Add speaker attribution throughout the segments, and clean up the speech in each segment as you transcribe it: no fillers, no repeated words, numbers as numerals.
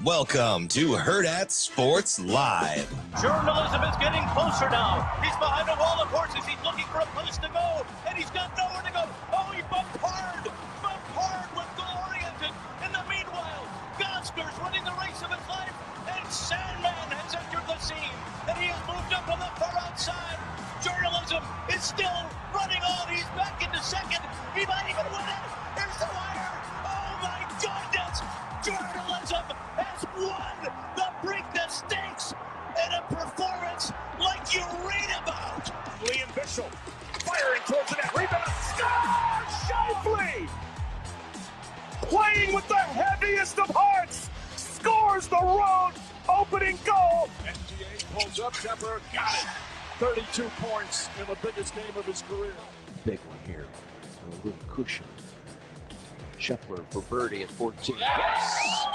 Speaker 1: Welcome to Hurrdat Sports Live.
Speaker 2: Journalism is getting closer now. He's behind a wall of horses. He's looking for a place to go, and he's got nowhere to go. Oh, he bumped hard with goal-oriented. In the meanwhile, Gosker's winning the race of his life, and Sandman has entered the scene, and he has moved up on the far outside. Journalism is still running on. He's back into second. He might even win it. Here's the wire. Oh, my goodness. Journalism has won the Break the Stakes in a performance like you read about.
Speaker 3: Liam Bishop firing towards the net. Rebound. Score! Shifley! Playing with the heaviest of hearts. Scores the road opening goal. NGA pulls up. Shepard got it. 32 points in the biggest game of his career.
Speaker 4: Big one here. A little cushion. Scheffler for birdie at 14.
Speaker 3: Yes!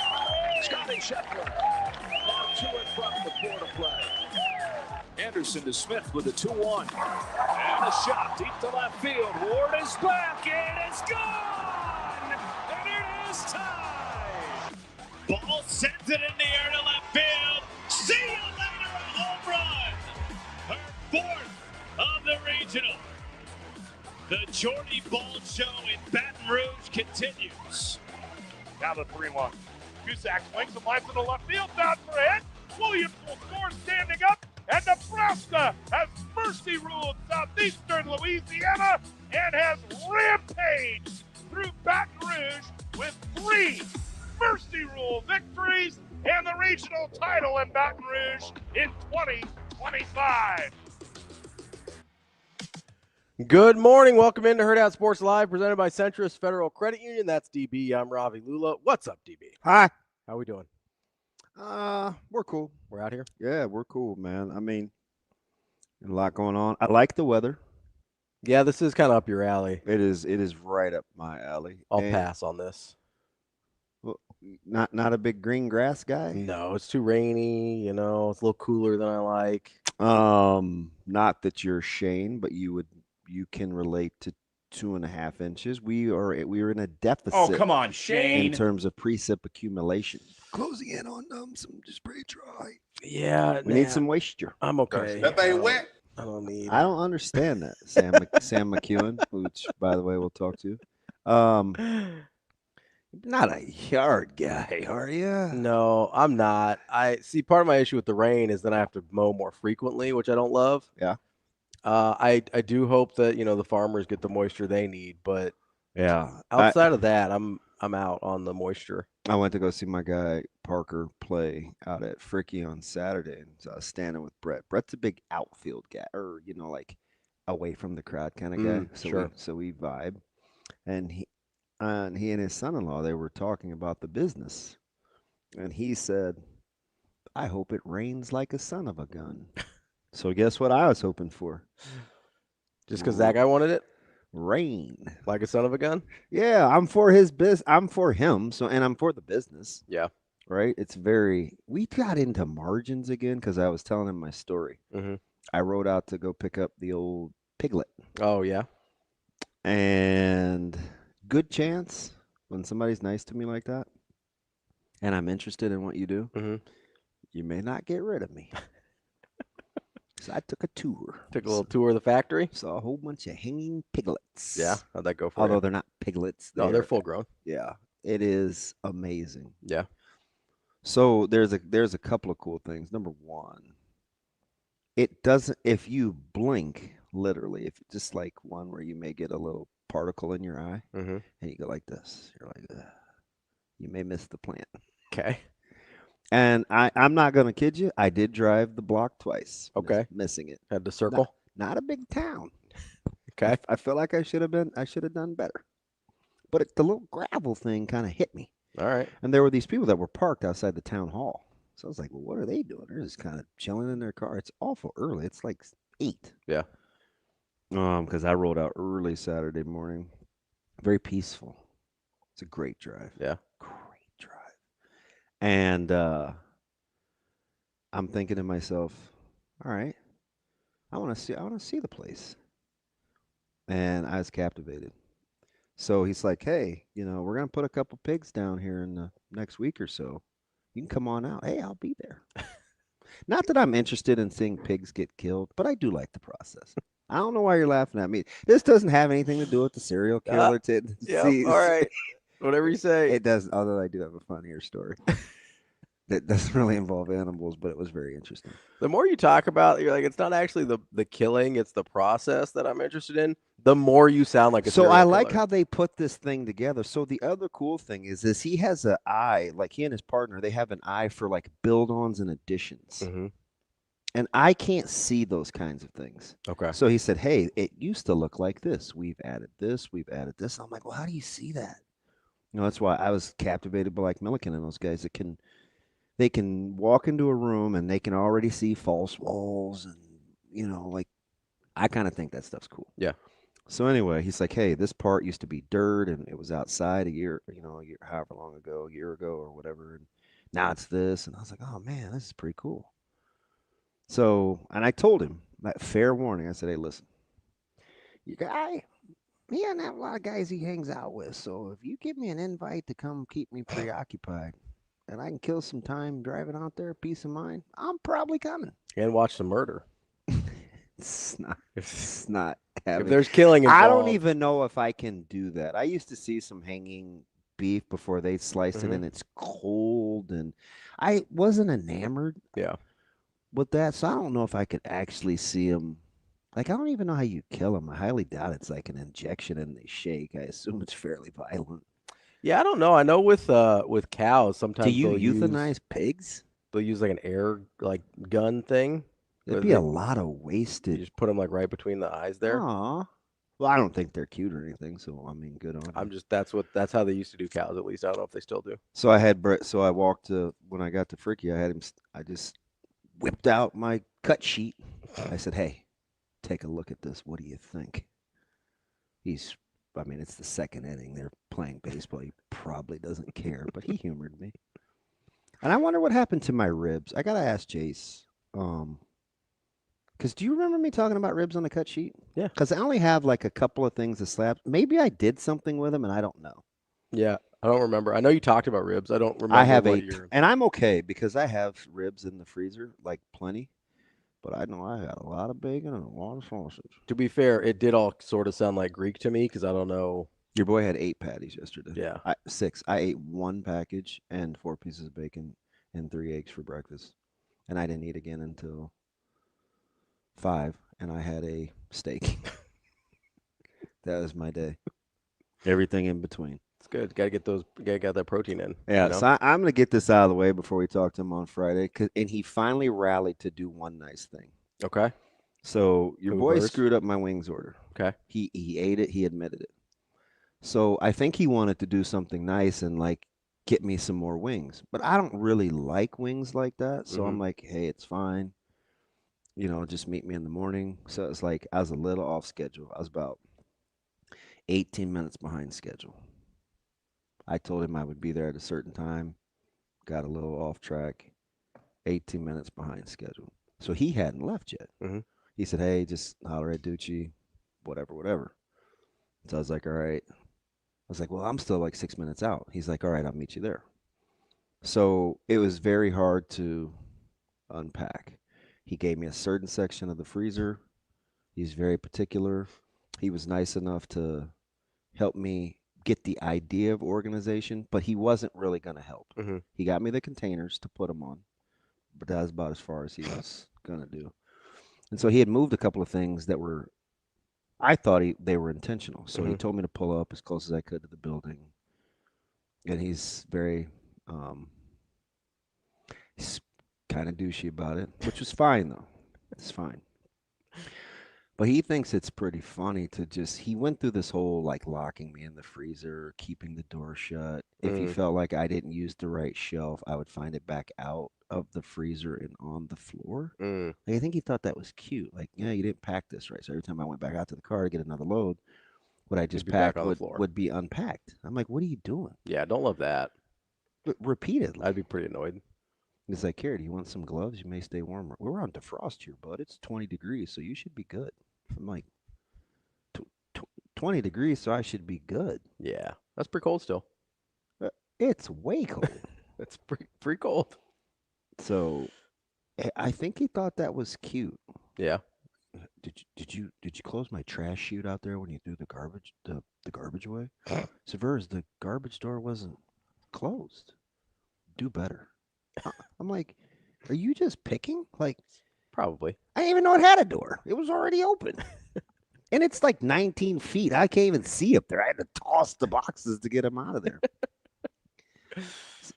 Speaker 3: Scotty Scheffler. Now 2 in front before the play. Anderson to Smith with a 2-1. And a shot deep to left field. Ward is back. It is gone! And it is tied!
Speaker 2: Ball sends it in the air to left field. See you later, a home run. Her fourth of the regional. The Jordy Bahl show in Baton Rouge continues.
Speaker 3: Now the 3-1. Cusack swings and lines to the left field. Down for a hit. Williams will score standing up. And Nebraska has mercy ruled southeastern Louisiana and has rampaged through Baton Rouge with 3 mercy rule victories and the regional title in Baton Rouge in 2025.
Speaker 5: Good morning. Welcome into Hurrdat Sports Live, presented by Centrist Federal Credit Union. That's DB. I'm Ravi. Lulla. What's up, DB?
Speaker 6: Hi.
Speaker 5: How we doing?
Speaker 6: We're cool.
Speaker 5: We're out here?
Speaker 6: Yeah, we're cool, man. I mean, a lot going on. I like the weather.
Speaker 5: Yeah, this is kind of up your alley.
Speaker 6: It is right up my alley.
Speaker 5: I'll pass on this.
Speaker 6: Well, not a big green grass guy?
Speaker 5: No, it's too rainy. It's a little cooler than I like.
Speaker 6: Not that you're Shane, but you can relate to 2.5 inches. We are in a deficit.
Speaker 7: Oh, come on, Shane.
Speaker 6: In terms of precip accumulation. Closing in on some just pretty dry.
Speaker 5: Yeah,
Speaker 6: we need some moisture.
Speaker 5: I'm okay.
Speaker 7: That ain't wet.
Speaker 5: I don't need.
Speaker 6: I don't understand that, Sam McKewon, which by the way we'll talk to. Not a yard guy, are you?
Speaker 5: No, I'm not. I see. Part of my issue with the rain is that I have to mow more frequently, which I don't love.
Speaker 6: Yeah.
Speaker 5: I do hope that the farmers get the moisture they need, but
Speaker 6: yeah,
Speaker 5: outside of that, I'm out on the moisture.
Speaker 6: I went to go see my guy Parker play out at Fricky on Saturday, and so I was standing with Brett. Brett's a big outfield guy, or like away from the crowd kind of guy. So
Speaker 5: sure.
Speaker 6: We vibe, and he and his son-in-law, they were talking about the business, and he said, "I hope it rains like a son of a gun." So guess what I was hoping for?
Speaker 5: Just because that guy wanted it?
Speaker 6: Rain.
Speaker 5: Like a son of a gun?
Speaker 6: Yeah, I'm for his business. I'm for him. And I'm for the business.
Speaker 5: Yeah.
Speaker 6: Right? We got into margins again because I was telling him my story.
Speaker 5: Mm-hmm.
Speaker 6: I rode out to go pick up the old Piglet.
Speaker 5: Oh, yeah.
Speaker 6: And good chance when somebody's nice to me like that and I'm interested in what you do, you may not get rid of me. So I took a tour.
Speaker 5: Took a little tour of the factory.
Speaker 6: Saw a whole bunch of hanging piglets.
Speaker 5: Yeah, how'd that go for
Speaker 6: Although
Speaker 5: you?
Speaker 6: they're not piglets.
Speaker 5: They're full grown.
Speaker 6: Yeah, it is amazing.
Speaker 5: Yeah.
Speaker 6: So there's a couple of cool things. Number one, it doesn't. If you blink, literally, if just like one where you may get a little particle in your eye, and you go like this, you're like, ugh, you may miss the plant.
Speaker 5: Okay.
Speaker 6: And I'm not going to kid you. I did drive the block twice.
Speaker 5: Okay.
Speaker 6: Missing it.
Speaker 5: Had to circle.
Speaker 6: Not a big town.
Speaker 5: Okay.
Speaker 6: I feel like I should have done better. But the little gravel thing kind of hit me.
Speaker 5: All right.
Speaker 6: And there were these people that were parked outside the town hall. So I was like, well, what are they doing? They're just kind of chilling in their car. It's awful early. It's like 8.
Speaker 5: Yeah.
Speaker 6: Because I rolled out early Saturday morning. Very peaceful. It's a great drive.
Speaker 5: Yeah.
Speaker 6: And I'm thinking to myself, all right, I want to see the place. And I was captivated. So he's like, hey, we're going to put a couple pigs down here in the next week or so. You can come on out. Hey, I'll be there. Not that I'm interested in seeing pigs get killed, but I do like the process. I don't know why you're laughing at me. This doesn't have anything to do with the serial killer tendencies.
Speaker 5: All right. Whatever you say.
Speaker 6: It does, although I do have a funnier story. That doesn't really involve animals, but it was very interesting.
Speaker 5: The more you talk about, you're like, it's not actually the killing, it's the process that I'm interested in. The more you sound like a serial
Speaker 6: I
Speaker 5: killer.
Speaker 6: like how they put this thing together. So the other cool thing is he has an eye, like he and his partner, they have an eye for like build-ons and additions.
Speaker 5: Mm-hmm.
Speaker 6: And I can't see those kinds of things.
Speaker 5: Okay.
Speaker 6: So he said, hey, it used to look like this. We've added this. We've added this. I'm like, well, how do you see that? That's why I was captivated by like Milliken and those guys that they can walk into a room and they can already see false walls and, like I kind of think that stuff's cool.
Speaker 5: Yeah.
Speaker 6: So anyway, he's like, hey, this part used to be dirt and it was outside a year, however long ago, a year ago or whatever. And now it's this. And I was like, oh man, this is pretty cool. So, and I told him that fair warning. I said, hey, listen, your guy, he doesn't have a lot of guys he hangs out with. So if you give me an invite to come keep me preoccupied, and I can kill some time driving out there, peace of mind, I'm probably coming.
Speaker 5: And watch the murder.
Speaker 6: It's not having.
Speaker 5: If there's killing involved.
Speaker 6: I don't even know if I can do that. I used to see some hanging beef before they sliced it, and it's cold, and I wasn't enamored with that, so I don't know if I could actually see them. Like, I don't even know how you kill them. I highly doubt it's like an injection and they shake. I assume it's fairly violent.
Speaker 5: Yeah, I don't know. I know with cows sometimes.
Speaker 6: Do you euthanize pigs?
Speaker 5: They'll use like an air gun thing.
Speaker 6: It'd be a lot of wasted.
Speaker 5: You just put them like right between the eyes there.
Speaker 6: Aw. Well, I don't think they're cute or anything, so I mean, good on them.
Speaker 5: That's how they used to do cows. At least I don't know if they still do.
Speaker 6: So I had Brett. So I walked to when I got to Fricky. I just whipped out my cut sheet. I said, "Hey, take a look at this. What do you think?" It's the second inning. They're playing baseball. He probably doesn't care, but he humored me. And I wonder what happened to my ribs. I gotta ask Jace. Because do you remember me talking about ribs on the cut sheet?
Speaker 5: Yeah.
Speaker 6: Because I only have like a couple of things to slap. Maybe I did something with them, and I don't know.
Speaker 5: Yeah, I don't remember. I know you talked about ribs. I don't remember.
Speaker 6: I have and I'm okay because I have ribs in the freezer, like plenty. But I know I got a lot of bacon and a lot of sausage.
Speaker 5: To be fair, it did all sort of sound like Greek to me because I don't know.
Speaker 6: Your boy had 8 patties yesterday.
Speaker 5: Yeah.
Speaker 6: 6. I ate 1 package and 4 pieces of bacon and 3 eggs for breakfast. And I didn't eat again until 5, and I had a steak. That was my day. Everything in between.
Speaker 5: It's good. Got to get that protein in.
Speaker 6: Yeah, so I'm going to get this out of the way before we talk to him on Friday. And he finally rallied to do one nice thing.
Speaker 5: Okay.
Speaker 6: So your boy screwed up my wings order.
Speaker 5: Okay.
Speaker 6: He ate it. He admitted it. So I think he wanted to do something nice and like get me some more wings. But I don't really like wings like that. So I'm like, hey, it's fine. Just meet me in the morning. So it's like I was a little off schedule. I was about 18 minutes behind schedule. I told him I would be there at a certain time. Got a little off track. 18 minutes behind schedule. So he hadn't left yet. He said, hey, just holler at Ducci, whatever. So I was like, all right. I was like, well, I'm still like 6 minutes out. He's like, all right, I'll meet you there. So it was very hard to unpack. He gave me a certain section of the freezer. He's very particular. He was nice enough to help me get the idea of organization, but he wasn't really going to help. He got me the containers to put them on, but that was about as far as he was going to do. And so he had moved a couple of things that were, I thought they were intentional. So he told me to pull up as close as I could to the building. And he's very, he's kind of douchey about it, which was fine though. It's fine. But he thinks it's pretty funny to he went through this whole like locking me in the freezer, keeping the door shut. If he felt like I didn't use the right shelf, I would find it back out of the freezer and on the floor. Like, I think he thought that was cute. Like, you didn't pack this right. So every time I went back out to the car to get another load, what I just packed would be unpacked. I'm like, what are you doing?
Speaker 5: Yeah, I don't love that.
Speaker 6: But repeatedly.
Speaker 5: I'd be pretty annoyed.
Speaker 6: He's like, here, do you want some gloves? You may stay warmer. We're on defrost here, bud. It's 20 degrees, so you should be good. I'm like, 20 degrees, so I should be good.
Speaker 5: Yeah, that's pretty cold still.
Speaker 6: It's way cold.
Speaker 5: It's pretty cold.
Speaker 6: So I think he thought that was cute.
Speaker 5: Yeah.
Speaker 6: Did you close my trash chute out there when you threw the garbage away? Severs, the garbage door wasn't closed. Do better. I'm like, are you just picking? Like,
Speaker 5: Probably.
Speaker 6: I didn't even know it had a door. It was already open. And it's like 19 feet. I can't even see up there. I had to toss the boxes to get them out of there.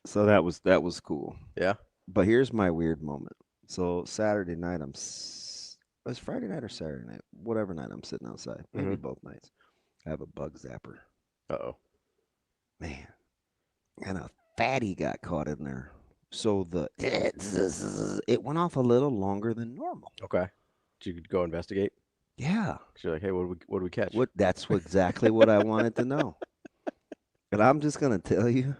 Speaker 6: So that was cool.
Speaker 5: Yeah.
Speaker 6: But here's my weird moment. So Saturday night, it was Friday night or Saturday night, whatever night I'm sitting outside, maybe both nights. I have a bug zapper.
Speaker 5: Uh-oh.
Speaker 6: Man, and a fatty got caught in there. So it went off a little longer than normal.
Speaker 5: Okay. Did you go investigate?
Speaker 6: Yeah.
Speaker 5: You're like, hey, what did we catch?
Speaker 6: That's exactly what I wanted to know. And I'm just gonna tell you,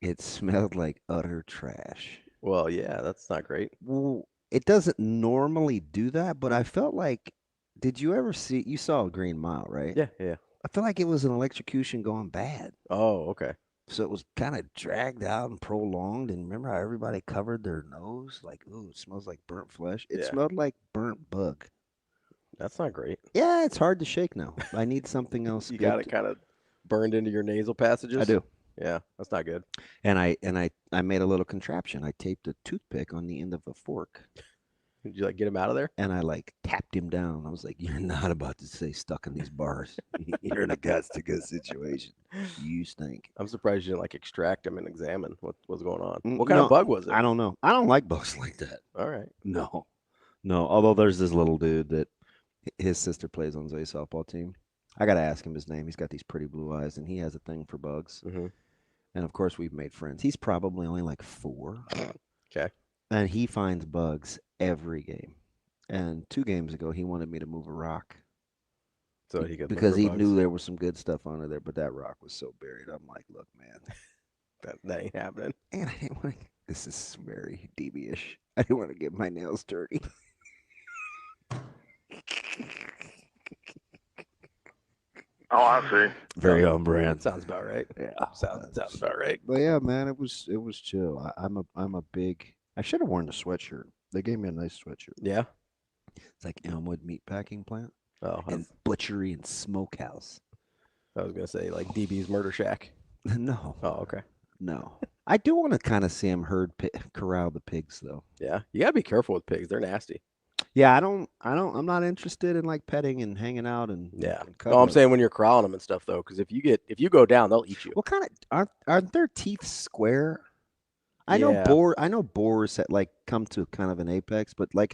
Speaker 6: it smelled like utter trash.
Speaker 5: Well, yeah, that's not great.
Speaker 6: Well, it doesn't normally do that, but I felt like, did you ever see, you saw Green Mile, right?
Speaker 5: Yeah, yeah.
Speaker 6: I feel like it was an electrocution going bad.
Speaker 5: Oh, okay.
Speaker 6: So it was kind of dragged out and prolonged. And remember how everybody covered their nose? Like, ooh, it smells like burnt flesh. It smelled like burnt bug.
Speaker 5: That's not great.
Speaker 6: Yeah, it's hard to shake now. I need something else.
Speaker 5: You got it kind of burned into your nasal passages?
Speaker 6: I do.
Speaker 5: Yeah, that's not good.
Speaker 6: And I made a little contraption. I taped a toothpick on the end of a fork.
Speaker 5: Did you get him out of there?
Speaker 6: And I tapped him down. I was like, "You're not about to stay stuck in these bars. You're in a guts-to-guts situation. You stink."
Speaker 5: I'm surprised you didn't extract him and examine what's going on. What kind of bug was it?
Speaker 6: I don't know. I don't like bugs like that.
Speaker 5: All right.
Speaker 6: No. Although there's this little dude that his sister plays on Zoe's softball team. I got to ask him his name. He's got these pretty blue eyes, and he has a thing for bugs.
Speaker 5: Mm-hmm.
Speaker 6: And, of course, we've made friends. He's probably only 4.
Speaker 5: Okay.
Speaker 6: And he finds bugs every game. And 2 games ago, he wanted me to move a rock.
Speaker 5: So he could
Speaker 6: because he knew there was some good stuff under there, but that rock was so buried. I'm like, look, man,
Speaker 5: that ain't happening.
Speaker 6: And I didn't want to. This is very DB-ish. I didn't want to get my nails dirty.
Speaker 3: Oh, I see.
Speaker 6: Very on brand.
Speaker 5: Sounds about right.
Speaker 6: Yeah,
Speaker 5: sounds about right.
Speaker 6: But yeah, man, it was chill. I'm a big. I should have worn the sweatshirt. They gave me a nice sweatshirt.
Speaker 5: Yeah.
Speaker 6: It's like Elmwood Meat Packing Plant.
Speaker 5: Oh,
Speaker 6: and butchery and smokehouse.
Speaker 5: I was gonna say DB's Murder Shack.
Speaker 6: No.
Speaker 5: Oh, okay.
Speaker 6: No. I do want to kind of see him corral the pigs though.
Speaker 5: Yeah, you gotta be careful with pigs. They're nasty.
Speaker 6: Yeah, I'm not interested in petting and hanging out and
Speaker 5: yeah.
Speaker 6: And
Speaker 5: no, I'm saying when you're corralling them and stuff though, because if you go down, they'll eat you.
Speaker 6: What kind of aren't their teeth square? I know boars that come to kind of an apex, but are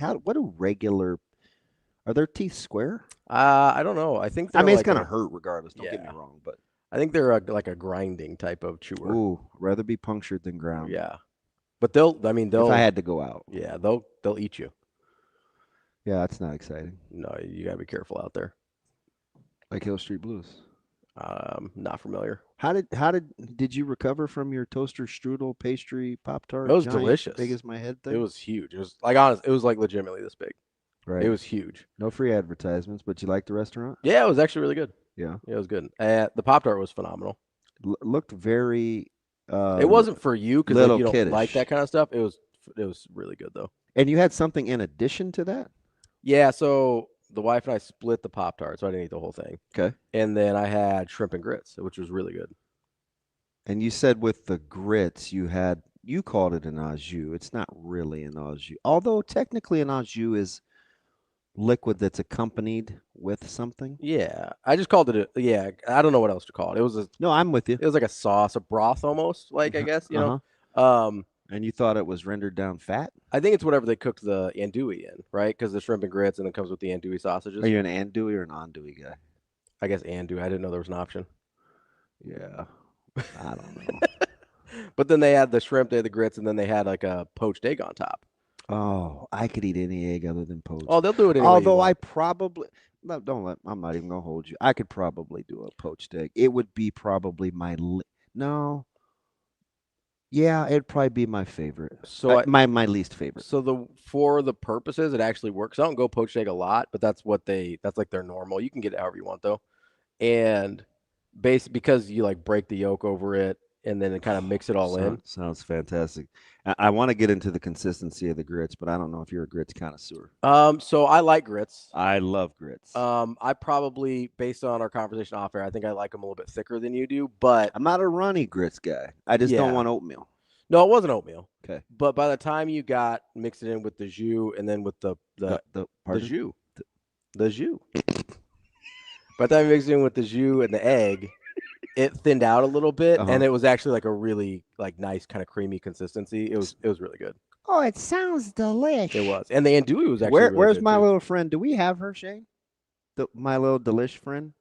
Speaker 6: their teeth square?
Speaker 5: I don't know. I think
Speaker 6: it's gonna hurt regardless. Don't get me wrong, but
Speaker 5: I think they're like a grinding type of chewer.
Speaker 6: Ooh, rather be punctured than ground.
Speaker 5: Yeah, but they'll. If
Speaker 6: I had to go out,
Speaker 5: yeah, they'll eat you.
Speaker 6: Yeah, that's not exciting.
Speaker 5: No, you gotta be careful out there.
Speaker 6: Like Hill Street Blues.
Speaker 5: Not familiar.
Speaker 6: How did you recover from your toaster strudel pastry Pop-Tart?
Speaker 5: It was delicious.
Speaker 6: Big as my head thing.
Speaker 5: It was huge. It was honest. It was legitimately this big.
Speaker 6: Right.
Speaker 5: It was huge.
Speaker 6: No free advertisements, but you liked the restaurant?
Speaker 5: Yeah, it was actually really good.
Speaker 6: Yeah,
Speaker 5: it was good. The Pop-Tart was phenomenal.
Speaker 6: Looked very.
Speaker 5: It wasn't for you because you don't
Speaker 6: kiddish.
Speaker 5: like that kind of stuff. It was really good though.
Speaker 6: And you had something in addition to that?
Speaker 5: Yeah. So the wife and I split the Pop-Tart, so I didn't eat the whole thing.
Speaker 6: Okay.
Speaker 5: And then I had shrimp and grits, which was really good.
Speaker 6: And you said with the grits you called it an au jus. It's not really an au jus, although technically an au jus is liquid that's accompanied with something.
Speaker 5: Yeah, I just called it I don't know what else to call it. It was
Speaker 6: no, I'm with you.
Speaker 5: It was like a sauce, a broth almost, I guess, you know.
Speaker 6: And you thought it was rendered down fat?
Speaker 5: I think it's whatever they cooked the andouille in, right? Because the shrimp and grits, and it comes with the andouille sausages.
Speaker 6: Are you an andouille or an andouille guy?
Speaker 5: I guess andouille. I didn't know there was an option.
Speaker 6: Yeah, I don't know.
Speaker 5: But then they had the shrimp, they had the grits, and then they had a poached egg on top.
Speaker 6: Oh, I could eat any egg other than poached.
Speaker 5: Oh, they'll do it anyway.
Speaker 6: Although I'm not even gonna hold you. I could probably do a poached egg. It would be probably yeah, it'd probably be my favorite. So my least favorite.
Speaker 5: So for the purposes, it actually works. I don't go poached egg a lot, but that's their normal. You can get it however you want though, and basically because you break the yolk over it and then kind of mix it all in.
Speaker 6: Sounds fantastic. I want to get into the consistency of the grits, but I don't know if you're a grits connoisseur.
Speaker 5: So I like grits.
Speaker 6: I love grits.
Speaker 5: I probably, based on our conversation off air, I think I like them a little bit thicker than you do, but
Speaker 6: I'm not a runny grits guy. I just don't want oatmeal.
Speaker 5: No, it wasn't oatmeal.
Speaker 6: Okay.
Speaker 5: But by the time you mixed it in with the jus and then with the jus. The jus. By the time you mixed it in with the jus and the egg, it thinned out a little bit, and it was actually like a really like nice kind of creamy consistency. It was really good.
Speaker 6: Oh, it sounds delicious.
Speaker 5: It was. And the andouille was actually really
Speaker 6: where's
Speaker 5: good
Speaker 6: my
Speaker 5: too.
Speaker 6: little friend? Do we have her, Shane? My little delish friend?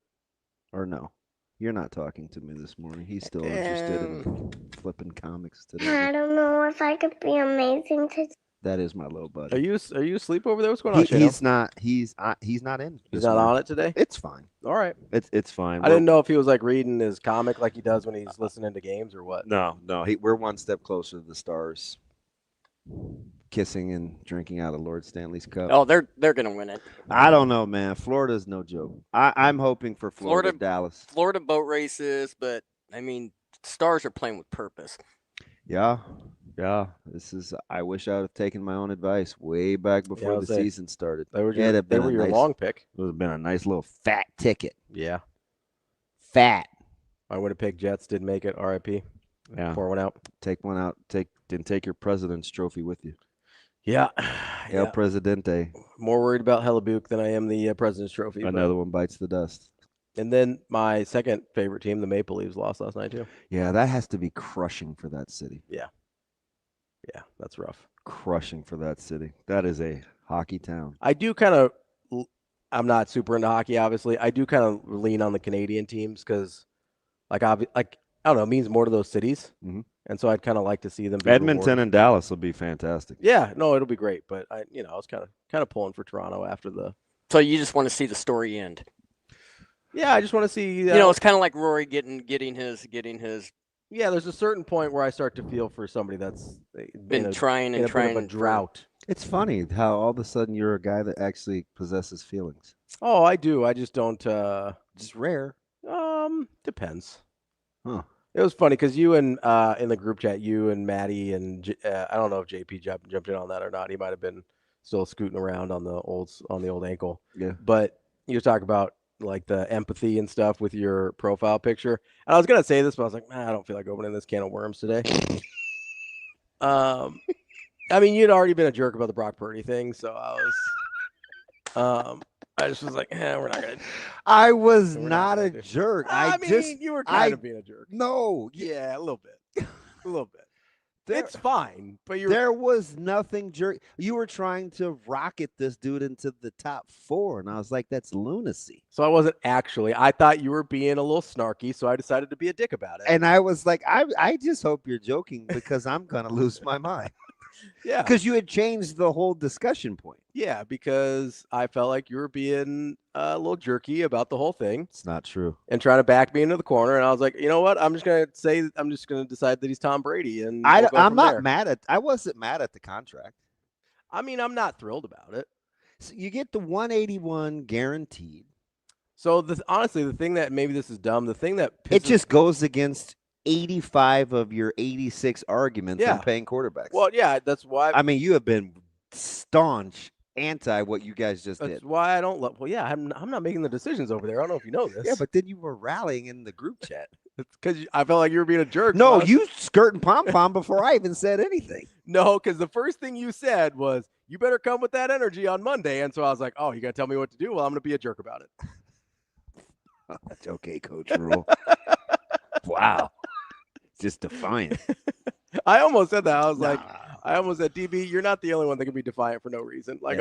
Speaker 6: Or no? You're not talking to me this morning. He's still interested in flipping comics today.
Speaker 7: I don't know if I could be amazing today.
Speaker 6: That is my little buddy.
Speaker 5: Are you asleep over there? What's going on, Shane?
Speaker 6: He's not in.
Speaker 5: He's not on it today?
Speaker 6: It's fine.
Speaker 5: All right.
Speaker 6: It's fine.
Speaker 5: I didn't know if he was like reading his comic like he does when he's listening to games or what.
Speaker 6: No. We're one step closer to the stars. Kissing and drinking out of Lord Stanley's cup.
Speaker 8: Oh, they're going to win it.
Speaker 6: I don't know, man. Florida's no joke. I'm hoping for Florida, Dallas.
Speaker 8: Florida boat races, but I mean, Stars are playing with purpose.
Speaker 6: Yeah. I wish I would have taken my own advice way back before the season started.
Speaker 5: They were your long pick.
Speaker 6: It would have been a nice little fat ticket.
Speaker 5: Yeah.
Speaker 6: Fat.
Speaker 5: My Winnipeg Jets did make it. RIP.
Speaker 6: Yeah.
Speaker 5: Pour one out.
Speaker 6: Take one out. Take your president's trophy with you.
Speaker 5: Yeah.
Speaker 6: El Presidente.
Speaker 5: More worried about Hellebuck than I am the President's Trophy.
Speaker 6: Another one bites the dust.
Speaker 5: And then my second favorite team, the Maple Leafs, lost last night too.
Speaker 6: Yeah, that has to be crushing for that city.
Speaker 5: Yeah, that's rough.
Speaker 6: Crushing for that city. That is a hockey town.
Speaker 5: I do kind of – I'm not super into hockey, obviously. I do kind of lean on the Canadian teams because, I don't know, it means more to those cities.
Speaker 6: Mm-hmm.
Speaker 5: And so I'd kind of like to see them be
Speaker 6: Edmonton
Speaker 5: rewarded.
Speaker 6: and Dallas will be fantastic.
Speaker 5: Yeah, no, it'll be great. But I was kind of pulling for Toronto after the.
Speaker 8: So you just want to see the story end.
Speaker 5: Yeah, I just want to see.
Speaker 8: It's kind of like Rory getting his.
Speaker 5: Yeah, there's a certain point where I start to feel for somebody that's
Speaker 8: been trying
Speaker 5: of a drought.
Speaker 6: It's funny how all of a sudden you're a guy that actually possesses feelings.
Speaker 5: Oh, I do. I just don't.
Speaker 6: Just rare.
Speaker 5: Depends.
Speaker 6: Huh.
Speaker 5: It was funny because you and in the group chat, you and Maddie and I don't know if JP jumped in on that or not. He might have been still scooting around on the old ankle.
Speaker 6: Yeah.
Speaker 5: But you talk about like the empathy and stuff with your profile picture. And I was gonna say this, but I was like, I don't feel like opening this can of worms today. I mean, you'd already been a jerk about the Brock Purdy thing, so I just was like, we're not gonna.
Speaker 6: I was not a jerk.
Speaker 5: I mean, you were kind of being a jerk.
Speaker 6: No.
Speaker 5: Yeah, a little bit. A little bit. It's fine, but
Speaker 6: there was nothing jerk. You were trying to rocket this dude into the top 4, and I was like, that's lunacy.
Speaker 5: So I wasn't actually. I thought you were being a little snarky, so I decided to be a dick about it.
Speaker 6: And I was like, I just hope you're joking because I'm gonna lose my mind.
Speaker 5: Yeah,
Speaker 6: because you had changed the whole discussion point.
Speaker 5: Yeah, because I felt like you were being a little jerky about the whole thing.
Speaker 6: It's not true.
Speaker 5: And trying to back me into the corner, and I was like, you know what? I'm just gonna decide that he's Tom Brady, and
Speaker 6: I wasn't mad at the contract.
Speaker 5: I mean, I'm not thrilled about it.
Speaker 6: So you get the 181 guaranteed.
Speaker 5: So honestly, the thing that maybe this is dumb. The thing that
Speaker 6: it just goes against 85 of your 86 arguments in paying quarterbacks.
Speaker 5: Well, yeah, that's why.
Speaker 6: I mean, you have been staunch anti what you guys just did.
Speaker 5: That's why I don't love. Well, yeah, I'm not making the decisions over there. I don't know if you know this.
Speaker 6: Yeah, but then you were rallying in the group chat.
Speaker 5: It's because I felt like you were being a jerk.
Speaker 6: No, you skirting pom-pom before I even said anything.
Speaker 5: No, because the first thing you said was, you better come with that energy on Monday. And so I was like, oh, you got to tell me what to do? Well, I'm going to be a jerk about it.
Speaker 6: That's okay, Coach Rule. Wow. Just defiant.
Speaker 5: I almost said that. I was like, I almost said, DB, you're not the only one that can be defiant for no reason. Like,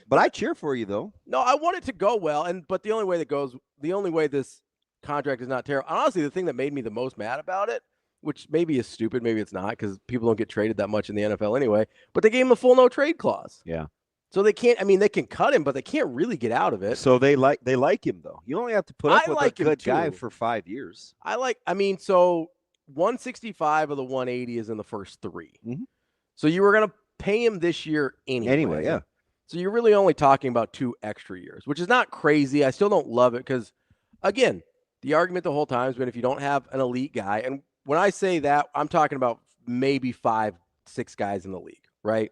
Speaker 6: but I cheer for you though.
Speaker 5: No, I want it to go well, but the only way this contract is not terrible. Honestly, the thing that made me the most mad about it, which maybe is stupid, maybe it's not, because people don't get traded that much in the NFL anyway. But they gave him a full no trade clause.
Speaker 6: Yeah.
Speaker 5: So they can't. I mean, they can cut him, but they can't really get out of it.
Speaker 6: So they like him though. You only have to put up with a good guy for 5 years.
Speaker 5: So 165 of the 180 is in the first 3.
Speaker 6: Mm-hmm.
Speaker 5: So you were going to pay him this year anyway.
Speaker 6: Anyway, yeah.
Speaker 5: So you're really only talking about 2 extra years, which is not crazy. I still don't love it because, again, the argument the whole time has been if you don't have an elite guy, and when I say that, I'm talking about maybe 5, 6 guys in the league, right?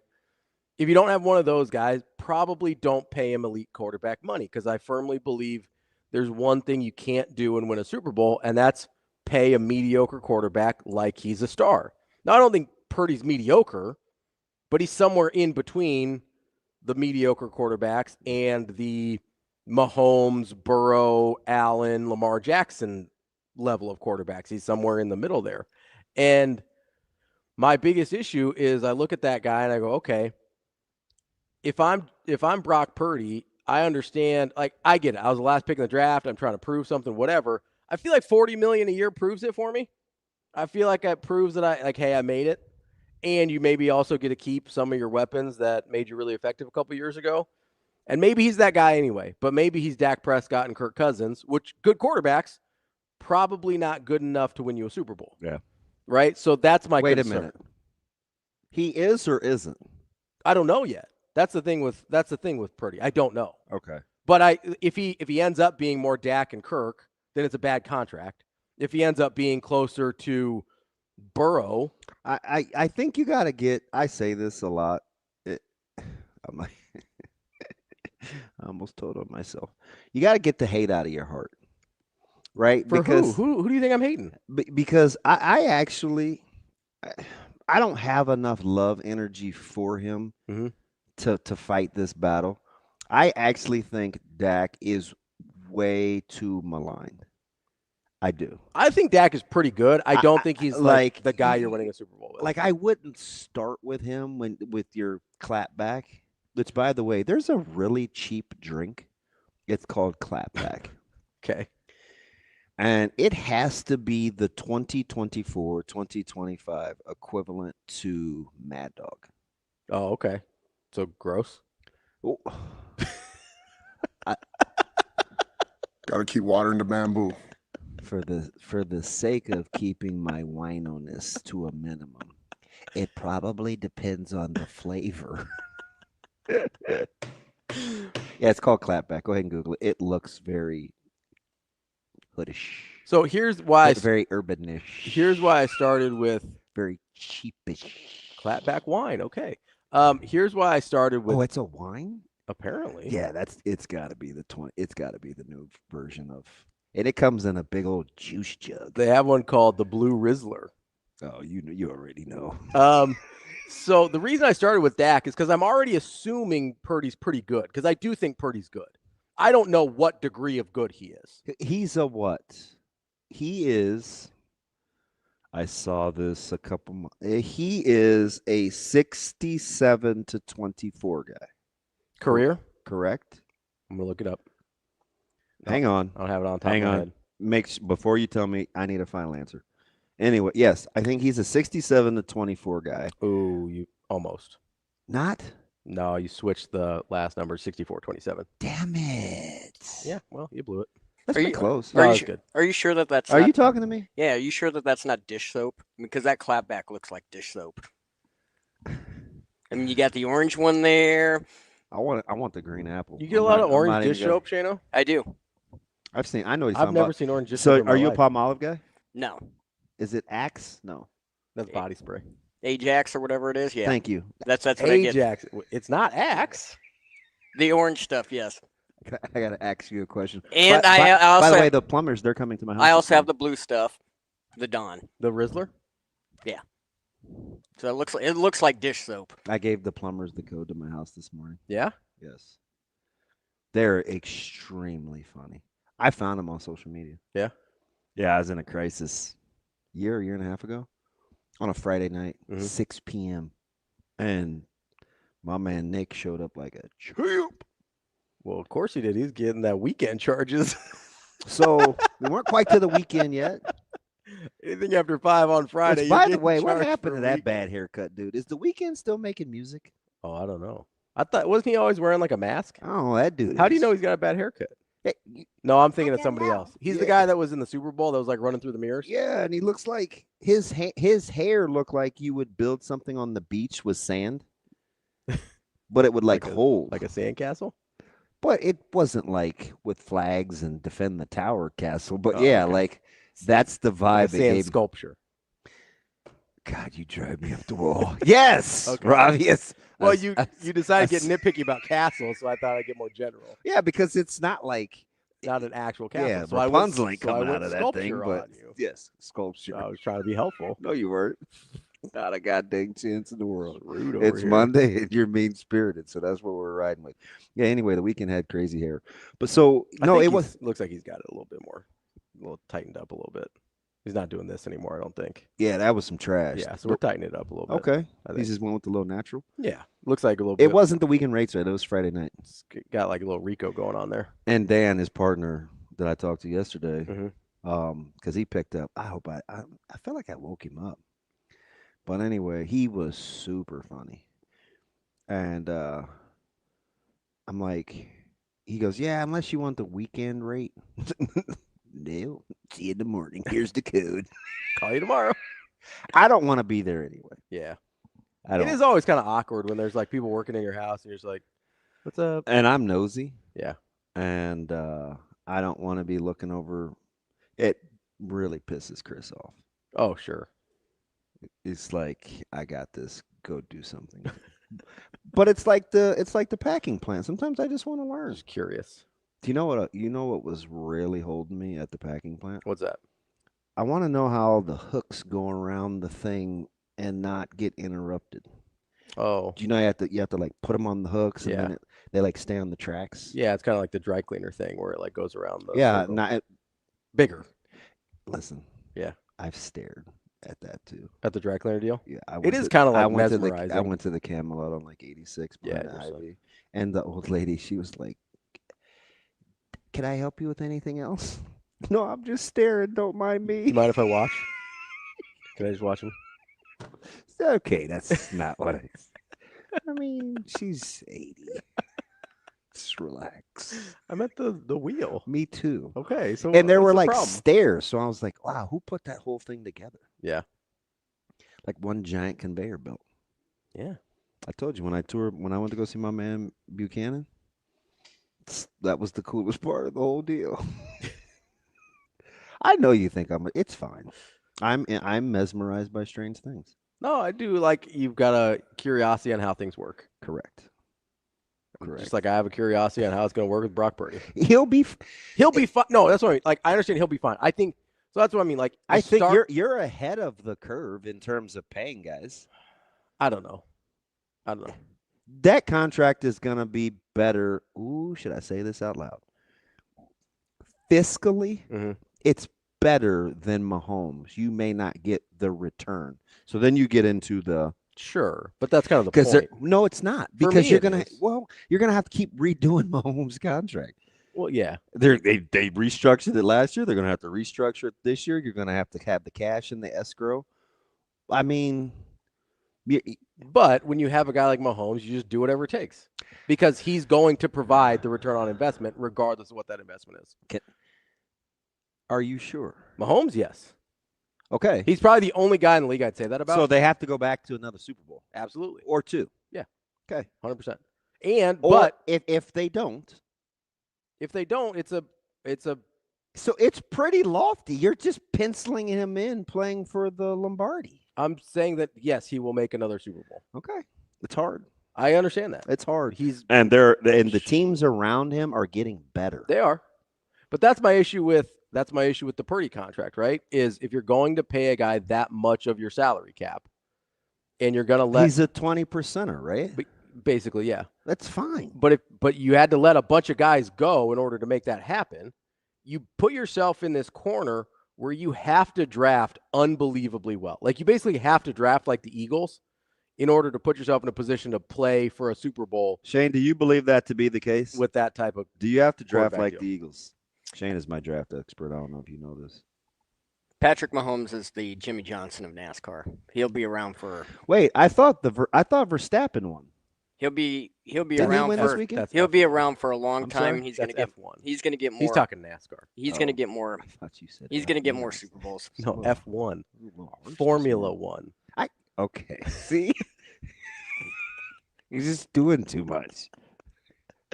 Speaker 5: If you don't have one of those guys, probably don't pay him elite quarterback money, because I firmly believe there's one thing you can't do and win a Super Bowl, and that's pay a mediocre quarterback like he's a star. Now, I don't think Purdy's mediocre, but he's somewhere in between the mediocre quarterbacks and the Mahomes, Burrow, Allen, Lamar Jackson level of quarterbacks. He's somewhere in the middle there. And my biggest issue is I look at that guy and I go, okay, if I'm Brock Purdy, I understand, like, I get it. I was the last pick in the draft. I'm trying to prove something, whatever. I feel like $40 million a year proves it for me. I feel like it proves that hey, I made it. And you maybe also get to keep some of your weapons that made you really effective a couple years ago. And maybe he's that guy anyway, but maybe he's Dak Prescott and Kirk Cousins, which good quarterbacks, probably not good enough to win you a Super Bowl.
Speaker 6: Yeah.
Speaker 5: Right? So that's my
Speaker 6: concern.
Speaker 5: Wait a minute.
Speaker 6: He is or isn't?
Speaker 5: I don't know yet. That's the thing with Purdy. I don't know.
Speaker 6: Okay.
Speaker 5: But if he ends up being more Dak and Kirk, then it's a bad contract. If he ends up being closer to Burrow,
Speaker 6: I think you got to get. I say this a lot. I'm like, I almost told on myself. You got to get the hate out of your heart, right?
Speaker 5: For
Speaker 6: because
Speaker 5: who do you think I'm hating?
Speaker 6: Because I actually I don't have enough love energy for him to fight this battle. I actually think Dak is way too maligned. I do.
Speaker 5: I think Dak is pretty good. I don't think he's like the guy you're winning a Super Bowl with.
Speaker 6: Like, I wouldn't start with him with your clapback. Which, by the way, there's a really cheap drink. It's called clapback.
Speaker 5: Okay.
Speaker 6: And it has to be the 2024, 2025 equivalent to Mad Dog.
Speaker 5: Oh, okay. So gross.
Speaker 6: Oh.
Speaker 9: Gotta keep watering the bamboo.
Speaker 6: For the sake of keeping my winoness to a minimum, it probably depends on the flavor. Yeah, it's called clapback. Go ahead and Google it. It looks very hoodish.
Speaker 5: So here's why
Speaker 6: very urbanish.
Speaker 5: Here's why I started with
Speaker 6: very cheapish
Speaker 5: clapback wine. Okay. Here's why I started with.
Speaker 6: Oh, it's a wine?
Speaker 5: Apparently.
Speaker 6: Yeah, it's got to be it's got to be the new version of. And it comes in a big old juice jug.
Speaker 5: They have one called the Blue Rizzler.
Speaker 6: Oh, you already know.
Speaker 5: So the reason I started with Dak is because I'm already assuming Purdy's pretty good, because I do think Purdy's good. I don't know what degree of good he is.
Speaker 6: He's a what? He is. I saw this a couple months. He is a 67 to 24 guy.
Speaker 5: Career?
Speaker 6: Correct.
Speaker 5: I'm gonna look it up.
Speaker 6: Hang on.
Speaker 5: I don't have it on top of my head.
Speaker 6: Before you tell me, I need a final answer. Anyway, yes, I think he's a 67 to 24 guy.
Speaker 5: Ooh, you almost.
Speaker 6: Not?
Speaker 5: No, you switched the last number, 64-27.
Speaker 6: Damn it.
Speaker 5: Yeah, well, you blew it.
Speaker 6: That's pretty close.
Speaker 5: Are you good?
Speaker 8: Are you sure that that's
Speaker 6: Are you talking to me?
Speaker 8: Yeah, are you sure that that's not dish soap? Because that clapback looks like dish soap. I mean, you got the orange one there.
Speaker 6: I want the green apple.
Speaker 5: You get a lot of orange dish soap, Shano?
Speaker 8: I do.
Speaker 6: I know
Speaker 5: I've never seen orange dish soap.
Speaker 6: So, are you a Palmolive guy?
Speaker 8: No.
Speaker 6: Is it Axe? No.
Speaker 5: That's body spray.
Speaker 8: Ajax or whatever it is. Yeah.
Speaker 6: Thank you.
Speaker 8: That's what I get.
Speaker 5: Ajax. It's not Axe.
Speaker 8: The orange stuff, yes.
Speaker 6: I got to ask you a question.
Speaker 8: And
Speaker 6: by the way, the plumbers, they're coming to my house.
Speaker 8: I also have the blue stuff, the Dawn.
Speaker 5: The Rizzler?
Speaker 8: Yeah. So it looks like dish soap.
Speaker 6: I gave the plumbers the code to my house this morning.
Speaker 5: Yeah?
Speaker 6: Yes. They're extremely funny. I found them on social media.
Speaker 5: Yeah?
Speaker 6: Yeah, I was in a crisis year and a half ago on a Friday night, 6 p.m. And my man Nick showed up like a champ.
Speaker 5: Well, of course he did. He's getting that weekend charges.
Speaker 6: So we weren't quite to the weekend yet.
Speaker 5: Anything after 5 on Friday.
Speaker 6: Which, by the way, what happened to that bad haircut, dude? Is the weekend still making music?
Speaker 5: Oh, I don't know. Wasn't he always wearing like a mask?
Speaker 6: Oh, that dude.
Speaker 5: How do you know he's got a bad haircut?
Speaker 6: Hey,
Speaker 5: no, I'm thinking of somebody else. He's the guy that was in the Super Bowl that was like running through the mirrors.
Speaker 6: Yeah, and he looks like his hair looked like you would build something on the beach with sand, but it would hold
Speaker 5: like a sandcastle.
Speaker 6: But it wasn't like with flags and defend the tower castle. But yeah, okay. Like that's the vibe.
Speaker 5: Like a sand sculpture.
Speaker 6: God, you drive me up the wall. Yes,
Speaker 5: Okay.
Speaker 6: Ravi. Yes.
Speaker 5: Well, you decided to get nitpicky about castles, so I thought I'd get more general.
Speaker 6: Yeah, because it's not like
Speaker 5: Not an actual castle.
Speaker 6: yeah,
Speaker 5: so
Speaker 6: Rapunzel ain't coming
Speaker 5: went
Speaker 6: out of that thing,
Speaker 5: sculpture
Speaker 6: but
Speaker 5: on you.
Speaker 6: yes, sculpture.
Speaker 5: So I was trying to be helpful.
Speaker 6: No, you weren't. Not a goddamn chance in the world.
Speaker 5: Rude over
Speaker 6: It's
Speaker 5: here.
Speaker 6: Monday and you're mean spirited, so that's what we're riding with. Yeah. Anyway, the weekend had crazy hair, but so no, it was
Speaker 5: looks like he's got it a little bit more, a little tightened up a little bit. He's not doing this anymore, I don't think.
Speaker 6: yeah, that was some trash.
Speaker 5: Yeah, so we're tightening it up a little bit.
Speaker 6: Okay, he just went with the low natural.
Speaker 5: Yeah, looks like a little bit.
Speaker 6: It wasn't the weekend rates, right? It was Friday night.
Speaker 5: It's got like a little Rico going on there.
Speaker 6: And Dan, his partner that I talked to yesterday,
Speaker 5: Mm-hmm.
Speaker 6: because he picked up. I felt like I woke him up, but anyway, he was super funny, and I'm like, he goes, yeah, unless you want the weekend rate. No, see you in the morning. Here's the code.
Speaker 5: Call you tomorrow.
Speaker 6: I don't want to be there anyway.
Speaker 5: Yeah,
Speaker 6: I don't.
Speaker 5: It is always kind of awkward when there's like people working in your house and you're just like, "What's up?"
Speaker 6: And I'm nosy.
Speaker 5: Yeah,
Speaker 6: and I don't want to be looking over. It really pisses Chris off.
Speaker 5: Oh, sure.
Speaker 6: It's like, I got this. Go do something. But it's like the packing plant. Sometimes I just want to learn.
Speaker 5: Just curious.
Speaker 6: Do you know what was really holding me at the packing plant?
Speaker 5: What's that?
Speaker 6: I want to know how the hooks go around the thing and not get interrupted.
Speaker 5: Oh,
Speaker 6: Do you know you have to like put them on the hooks and then they like stay on the tracks?
Speaker 5: yeah. It's kind of like the dry cleaner thing where it like goes around the
Speaker 6: Yeah,
Speaker 5: circle.
Speaker 6: not
Speaker 5: Bigger.
Speaker 6: Listen.
Speaker 5: Yeah,
Speaker 6: I've stared at that too.
Speaker 5: at the dry cleaner deal.
Speaker 6: Yeah,
Speaker 5: It is kind of like
Speaker 6: I went
Speaker 5: mesmerizing.
Speaker 6: to the Camelot on like 86
Speaker 5: Yeah,
Speaker 6: behind the
Speaker 5: just
Speaker 6: Ivy, and the old lady, she was like, "Can I help you with anything else?" No, I'm just staring. Don't mind
Speaker 5: Do
Speaker 6: me.
Speaker 5: you mind if I watch? Can I just watch him?
Speaker 6: Okay, that's not what I mean, she's 80. Just relax.
Speaker 5: I meant the wheel.
Speaker 6: Me too.
Speaker 5: Okay, so
Speaker 6: And there
Speaker 5: what's
Speaker 6: were
Speaker 5: the
Speaker 6: like
Speaker 5: problem?
Speaker 6: stairs, so I was like, "Wow, who put that whole thing together?"
Speaker 5: Yeah,
Speaker 6: Like one giant conveyor belt.
Speaker 5: yeah.
Speaker 6: I told you when I went to go see my man Buchanan, that was the coolest part of the whole deal. I know you think it's fine. I'm mesmerized by strange things.
Speaker 5: No, I do like you've got a curiosity on how things work.
Speaker 6: Correct.
Speaker 5: Just like I have a curiosity on how it's going to work with Brock Purdy.
Speaker 6: He'll be
Speaker 5: fine. No, that's what I mean. Like I understand he'll be fine. I think so. That's what I mean. Like
Speaker 6: I think you're ahead of the curve in terms of paying guys.
Speaker 5: I don't know.
Speaker 6: That contract is going to be better. Ooh, should I say this out loud? Fiscally, it's better than Mahomes. You may not get the return. So then you get into the
Speaker 5: Sure, but that's kind of the point.
Speaker 6: No, it's not,
Speaker 5: For
Speaker 6: because
Speaker 5: me,
Speaker 6: you're
Speaker 5: it
Speaker 6: gonna
Speaker 5: is.
Speaker 6: you're gonna have to keep redoing Mahomes' contract.
Speaker 5: Well, yeah.
Speaker 6: They restructured it last year. They're gonna have to restructure it this year. You're gonna have to have the cash in the escrow. I mean,
Speaker 5: But when you have a guy like Mahomes, you just do whatever it takes because he's going to provide the return on investment regardless of what that investment is.
Speaker 6: Are you sure?
Speaker 5: Mahomes, yes.
Speaker 6: Okay.
Speaker 5: He's probably the only guy in the league I'd say that about.
Speaker 6: So they have to go back to another Super Bowl.
Speaker 5: Absolutely.
Speaker 6: Or two.
Speaker 5: Yeah.
Speaker 6: Okay.
Speaker 5: 100%.
Speaker 6: But if they don't,
Speaker 5: it's a
Speaker 6: so it's pretty lofty. You're just penciling him in playing for the Lombardi.
Speaker 5: I'm saying that yes, he will make another Super Bowl.
Speaker 6: Okay. It's hard.
Speaker 5: I understand that.
Speaker 6: It's hard.
Speaker 5: And
Speaker 6: the teams around him are getting better.
Speaker 5: They are. But that's my issue with the Purdy contract, right? Is if you're going to pay a guy that much of your salary cap and you're going to let
Speaker 6: He's a 20%er, right?
Speaker 5: Basically, yeah.
Speaker 6: That's fine.
Speaker 5: But you had to let a bunch of guys go in order to make that happen. You put yourself in this corner where you have to draft unbelievably well. Like you basically have to draft like the Eagles in order to put yourself in a position to play for a Super Bowl.
Speaker 6: Shane, do you believe that to be the case?
Speaker 5: With that type of
Speaker 6: Do you have to draft
Speaker 5: quarterback
Speaker 6: like
Speaker 5: deal.
Speaker 6: the Eagles? Shane is my draft expert. I don't know if you know this.
Speaker 8: Patrick Mahomes is the Jimmy Johnson of NASCAR. He'll be around for.
Speaker 6: Wait, I thought Verstappen won.
Speaker 8: He'll be
Speaker 6: Didn't
Speaker 8: around
Speaker 6: he win
Speaker 8: for.
Speaker 6: this weekend?
Speaker 8: He'll be around for a long
Speaker 5: I'm
Speaker 8: time.
Speaker 5: sorry?
Speaker 8: He's
Speaker 5: That's
Speaker 8: gonna get
Speaker 5: F1.
Speaker 8: He's gonna get more.
Speaker 5: He's talking NASCAR.
Speaker 8: He's gonna get more.
Speaker 6: I thought you said
Speaker 8: He's gonna get more
Speaker 6: F1.
Speaker 8: Super Bowls.
Speaker 5: No, F1.
Speaker 6: Oh,
Speaker 5: Formula One.
Speaker 6: Okay. See? He's just doing too much.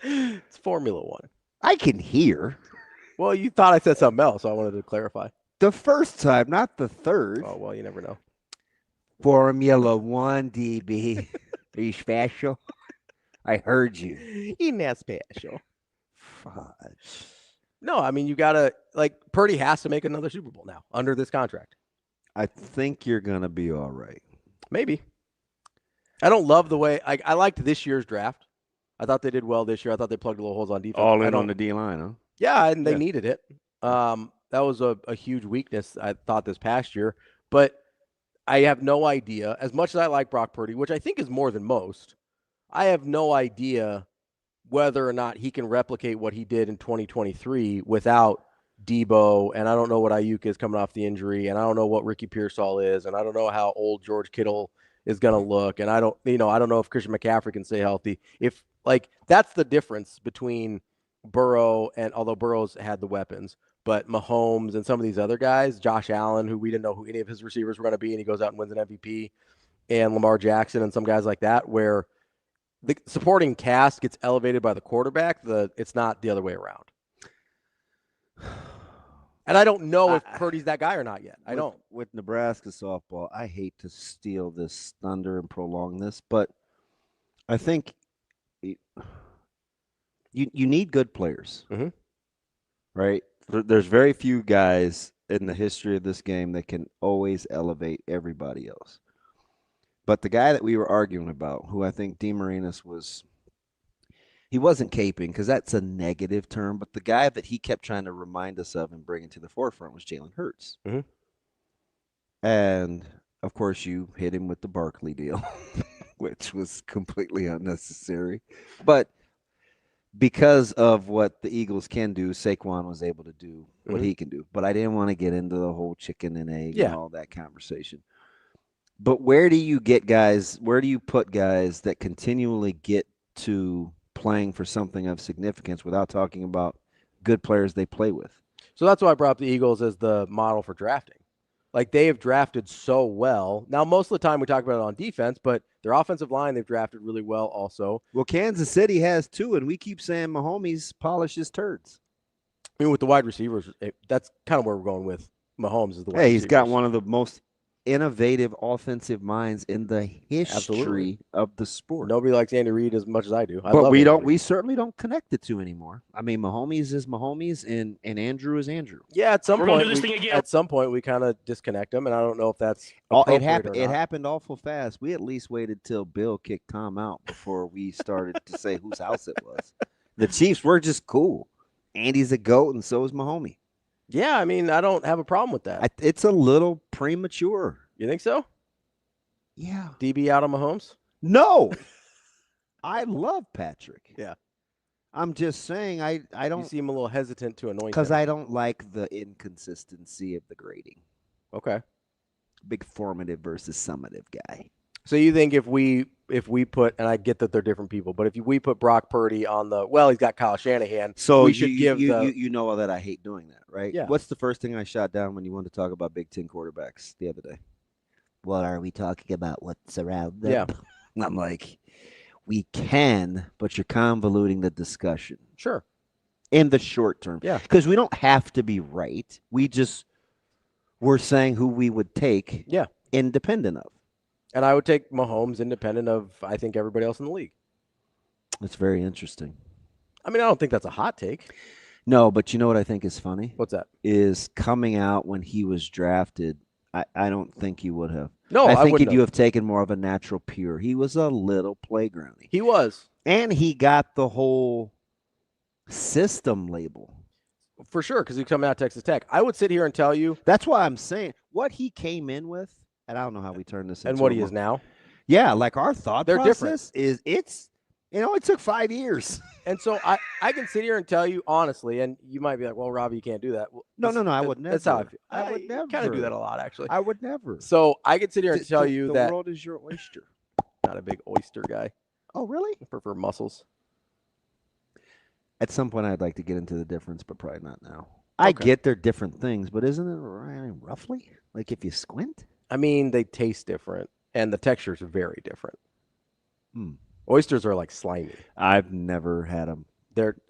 Speaker 5: It's Formula One.
Speaker 6: I can hear.
Speaker 5: Well, you thought I said something else, so I wanted to clarify.
Speaker 6: The first time, not the third.
Speaker 5: Oh, well, you never know.
Speaker 6: Formula One, DB. Are you special? I heard you.
Speaker 5: He's not special.
Speaker 6: Fudge.
Speaker 5: No, I mean, you got to, like, Purdy has to make another Super Bowl now under this contract.
Speaker 6: I think you're going to be all right.
Speaker 5: Maybe. I don't love the way, I liked this year's draft. I thought they did well this year. I thought they plugged little holes on defense.
Speaker 6: All in on the D-line, huh?
Speaker 5: Yeah, and they needed it. That was a huge weakness, I thought, this past year. But I have no idea. As much as I like Brock Purdy, which I think is more than most, I have no idea whether or not he can replicate what he did in 2023 without Debo, and I don't know what Ayuk is coming off the injury, and I don't know what Ricky Pearsall is, and I don't know how old George Kittle is going to look, and I don't know if Christian McCaffrey can stay healthy. If, like, that's the difference between Burrow, and although Burrow's had the weapons, but Mahomes and some of these other guys, Josh Allen, who we didn't know who any of his receivers were going to be, and he goes out and wins an MVP, and Lamar Jackson and some guys like that, where the supporting cast gets elevated by the quarterback. It's not the other way around. And I don't know if Purdy's that guy or not yet. I don't.
Speaker 6: With Nebraska softball, I hate to steal this thunder and prolong this, but I think you need good players, right? There's very few guys in the history of this game that can always elevate everybody else. But the guy that we were arguing about, who I think DeMarinis was, he wasn't caping because that's a negative term, but the guy that he kept trying to remind us of and bring into the forefront was Jalen Hurts. And, of course, you hit him with the Barkley deal, which was completely unnecessary. But because of what the Eagles can do, Saquon was able to do what he can do. But I didn't want to get into the whole chicken and egg and all that conversation. But where do you get guys, where do you put guys that continually get to playing for something of significance without talking about good players they play with?
Speaker 5: So that's why I brought up the Eagles as the model for drafting. Like, they have drafted so well. Now, most of the time we talk about it on defense, but their offensive line, they've drafted really well also.
Speaker 6: Well, Kansas City has too, and we keep saying Mahomes polishes turds.
Speaker 5: I mean, with the wide receivers, that's kind of where we're going with Mahomes is the wide
Speaker 6: Hey, he's
Speaker 5: receivers.
Speaker 6: got one of the most innovative offensive minds in the history of the sport.
Speaker 5: Nobody likes Andy Reid as much as I do.
Speaker 6: But we certainly don't connect the two anymore. I mean, Mahomes is Mahomes and Andrew is Andrew.
Speaker 5: Yeah, at some point we kind of disconnect them, and I don't know if that's
Speaker 6: it happened awful fast. We at least waited till Bill kicked Tom out before we started to say whose house it was. The Chiefs were just cool. Andy's a GOAT, and so is Mahomes.
Speaker 5: Yeah, I mean, I don't have a problem with that.
Speaker 6: It's a little premature.
Speaker 5: You think so?
Speaker 6: Yeah.
Speaker 5: DB out on Mahomes?
Speaker 6: No. I love Patrick.
Speaker 5: Yeah.
Speaker 6: I'm just saying I don't.
Speaker 5: You seem a little hesitant to anoint him.
Speaker 6: Because I don't like the inconsistency of the grading.
Speaker 5: Okay.
Speaker 6: Big formative versus summative guy.
Speaker 5: So you think if we put, and I get that they're different people, but if we put Brock Purdy on he's got Kyle Shanahan.
Speaker 6: So
Speaker 5: we should give
Speaker 6: you know that I hate doing that, right?
Speaker 5: Yeah.
Speaker 6: What's the first thing I shot down when you wanted to talk about Big Ten quarterbacks the other day? What are we talking about? What's around them?
Speaker 5: Yeah.
Speaker 6: I'm like, we can, but you're convoluting the discussion.
Speaker 5: Sure.
Speaker 6: In the short term.
Speaker 5: Yeah.
Speaker 6: Because we don't have to be right. We're saying who we would take independent of.
Speaker 5: And I would take Mahomes independent of, I think, everybody else in the league.
Speaker 6: That's very interesting.
Speaker 5: I mean, I don't think that's a hot take.
Speaker 6: No, but you know what I think is funny?
Speaker 5: What's that?
Speaker 6: Is coming out when he was drafted, I don't think you would have.
Speaker 5: No,
Speaker 6: I think you have taken more of a natural pure. He was a little playgroundy.
Speaker 5: He was.
Speaker 6: And he got the whole system label.
Speaker 5: For sure, because he's coming out of Texas Tech. I would sit here and tell you.
Speaker 6: That's why I'm saying what he came in with, and I don't know how we turn this into.
Speaker 5: And what he is now.
Speaker 6: Yeah, like our thought process
Speaker 5: different.
Speaker 6: It took 5 years.
Speaker 5: And so I can sit here and tell you honestly, and you might be like, well, Robbie, you can't do that. Well,
Speaker 6: no, I would never.
Speaker 5: That's how I feel.
Speaker 6: I would never.
Speaker 5: kind of do that a lot, actually.
Speaker 6: I would never.
Speaker 5: So I can sit here and tell you that.
Speaker 6: The world is your oyster.
Speaker 5: Not a big oyster guy.
Speaker 6: Oh, really?
Speaker 5: I prefer mussels.
Speaker 6: At some point, I'd like to get into the difference, but probably not now. I get they're different things, but isn't it roughly? Like if you squint?
Speaker 5: I mean, they taste different, and the textures are very different. Oysters are like slimy.
Speaker 6: I've never had them.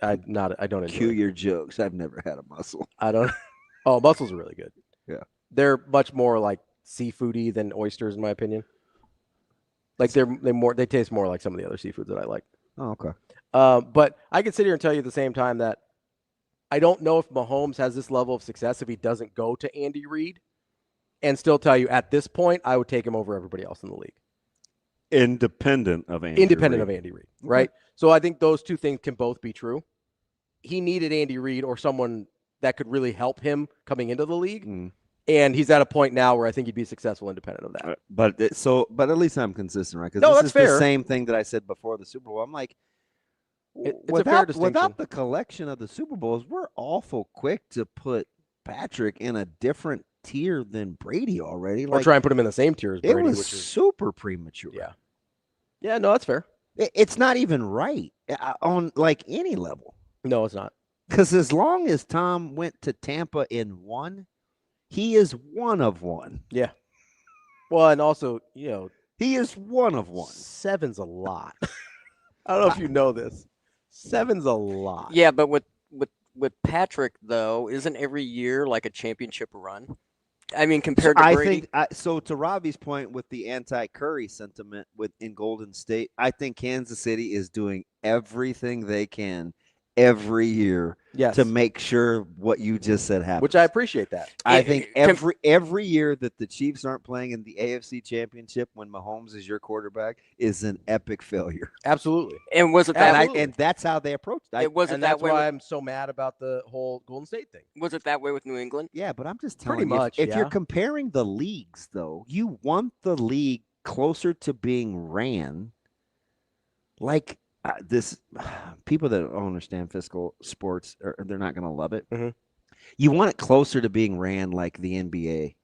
Speaker 5: I don't enjoy
Speaker 6: Cue your jokes. I've never had a mussel.
Speaker 5: I don't. Oh, mussels are really good.
Speaker 6: Yeah.
Speaker 5: They're much more like seafoody than oysters, in my opinion. Like they taste more like some of the other seafoods that I like.
Speaker 6: Oh, okay.
Speaker 5: But I can sit here and tell you at the same time that I don't know if Mahomes has this level of success if he doesn't go to Andy Reid, and still tell you at this point I would take him over everybody else in the league.
Speaker 10: Independent of Andy
Speaker 5: Reid, right? Okay. So I think those two things can both be true. He needed Andy Reid or someone that could really help him coming into the league. And he's at a point now where I think he'd be successful independent of that.
Speaker 6: But at least I'm consistent, right? Because
Speaker 5: that's fair.
Speaker 6: The same thing that I said before the Super Bowl. I'm like,
Speaker 5: it's a fair distinction.
Speaker 6: Without the collection of the Super Bowls, we're awful quick to put Patrick in a different tier than Brady already.
Speaker 5: Or try and put him in the same tier as Brady.
Speaker 6: It was super premature.
Speaker 5: Yeah, no, that's fair.
Speaker 6: It's not even right on like any level.
Speaker 5: No, it's not.
Speaker 6: Because as long as Tom went to Tampa in one, he is one of one.
Speaker 5: Yeah. Well, and also,
Speaker 6: he is one of one.
Speaker 5: 7's a lot. I don't know if you know this. 7's a lot.
Speaker 8: Yeah, but with Patrick though, isn't every year like a championship run? I mean, compared to Brady.
Speaker 6: So to Ravi's point with the anti-Curry sentiment in Golden State, I think Kansas City is doing everything they can every year to make sure what you just said happens.
Speaker 5: Which I appreciate that.
Speaker 6: I think every year that the Chiefs aren't playing in the AFC Championship when Mahomes is your quarterback is an epic failure.
Speaker 5: Absolutely.
Speaker 8: And was it that?
Speaker 6: And that's how they approached it.
Speaker 5: That's why I'm so mad about the whole Golden State thing.
Speaker 8: Was it that way with New England?
Speaker 6: Yeah, but I'm just telling you, if you're comparing the leagues, though, you want the league closer to being ran like this. People that don't understand physical sports, they're not going to love it.
Speaker 5: Mm-hmm.
Speaker 6: You want it closer to being ran like the NBA,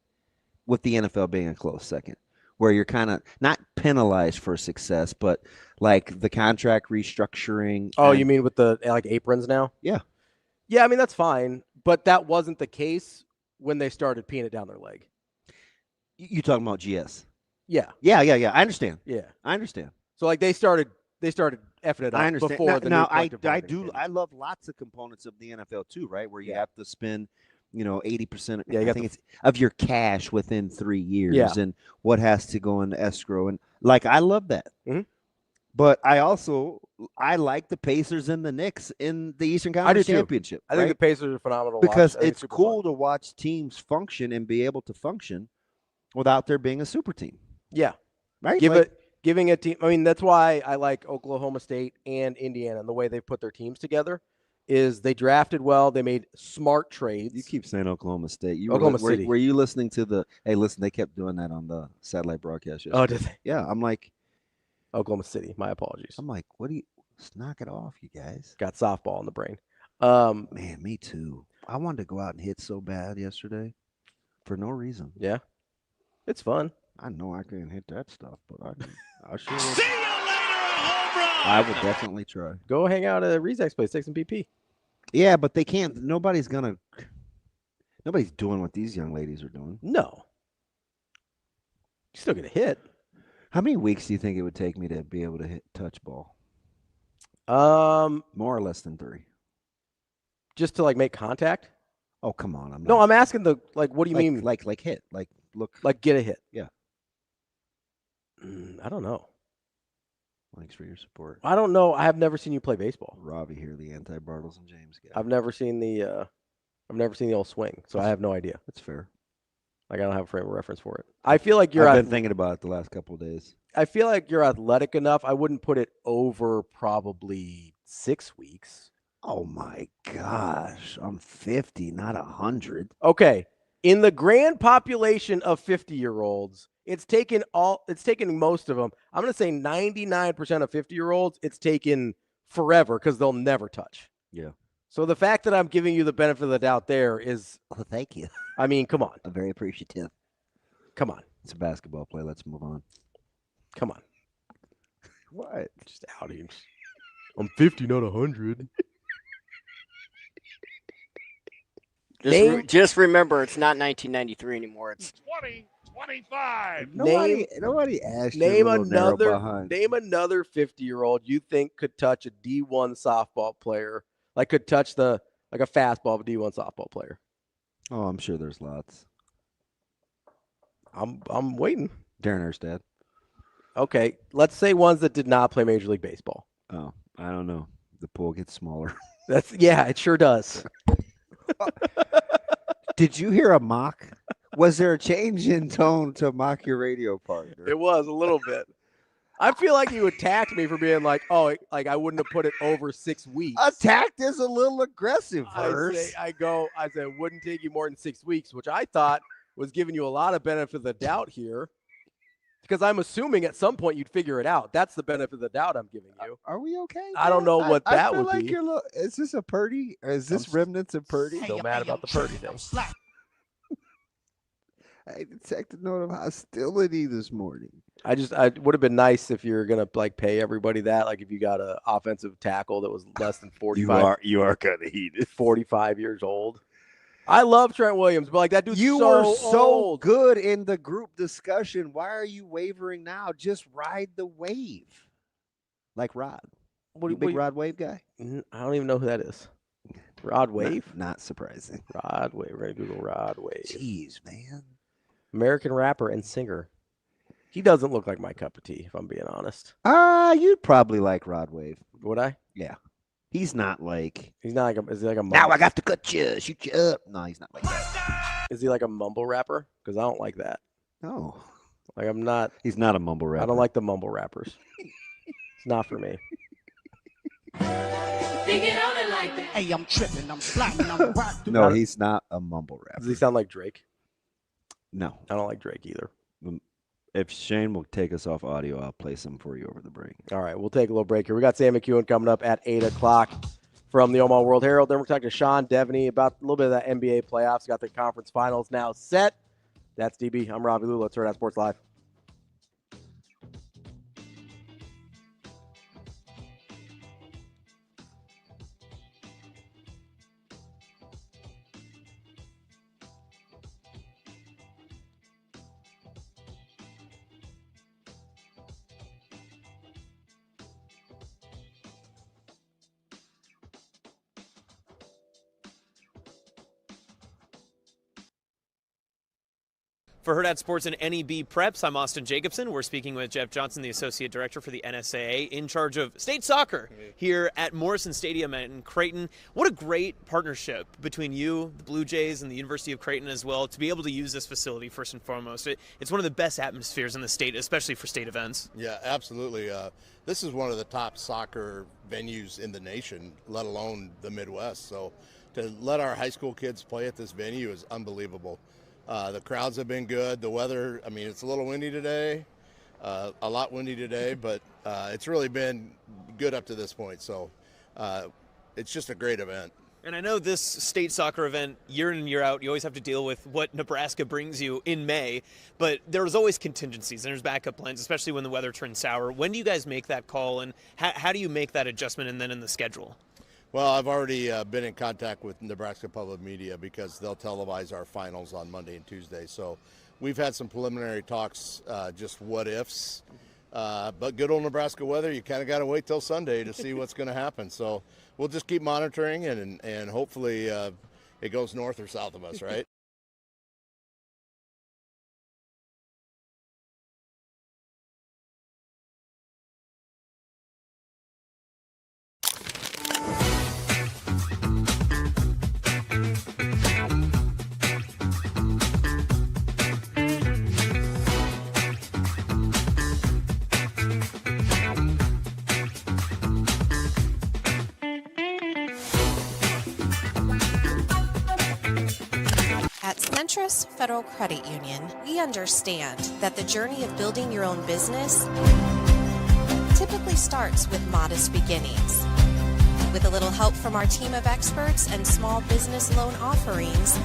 Speaker 6: with the NFL being a close second, where you're kind of not penalized for success, but like the contract restructuring.
Speaker 5: Oh, you mean with the aprons now?
Speaker 6: Yeah.
Speaker 5: Yeah, I mean, that's fine, but that wasn't the case when they started peeing it down their leg.
Speaker 6: You talking about GS?
Speaker 5: Yeah.
Speaker 6: Yeah. I understand.
Speaker 5: Yeah.
Speaker 6: I understand.
Speaker 5: So they started effing it up.
Speaker 6: I understand.
Speaker 5: Before
Speaker 6: I love lots of components of the NFL too, right? Where you have to spend, 80%. I think it's of your cash within 3 years, and what has to go into escrow, and I love that.
Speaker 5: Mm-hmm.
Speaker 6: But I like the Pacers and the Knicks in the Eastern Conference Championship.
Speaker 5: I think the Pacers are phenomenal
Speaker 6: because it's cool to watch teams function and be able to function without there being a super team.
Speaker 5: Yeah,
Speaker 6: right.
Speaker 5: Giving a team. I mean, that's why I like Oklahoma State and Indiana and the way they put their teams together. Is they drafted well. They made smart trades.
Speaker 6: You keep saying Oklahoma State.
Speaker 5: Oklahoma City.
Speaker 6: Were you listening to the? Hey, listen, they kept doing that on the satellite broadcast yesterday.
Speaker 5: Oh, did they?
Speaker 6: Yeah, I'm like.
Speaker 5: Oklahoma City. My apologies.
Speaker 6: I'm like, let's knock it off, you guys.
Speaker 5: Got softball in the brain.
Speaker 6: Man, me too. I wanted to go out and hit so bad yesterday for no reason.
Speaker 5: Yeah. It's fun.
Speaker 6: I know I can't hit that stuff, but I sure will.
Speaker 2: See you later, a home run!
Speaker 6: I would definitely try.
Speaker 5: Go hang out at Rezak's place, take some BP.
Speaker 6: Yeah, but they can't. Nobody's doing what these young ladies are doing.
Speaker 5: No. You still get a hit.
Speaker 6: How many weeks do you think it would take me to be able to hit touch ball? More or less than 3.
Speaker 5: Just to make contact?
Speaker 6: Oh, come on.
Speaker 5: I'm asking what do you mean?
Speaker 6: Like hit. Look.
Speaker 5: Get a hit.
Speaker 6: Yeah.
Speaker 5: I don't know.
Speaker 6: Thanks for your support.
Speaker 5: I don't know. I have never seen you play baseball.
Speaker 6: Ravi here, the anti-Bartles and James guy.
Speaker 5: I've never seen the old swing, so I have no idea.
Speaker 6: That's fair.
Speaker 5: I don't have a frame of reference for it. I feel like
Speaker 6: I've been thinking about it the last couple of days.
Speaker 5: I feel like you're athletic enough. I wouldn't put it over probably 6 weeks.
Speaker 6: Oh my gosh. I'm 50, not 100.
Speaker 5: Okay. In the grand population of 50-year-olds, it's taken most of them. I'm going to say 99% of 50-year-olds, it's taken forever because they'll never touch.
Speaker 6: Yeah.
Speaker 5: So the fact that I'm giving you the benefit of the doubt there is...
Speaker 6: Oh, thank you.
Speaker 5: I mean, come on.
Speaker 6: I'm very appreciative.
Speaker 5: Come on.
Speaker 6: It's a basketball play. Let's move on.
Speaker 5: Come on.
Speaker 6: What?
Speaker 5: Just outings. I'm 50, not 100.
Speaker 8: Just remember, it's not 1993 anymore. It's
Speaker 3: 2025.
Speaker 6: Nobody asked you.
Speaker 5: Name another 50-year-old you think could touch a D1 softball player, could touch a fastball of a D1 softball player.
Speaker 6: Oh, I'm sure there's lots.
Speaker 5: I'm waiting.
Speaker 6: Darren Erstad.
Speaker 5: Okay, let's say ones that did not play Major League Baseball.
Speaker 6: Oh, I don't know. The pool gets smaller.
Speaker 5: It sure does.
Speaker 6: Did you hear a mock? Was there a change in tone to mock your radio partner?
Speaker 5: It was a little bit. I feel like you attacked me for being like, oh, like I wouldn't have put it over 6 weeks.
Speaker 6: Attacked is a little aggressive.
Speaker 5: I said, wouldn't take you more than 6 weeks, which I thought was giving you a lot of benefit of the doubt here. Because I'm assuming at some point you'd figure it out. That's the benefit of the doubt I'm giving you.
Speaker 6: Are we okay?
Speaker 5: I don't know what that would
Speaker 6: like
Speaker 5: be.
Speaker 6: Is this a Purdy? Or is this remnants of Purdy?
Speaker 5: Still mad about the Purdy thing.
Speaker 6: I detected a note of hostility this morning.
Speaker 5: I would have been nice if you're gonna like pay everybody that. Like if you got an offensive tackle that was less than 45.
Speaker 10: You are kind of heated.
Speaker 5: 45 years old. I love Trent Williams, but like that dude's
Speaker 6: you
Speaker 5: so
Speaker 6: were so
Speaker 5: old.
Speaker 6: good in the group discussion. Why are you wavering now? Just ride the wave, like Rod. Big Rod Wave guy?
Speaker 5: I don't even know who that is. Rod Wave?
Speaker 6: Not surprising.
Speaker 5: Rod Wave. We're gonna Google Rod Wave.
Speaker 6: Jeez, man.
Speaker 5: American rapper and singer. He doesn't look like my cup of tea, if I'm being honest.
Speaker 6: You'd probably like Rod Wave.
Speaker 5: Would I?
Speaker 6: Yeah. He's not like.
Speaker 5: He's not like a. Is he like a?
Speaker 6: Now I got to cut you, shoot you up. No, he's not like that.
Speaker 5: Is he like a mumble rapper? Because I don't like that.
Speaker 6: No.
Speaker 5: Like I'm not.
Speaker 10: He's not a mumble rapper.
Speaker 5: I don't like the mumble rappers. It's not for me.
Speaker 11: Hey, I'm tripping. I'm sliding. I'm rocking.
Speaker 6: No, he's not a mumble rapper.
Speaker 5: Does he sound like Drake?
Speaker 6: No.
Speaker 5: I don't like Drake either.
Speaker 10: If Shane will take us off audio, I'll play some for you over the break.
Speaker 5: All right, we'll take a little break here. We got Sam McKewon coming up at 8 o'clock from the Omaha World Herald. Then we're talking to Sean Deveney about a little bit of that NBA playoffs. Got the conference finals now set. That's DB. I'm Ravi Lulla. It's Hurrdat Sports Live.
Speaker 12: For Hurrdat Sports and NEB Preps, I'm Austin Jacobson. We're speaking with Jeff Johnson, the Associate Director for the NSAA, in charge of state soccer here at Morrison Stadium in Creighton. What a great partnership between you, the Blue Jays, and the University of Creighton as well, to be able to use this facility first and foremost. It's one of the best atmospheres in the state, especially for state events.
Speaker 13: Yeah, absolutely. This is one of the top soccer venues in the nation, let alone the Midwest. So to let our high school kids play at this venue is unbelievable. The crowds have been good. The weather, I mean, it's a little windy today, a lot windy today, but it's really been good up to this point. So it's just a great event.
Speaker 12: And I know this state soccer event, year in and year out, you always have to deal with what Nebraska brings you in May, but there's always contingencies and there's backup plans, especially when the weather turns sour. When do you guys make that call, and how do you make that adjustment and then in the schedule?
Speaker 13: Well, I've already been in contact with Nebraska Public Media because they'll televise our finals on Monday and Tuesday. So we've had some preliminary talks, just what ifs. But good old Nebraska weather, you kind of got to wait till Sunday to see what's going to happen. So we'll just keep monitoring and hopefully it goes north or south of us, right?
Speaker 14: At Centris Federal Credit Union, we understand that the journey of building your own business typically starts with modest beginnings. With a little help from our team of experts and small business loan offerings,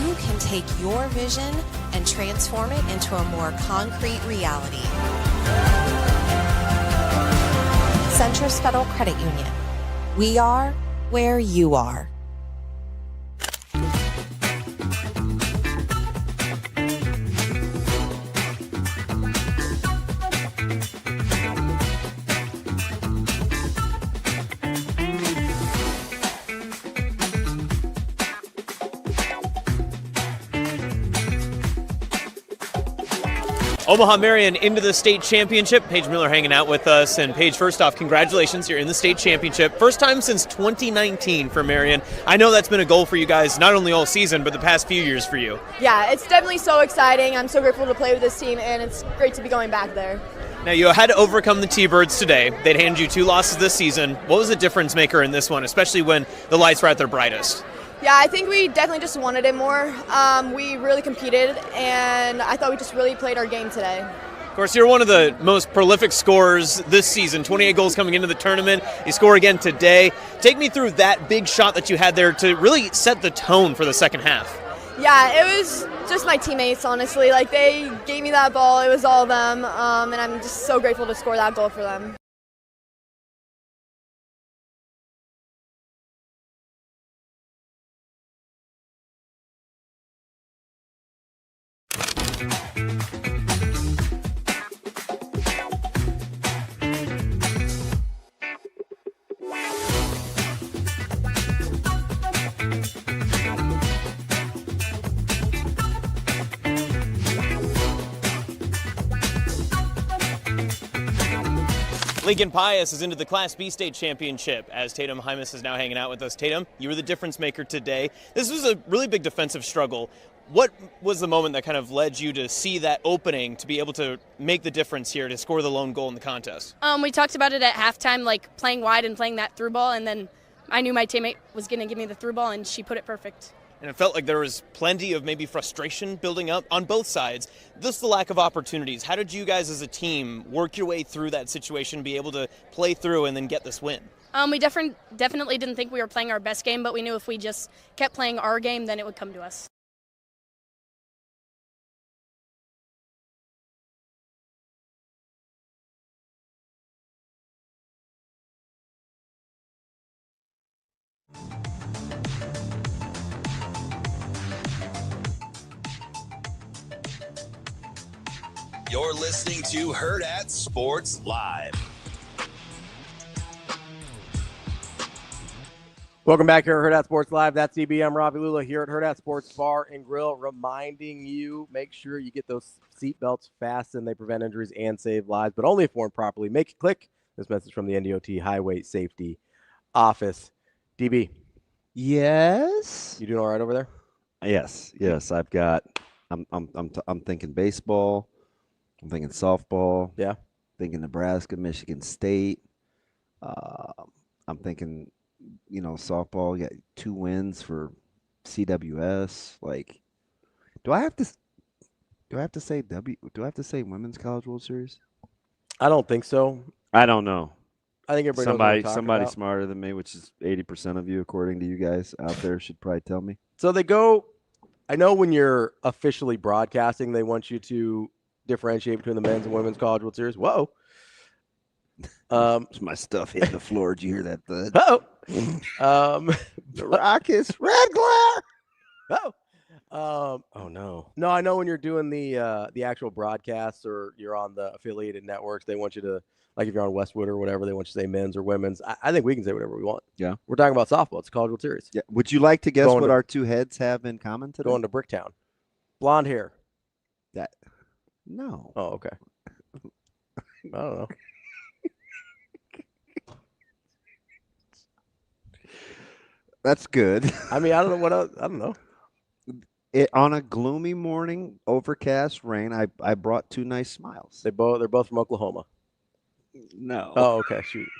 Speaker 14: you can take your vision and transform it into a more concrete reality. Centris Federal Credit Union. We are where you are.
Speaker 12: Omaha Marion into the state championship. Paige Miller hanging out with us. And Paige, first off, congratulations. You're in the state championship. First time since 2019 for Marion. I know that's been a goal for you guys, not only all season, but the past few years for you.
Speaker 15: Yeah, it's definitely so exciting. I'm so grateful to play with this team, and it's great to be going back there.
Speaker 12: Now, you had to overcome the T-Birds today. They'd handed you 2 losses this season. What was the difference maker in this one, especially when the lights were at their brightest?
Speaker 15: Yeah, I think we definitely just wanted it more. We really competed, and I thought we just really played our game today.
Speaker 12: Of course, you're one of the most prolific scorers this season, 28 goals coming into the tournament. You score again today. Take me through that big shot that you had there to really set the tone for the second half.
Speaker 15: Yeah, it was just my teammates, honestly. Like, they gave me that ball. It was all of them, and I'm just so grateful to score that goal for them.
Speaker 12: Lincoln Pius is into the Class B state championship as Tatum Hymas is now hanging out with us. Tatum, you were the difference maker today. This was a really big defensive struggle. What was the moment that kind of led you to see that opening to be able to make the difference here to score the lone goal in the contest?
Speaker 16: We talked about it at halftime, like playing wide and playing that through ball, and then I knew my teammate was going to give me the through ball, and she put it perfect.
Speaker 12: And it felt like there was plenty of maybe frustration building up on both sides. Just the lack of opportunities. How did you guys as a team work your way through that situation, be able to play through and then get this win?
Speaker 16: We definitely didn't think we were playing our best game, but we knew if we just kept playing our game, then it would come to us.
Speaker 1: You're listening to Hurrdat Sports Live.
Speaker 5: Welcome back here at Hurrdat Sports Live. That's DB. I'm Ravi Lulla here at Hurrdat Sports Bar and Grill, reminding you, make sure you get those seat belts fastened. They prevent injuries and save lives, but only if worn properly. Make it click. This message from the NDOT Highway Safety Office. DB.
Speaker 6: Yes.
Speaker 5: You doing all right over there?
Speaker 10: Yes. I've got. I'm thinking baseball. I'm thinking softball.
Speaker 5: Yeah.
Speaker 10: Thinking Nebraska, Michigan State. I'm thinking, softball. You got 2 wins for CWS. Like, do I have to say Do I have to say Women's College World Series?
Speaker 5: I don't think so.
Speaker 10: I don't know.
Speaker 5: I think everybody knows what we're talking
Speaker 10: somebody
Speaker 5: about.
Speaker 10: smarter than me, which is 80% of you, according to you guys out there, should probably tell me.
Speaker 5: So they go. I know when you're officially broadcasting, they want you to differentiate between the men's and women's College World Series. Whoa.
Speaker 6: My stuff hit the floor. Did you hear that thud?
Speaker 5: The
Speaker 6: Rockets, red glare.
Speaker 5: Oh no. No, I know when you're doing the actual broadcasts or you're on the affiliated networks, they want you to, like if you're on Westwood or whatever, they want you to say men's or women's. I think we can say whatever we want.
Speaker 10: Yeah.
Speaker 5: We're talking about softball. It's a College World Series.
Speaker 10: Yeah. Would you like to guess what our 2 heads have in common today?
Speaker 5: Going to Bricktown. Blonde hair.
Speaker 10: No.
Speaker 5: Oh, okay. I don't know.
Speaker 6: That's good.
Speaker 5: I mean, I don't know what else. I don't know.
Speaker 6: On a gloomy morning, overcast, rain, I brought 2 nice smiles.
Speaker 5: They're both from Oklahoma.
Speaker 6: No.
Speaker 5: Oh, okay. Shoot.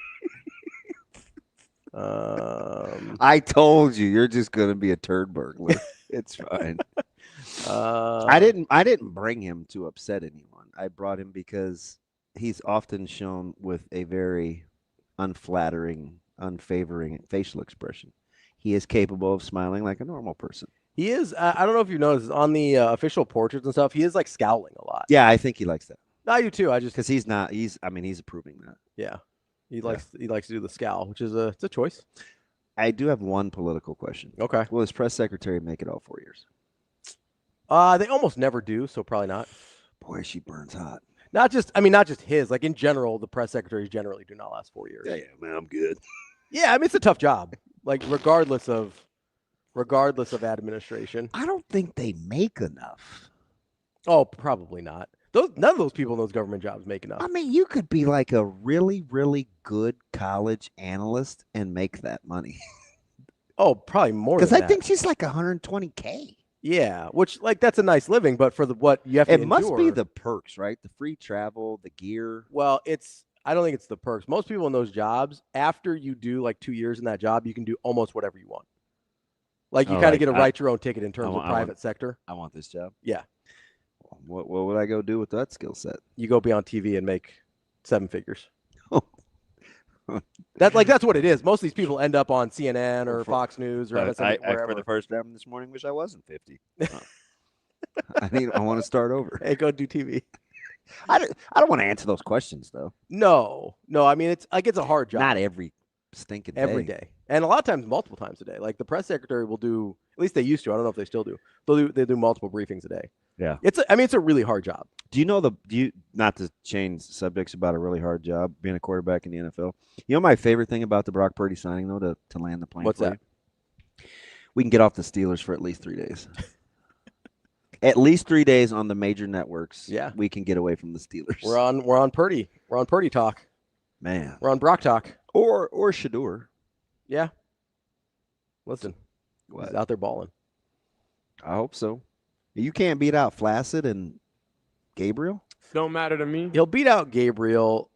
Speaker 6: I told you, you're just gonna be a turd burglar. It's fine. I didn't bring him to upset anyone. I brought him because he's often shown with a very unflattering, unfavoring facial expression. He is capable of smiling like a normal person.
Speaker 5: He is. I don't know if you noticed on the official portraits and stuff. He is like scowling a lot.
Speaker 6: Yeah, I think he likes that.
Speaker 5: I do too. I just
Speaker 6: because he's not. He's approving that.
Speaker 5: Yeah, he likes to do the scowl, which is it's a choice.
Speaker 6: I do have one political question.
Speaker 5: Okay.
Speaker 6: Will his press secretary make it all 4 years?
Speaker 5: They almost never do, so probably not.
Speaker 6: Boy, she burns hot.
Speaker 5: Not just his. Like in general, the press secretaries generally do not last 4 years.
Speaker 6: Yeah, man, I'm good.
Speaker 5: Yeah, I mean it's a tough job. Like regardless of administration.
Speaker 6: I don't think they make enough.
Speaker 5: Oh, probably not. None of those people in those government jobs make enough.
Speaker 10: I mean, you could be like a really, really good college analyst and make that money.
Speaker 5: Oh, probably more than that.
Speaker 10: Because I think she's like $120K.
Speaker 5: Yeah, which like that's a nice living, but for what you have to endure.
Speaker 10: It must be the perks, right? The free travel, the gear.
Speaker 5: Well, I don't think it's the perks. Most people in those jobs, after you do like 2 years in that job, you can do almost whatever you want. Like you kind of get to write your own ticket in terms of private sector.
Speaker 10: I want this job.
Speaker 5: Yeah.
Speaker 10: What would I go do with that skill set?
Speaker 5: You go be on TV and make 7 figures. That's what it is. Most of these people end up on CNN or Fox News or MSNBC, wherever.
Speaker 10: For the first time this morning, wish I wasn't 50. I want to start over.
Speaker 5: Hey, go do TV.
Speaker 10: I don't want to answer those questions though.
Speaker 5: No. I mean, it's a hard job.
Speaker 10: Not every stinking day.
Speaker 5: Every day, and a lot of times, multiple times a day. Like the press secretary will do. At least they used to. I don't know if they still do. They do multiple briefings a day.
Speaker 10: Yeah.
Speaker 5: It's a really hard job.
Speaker 10: Do you know not to change subjects about a really hard job, being a quarterback in the NFL? You know my favorite thing about the Brock Purdy signing, though, to land the plane.
Speaker 5: What's that?
Speaker 10: We can get off the Steelers for at least 3 days. At least 3 days on the major networks.
Speaker 5: Yeah.
Speaker 10: We can get away from the Steelers.
Speaker 5: We're on Purdy. We're on Purdy talk.
Speaker 10: Man.
Speaker 5: We're on Brock talk.
Speaker 10: Or Shador.
Speaker 5: Yeah. Listen.
Speaker 10: What?
Speaker 5: He's out there balling.
Speaker 10: I hope so. You can't beat out Flaccid and Gabriel?
Speaker 17: Don't matter to me.
Speaker 5: He'll beat out Gabriel.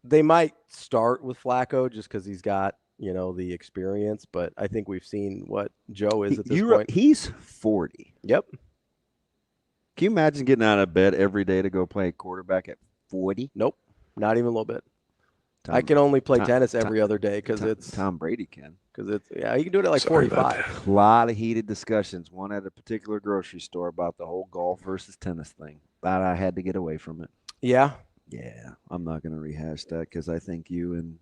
Speaker 5: They might start with Flacco just because he's got, the experience, but I think we've seen what Joe is at this point.
Speaker 10: He's 40.
Speaker 5: Yep.
Speaker 10: Can you imagine getting out of bed every day to go play quarterback at 40?
Speaker 5: Nope. Not even a little bit. I can only play tennis every other day because it's
Speaker 10: Tom Brady can.
Speaker 5: Because he can do it at like 45.
Speaker 10: A lot of heated discussions. One at a particular grocery store about the whole golf versus tennis thing. But I had to get away from it.
Speaker 5: Yeah.
Speaker 10: Yeah. I'm not going to rehash that because I think you and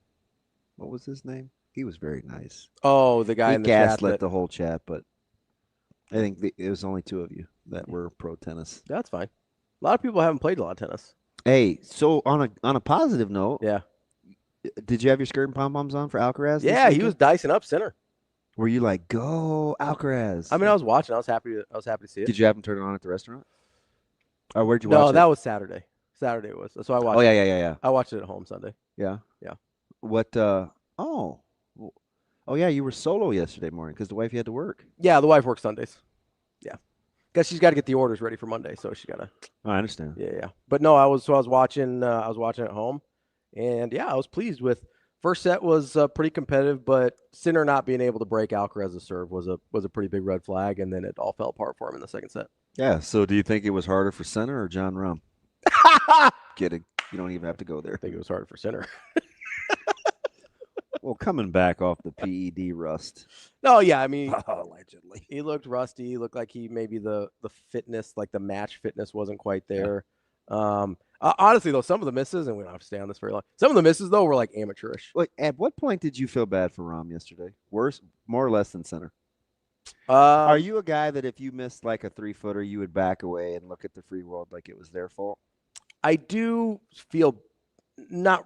Speaker 10: what was his name? He was very nice.
Speaker 5: Oh, the guy in the chat.
Speaker 10: Gaslit the whole chat, but I think it was only 2 of you that were pro tennis.
Speaker 5: That's fine. A lot of people haven't played a lot of tennis.
Speaker 10: Hey, so on a positive note,
Speaker 5: yeah.
Speaker 10: Did you have your skirt and pom-poms on for Alcaraz?
Speaker 5: Yeah, he was dicing up center.
Speaker 10: Were you like, go Alcaraz?
Speaker 5: I mean, I was watching. I was happy to see it.
Speaker 10: Did you have him turn it on at the restaurant? Or where'd you watch it?
Speaker 5: No, that was Saturday. Saturday was. So I watched.
Speaker 10: Oh yeah.
Speaker 5: I watched it at home Sunday.
Speaker 10: Yeah.
Speaker 5: Yeah.
Speaker 10: What? Oh yeah, you were solo yesterday morning because the wife had to work.
Speaker 5: Yeah, the wife works Sundays. Yeah, because she's got to get the orders ready for Monday, so she got to.
Speaker 10: Oh, I understand.
Speaker 5: Yeah. But no, I was watching. I was watching at home. And, yeah, I was pleased with first set was pretty competitive, but Sinner not being able to break Alcaraz's serve was a pretty big red flag, and then it all fell apart for him in the second set.
Speaker 10: Yeah, so do you think it was harder for Sinner or John Rahm? Kidding. You don't even have to go there.
Speaker 5: I think it was harder for Sinner.
Speaker 10: Well, coming back off the PED rust.
Speaker 5: No, yeah, I mean,
Speaker 10: allegedly.
Speaker 5: He looked rusty. He looked like maybe the fitness, like the match fitness wasn't quite there. Yeah. Honestly, though, some of the misses, and we don't have to stay on this very long. Some of the misses, though, were like amateurish.
Speaker 10: Like, at what point did you feel bad for Rahm yesterday? Worse, more or less than Sinner? Are you a guy that if you missed like a 3-footer, you would back away and look at the free world like it was their fault?
Speaker 5: I do feel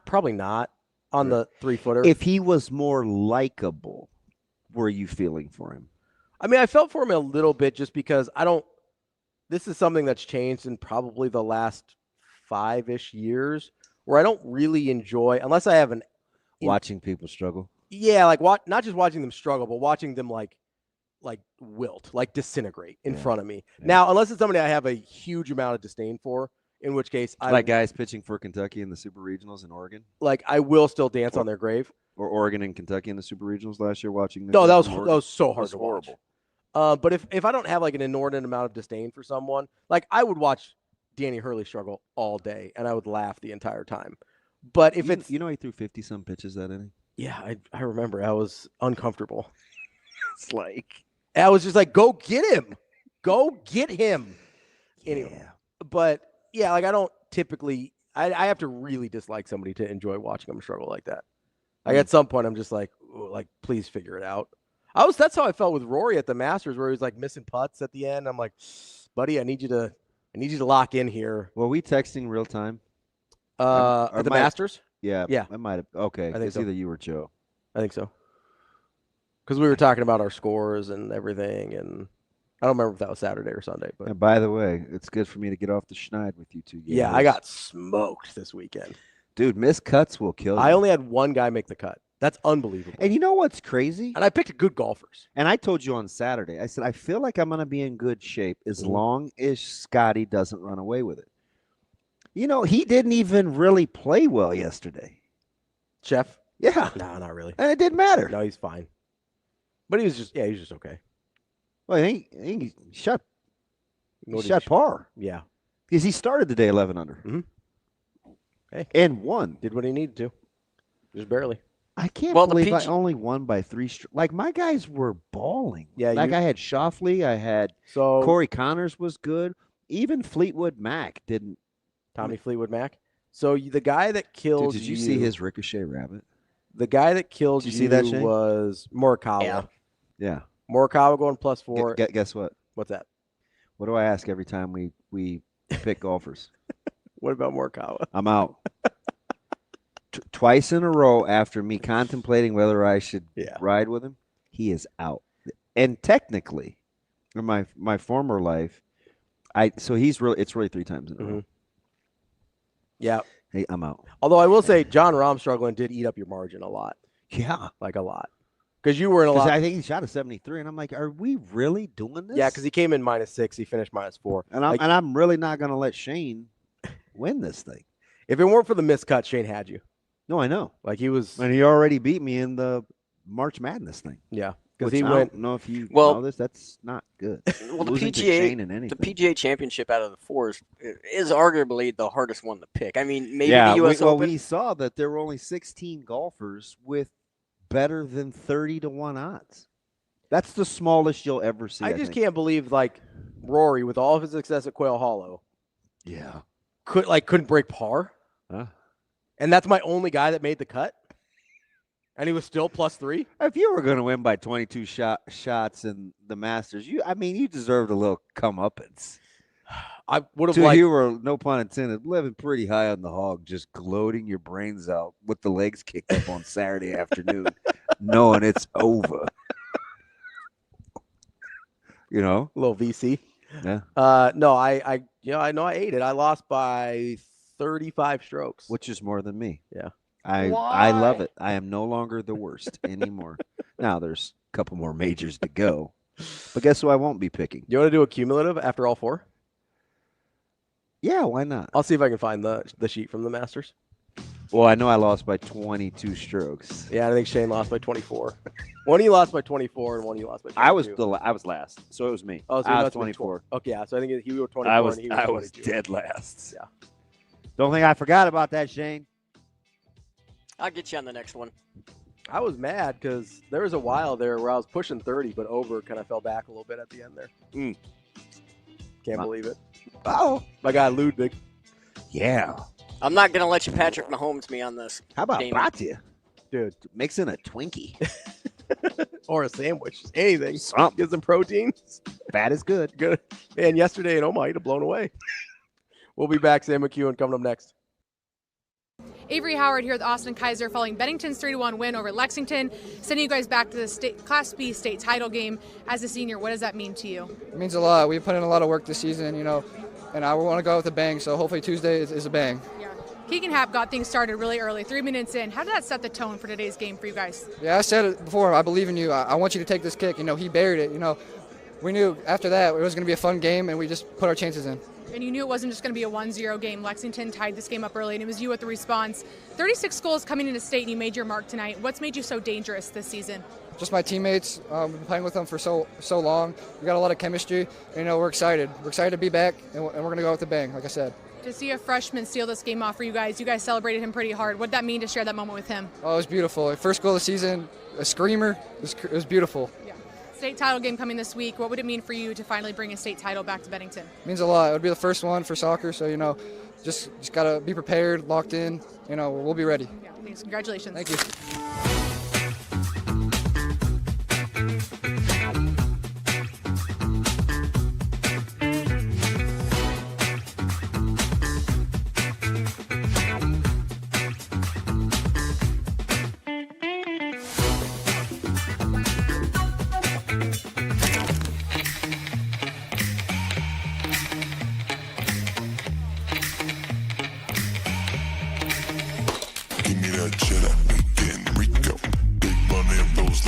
Speaker 5: probably not on the 3-footer.
Speaker 10: If he was more likable, were you feeling for him?
Speaker 5: I mean, I felt for him a little bit just because this is something that's changed in probably the last 5-ish years where I don't really enjoy, unless I have
Speaker 10: watching people struggle.
Speaker 5: Yeah, like not just watching them struggle, but watching them like wilt, like disintegrate in front of me. Yeah. Now, unless it's somebody I have a huge amount of disdain for, in which case
Speaker 10: like guys pitching for Kentucky in the Super Regionals in Oregon.
Speaker 5: Like I will still dance on their grave.
Speaker 10: Or Oregon and Kentucky in the Super Regionals last year watching.
Speaker 5: No, that was so hard to watch. But if I don't have like an inordinate amount of disdain for someone, like I would watch Danny Hurley struggle all day and I would laugh the entire time. But if it's
Speaker 10: he threw 50-some pitches that inning.
Speaker 5: Yeah, I remember. I was uncomfortable.
Speaker 10: It's like
Speaker 5: I was just like, go get him. Go get him. Anyway. Yeah. But yeah, like I don't typically I have to really dislike somebody to enjoy watching them struggle like that. Like at some point I'm just like please figure it out. That's how I felt with Rory at the Masters where he was like missing putts at the end. I'm like, buddy, I need you to lock in here.
Speaker 10: Were we texting real time?
Speaker 5: At the Masters?
Speaker 10: Yeah.
Speaker 5: Yeah.
Speaker 10: I might have. Okay. I think it's either you or Joe.
Speaker 5: I think so. Because we were talking about our scores and everything. And I don't remember if that was Saturday or Sunday. But
Speaker 6: And by the way, it's good for me to get off the schneid with you two.
Speaker 5: yeah, I got smoked this weekend.
Speaker 6: Dude, missed cuts will kill you.
Speaker 5: I only had one guy make the cut. That's unbelievable.
Speaker 6: And you know what's crazy?
Speaker 5: And I picked good golfers.
Speaker 6: And I told you on Saturday, I said, I feel like I'm going to be in good shape as
Speaker 5: Mm-hmm.
Speaker 6: long as Scotty doesn't run away with it. You know, he didn't even really play well yesterday.
Speaker 5: Chef?
Speaker 6: Yeah.
Speaker 5: No, not really.
Speaker 6: And it didn't matter.
Speaker 5: No, he's fine. But he was just okay.
Speaker 6: Well, he shot
Speaker 5: What did
Speaker 6: shot
Speaker 5: he-
Speaker 6: par.
Speaker 5: Yeah.
Speaker 6: Because he started the day 11 under.
Speaker 5: Mm-hmm. Hey.
Speaker 6: And won.
Speaker 5: Did what he needed to. Just barely.
Speaker 6: I can't
Speaker 8: Well, the
Speaker 6: believe I
Speaker 8: PG
Speaker 6: only won by 3 Like, my guys were balling.
Speaker 5: Yeah,
Speaker 6: Like, I had Shoffley. I had
Speaker 5: So
Speaker 6: Corey Connors was good. Even Fleetwood Mac didn't.
Speaker 5: Tommy Fleetwood Mac. So the guy that killed
Speaker 6: Dude, did you see his Ricochet Rabbit?
Speaker 5: The guy that killed
Speaker 6: Did you see that, Shane?
Speaker 5: was Morikawa.
Speaker 8: Yeah.
Speaker 6: Yeah.
Speaker 5: Morikawa going +4.
Speaker 6: Guess what?
Speaker 5: What's that?
Speaker 6: What do I ask every time we pick golfers?
Speaker 5: What about Morikawa?
Speaker 6: I'm out. Twice in a row after me contemplating whether I should ride with him, he is out. And technically, in my former life, it's really 3 times in a row.
Speaker 5: Yeah.
Speaker 6: Hey, I'm out.
Speaker 5: Although I will say John Rahm struggling did eat up your margin a lot.
Speaker 6: Yeah.
Speaker 5: Like a lot. Because you were in a lot.
Speaker 6: I think he shot a 73, and I'm like, are we really doing this?
Speaker 5: Yeah, because he came in -6. He finished -4.
Speaker 6: And I'm really not going to let Shane win this thing.
Speaker 5: If it weren't for the missed cut, Shane had you.
Speaker 6: No, I know.
Speaker 5: Like he was.
Speaker 6: And he already beat me in the March Madness thing.
Speaker 5: Yeah. Because
Speaker 6: Which
Speaker 5: he
Speaker 6: I
Speaker 5: went.
Speaker 6: don't know if you
Speaker 8: Well-
Speaker 6: know this. That's not good.
Speaker 8: Well, the
Speaker 6: Losing to Shane in anything.
Speaker 8: PGA Championship out of the 4 is arguably the hardest one to pick. I mean, maybe
Speaker 6: Yeah,
Speaker 8: the U.S. Open.
Speaker 6: we saw that there were only 16 golfers with better than 30-1 odds. That's the smallest you'll ever see.
Speaker 5: I just can't believe like Rory with all of his success at Quail Hollow.
Speaker 6: Yeah.
Speaker 5: Couldn't break par.
Speaker 6: Huh?
Speaker 5: And that's my only guy that made the cut. And he was still +3.
Speaker 6: If you were going to win by 22 shots in the Masters, you deserved a little comeuppance.
Speaker 5: I would have
Speaker 6: So
Speaker 5: liked.
Speaker 6: you were, no pun intended, living pretty high on the hog, just gloating your brains out with the legs kicked up on Saturday afternoon, knowing it's over. You know,
Speaker 5: a little VC.
Speaker 6: Yeah.
Speaker 5: No, I know I ate it. I lost by 35 strokes.
Speaker 6: Which is more than me.
Speaker 5: Yeah.
Speaker 6: I love it. I am no longer the worst anymore. Now there's a couple more majors to go. But guess who I won't be picking?
Speaker 5: You want to do a cumulative after all 4?
Speaker 6: Yeah, why not?
Speaker 5: I'll see if I can find the sheet from the Masters.
Speaker 6: Well, I know I lost by 22 strokes.
Speaker 5: Yeah, I think Shane lost by 24. One he lost by 24, and one he lost by 22.
Speaker 6: I was last, so it was me.
Speaker 5: Oh, so
Speaker 6: I
Speaker 5: he
Speaker 6: was
Speaker 5: must have been
Speaker 6: 24.
Speaker 5: Okay, yeah, so I think he was 24
Speaker 6: I was
Speaker 5: and he was 22.
Speaker 6: dead last.
Speaker 5: Yeah.
Speaker 6: Don't think I forgot about that, Shane.
Speaker 8: I'll get you on the next one.
Speaker 5: I was mad because there was a while there where I was pushing 30, but over kind of fell back a little bit at the end there. Can't believe it.
Speaker 6: Oh,
Speaker 5: my guy Ludwig.
Speaker 6: Yeah.
Speaker 8: I'm not going to let you Patrick Mahomes me on this.
Speaker 6: How about
Speaker 8: Damon.
Speaker 6: Batya?
Speaker 5: Dude.
Speaker 6: Mixing a Twinkie.
Speaker 5: Or a sandwich. Anything.
Speaker 6: Something.
Speaker 5: Get some proteins.
Speaker 6: Fat is good.
Speaker 5: Good. Man, yesterday in Omaha, he'd have blown away. We'll be back. Sam McKewon coming up next.
Speaker 17: Avery Howard here with Austin Kaiser following Bennington's 3-1 win over Lexington, sending you guys back to the Class B state title game as a senior. What does that mean to you?
Speaker 18: It means a lot. We put in a lot of work this season, and I want to go with a bang, so hopefully Tuesday is a bang.
Speaker 17: Keegan Happ got things started really early, 3 minutes in. How did that set the tone for today's game for you guys?
Speaker 18: Yeah, I said it before. I believe in you. I want you to take this kick. He buried it. We knew after that it was going to be a fun game, and we just put our chances in.
Speaker 17: And you knew it wasn't just going to be a 1-0 game. Lexington tied this game up early, and it was you with the response. 36 goals coming into state, and you made your mark tonight. What's made you so dangerous this season?
Speaker 18: Just my teammates. We've been playing with them for so long. We got a lot of chemistry. And, we're excited. We're excited to be back, and we're going to go with a bang, like I said.
Speaker 17: To see a freshman steal this game off for you guys celebrated him pretty hard. What'd that mean to share that moment with him?
Speaker 18: Oh, it was beautiful. First goal of the season, a screamer. It was beautiful.
Speaker 17: Yeah. State title game coming this week. What would it mean for you to finally bring a state title back to Bennington?
Speaker 18: It means a lot. It would be the first one for soccer, so just got to be prepared, locked in. We'll be ready.
Speaker 17: Yeah, thanks. Congratulations.
Speaker 18: Thank you.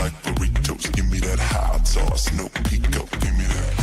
Speaker 9: like burritos. Give me that hot sauce, no pico. Give me that.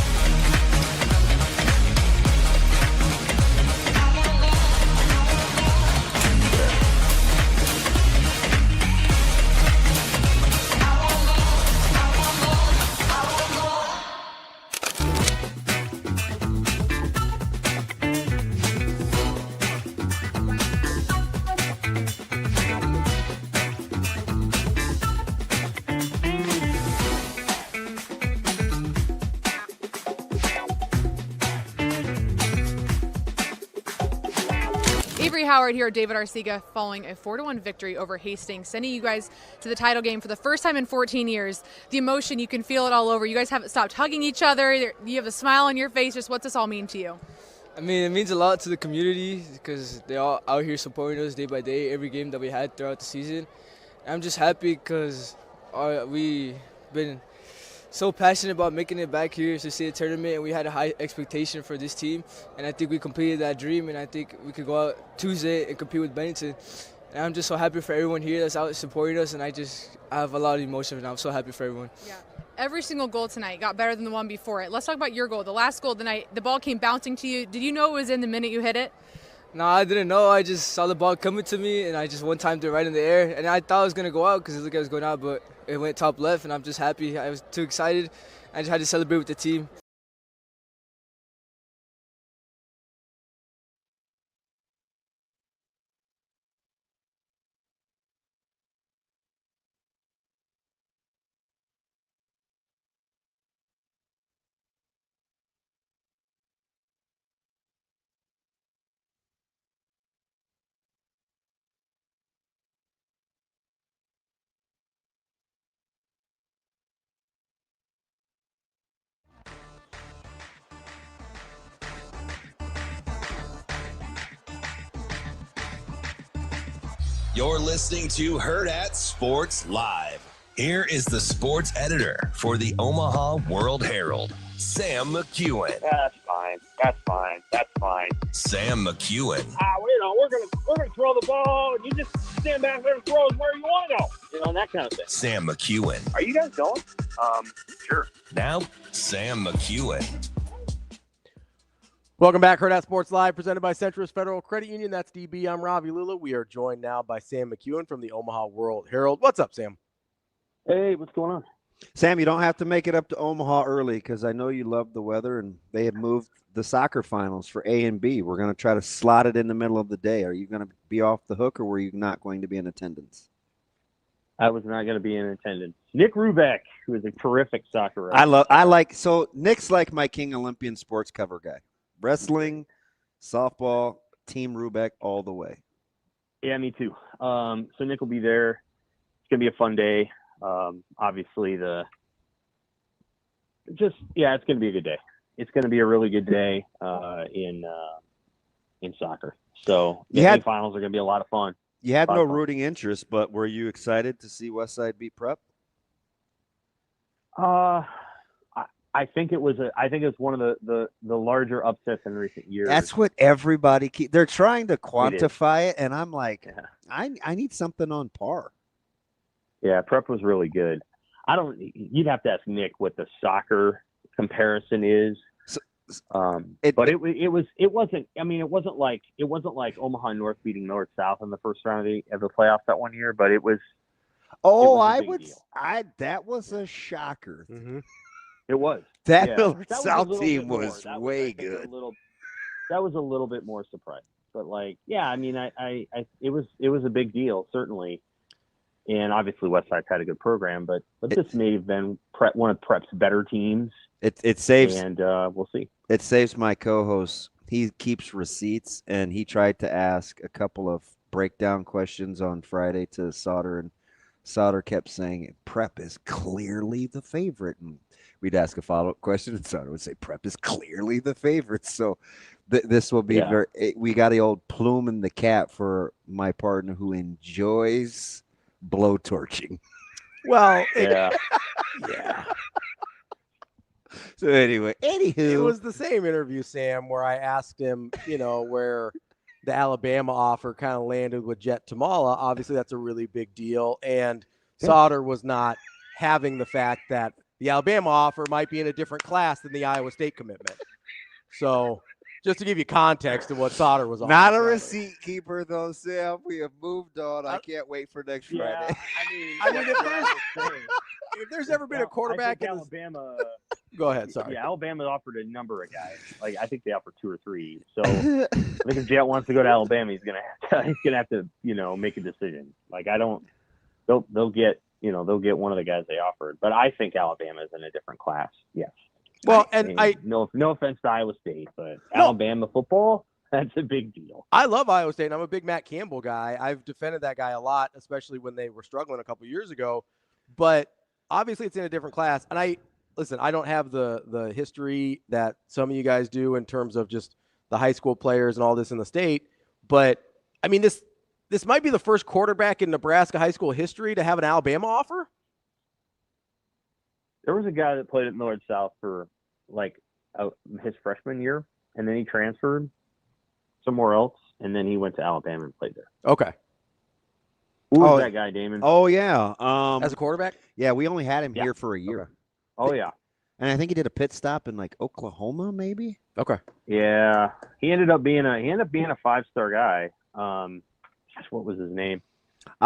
Speaker 17: Howard here at David Arcega following a 4-1 victory over Hastings, sending you guys to the title game for the first time in 14 years. The emotion, you can feel it all over. You guys haven't stopped hugging each other. You have a smile on your face. Just what's this all mean to you?
Speaker 19: I mean, it means a lot to the community because they're all out here supporting us day by day, every game that we had throughout the season. I'm just happy because we've been so passionate about making it back here to see a tournament, and we had a high expectation for this team, and I think we completed that dream, and I think we could go out Tuesday and compete with Bennington. And I'm just so happy for everyone here that's out supporting us, and I have a lot of emotion, and I'm so happy for everyone.
Speaker 17: Yeah. Every single goal tonight got better than the one before it. Let's talk about your goal. The last goal tonight, the ball came bouncing to you. Did you know it was in the minute you hit it?
Speaker 19: No, I didn't know. I just saw the ball coming to me, and I just one-timed it right in the air. And I thought it was going to go out because it looked like it was going out, but it went top left, and I'm just happy. I was too excited. I just had to celebrate with the team.
Speaker 1: You're listening to Hurrdat Sports Live. Here is the sports editor for the Omaha World Herald, Sam McKewon.
Speaker 20: That's fine. That's fine. That's fine.
Speaker 1: Sam McKewon.
Speaker 20: We're gonna throw the ball, and you just stand back there and throw it where you want to go. That kind of thing.
Speaker 1: Sam McKewon.
Speaker 20: Are you guys going? Sure.
Speaker 1: Now, Sam McKewon.
Speaker 5: Welcome back, Hurrdat Sports Live, presented by Centrist Federal Credit Union. That's DB. I'm Ravi Lulla. We are joined now by Sam McKewon from the Omaha World Herald. What's up, Sam?
Speaker 20: Hey, what's going on?
Speaker 6: Sam, you don't have to make it up to Omaha early because I know you love the weather, and they have moved the soccer finals for A and B. We're going to try to slot it in the middle of the day. Are you going to be off the hook, or were you not going to be in attendance?
Speaker 20: I was not going to be in attendance. Nick Rubeck, who is a terrific soccer writer.
Speaker 6: Nick's like my King Olympian sports cover guy. Wrestling, softball, Team Rubeck all the way.
Speaker 20: Yeah, me too. So Nick will be there. It's going to be a fun day. Obviously, it's going to be a good day. It's going to be a really good day in soccer. So the finals are going to be a lot of fun.
Speaker 6: You had no rooting interest, but were you excited to see Westside beat Prep?
Speaker 20: I think it was one of the larger upsets in recent years.
Speaker 6: That's what everybody they're trying to quantify it, and I'm like, yeah. I need something on par.
Speaker 20: Yeah, Prep was really good. You'd have to ask Nick what the soccer comparison is. It wasn't like Omaha North beating North South in the first round of the playoffs that one year, but it was.
Speaker 6: That was a shocker.
Speaker 5: Mm-hmm.
Speaker 20: It was.
Speaker 6: That South team was way good.
Speaker 20: That was a little bit more surprising, but it was a big deal, certainly. And obviously Westside's had a good program, but this may have been one of Prep's better teams.
Speaker 6: It saves,
Speaker 20: and we'll see.
Speaker 6: It saves my co-host. He keeps receipts, and he tried to ask a couple of breakdown questions on Friday to Sauter, and Sauter kept saying Prep is clearly the favorite, and we'd ask a follow-up question, and Sauter would say Prep is clearly the favorite. So this will be we got the old plume in the cap for my partner who enjoys blowtorching.
Speaker 5: Well,
Speaker 20: yeah.
Speaker 6: So anyway,
Speaker 5: it was the same interview, Sam, where I asked him, where the Alabama offer kind of landed with Jet Tamala. Obviously, that's a really big deal, and Sauter was not having the fact that the Alabama offer might be in a different class than the Iowa State commitment. So just to give you context of what Sauter was on.
Speaker 10: Not a receipt keeper, though, Sam. We have moved on. I can't wait for next Friday.
Speaker 5: I mean, if there's ever been a quarterback in
Speaker 20: Alabama.
Speaker 5: Go ahead, sorry.
Speaker 20: Yeah, Alabama offered a number of guys. Like I think they offered 2 or 3. So I think if Jet wants to go to Alabama, he's gonna have to make a decision. Like they'll get one of the guys they offered. But I think Alabama is in a different class. Yes.
Speaker 5: Well,
Speaker 20: no offense to Iowa State, but Alabama football, that's a big deal.
Speaker 5: I love Iowa State, and I'm a big Matt Campbell guy. I've defended that guy a lot, especially when they were struggling a couple years ago. But obviously it's in a different class. And I don't have the history that some of you guys do in terms of just the high school players and all this in the state. But, I mean, this might be the first quarterback in Nebraska high school history to have an Alabama offer.
Speaker 20: There was a guy that played at Millard South for his freshman year, and then he transferred somewhere else, and then he went to Alabama and played there.
Speaker 5: Okay.
Speaker 20: Who was that guy, Damon?
Speaker 10: Oh, yeah.
Speaker 5: As a quarterback?
Speaker 10: Yeah, we only had him here for a year.
Speaker 20: Okay. Oh, yeah.
Speaker 10: And I think he did a pit stop in Oklahoma, maybe.
Speaker 5: Okay.
Speaker 20: Yeah, he ended up being a 5-star guy. What was his name?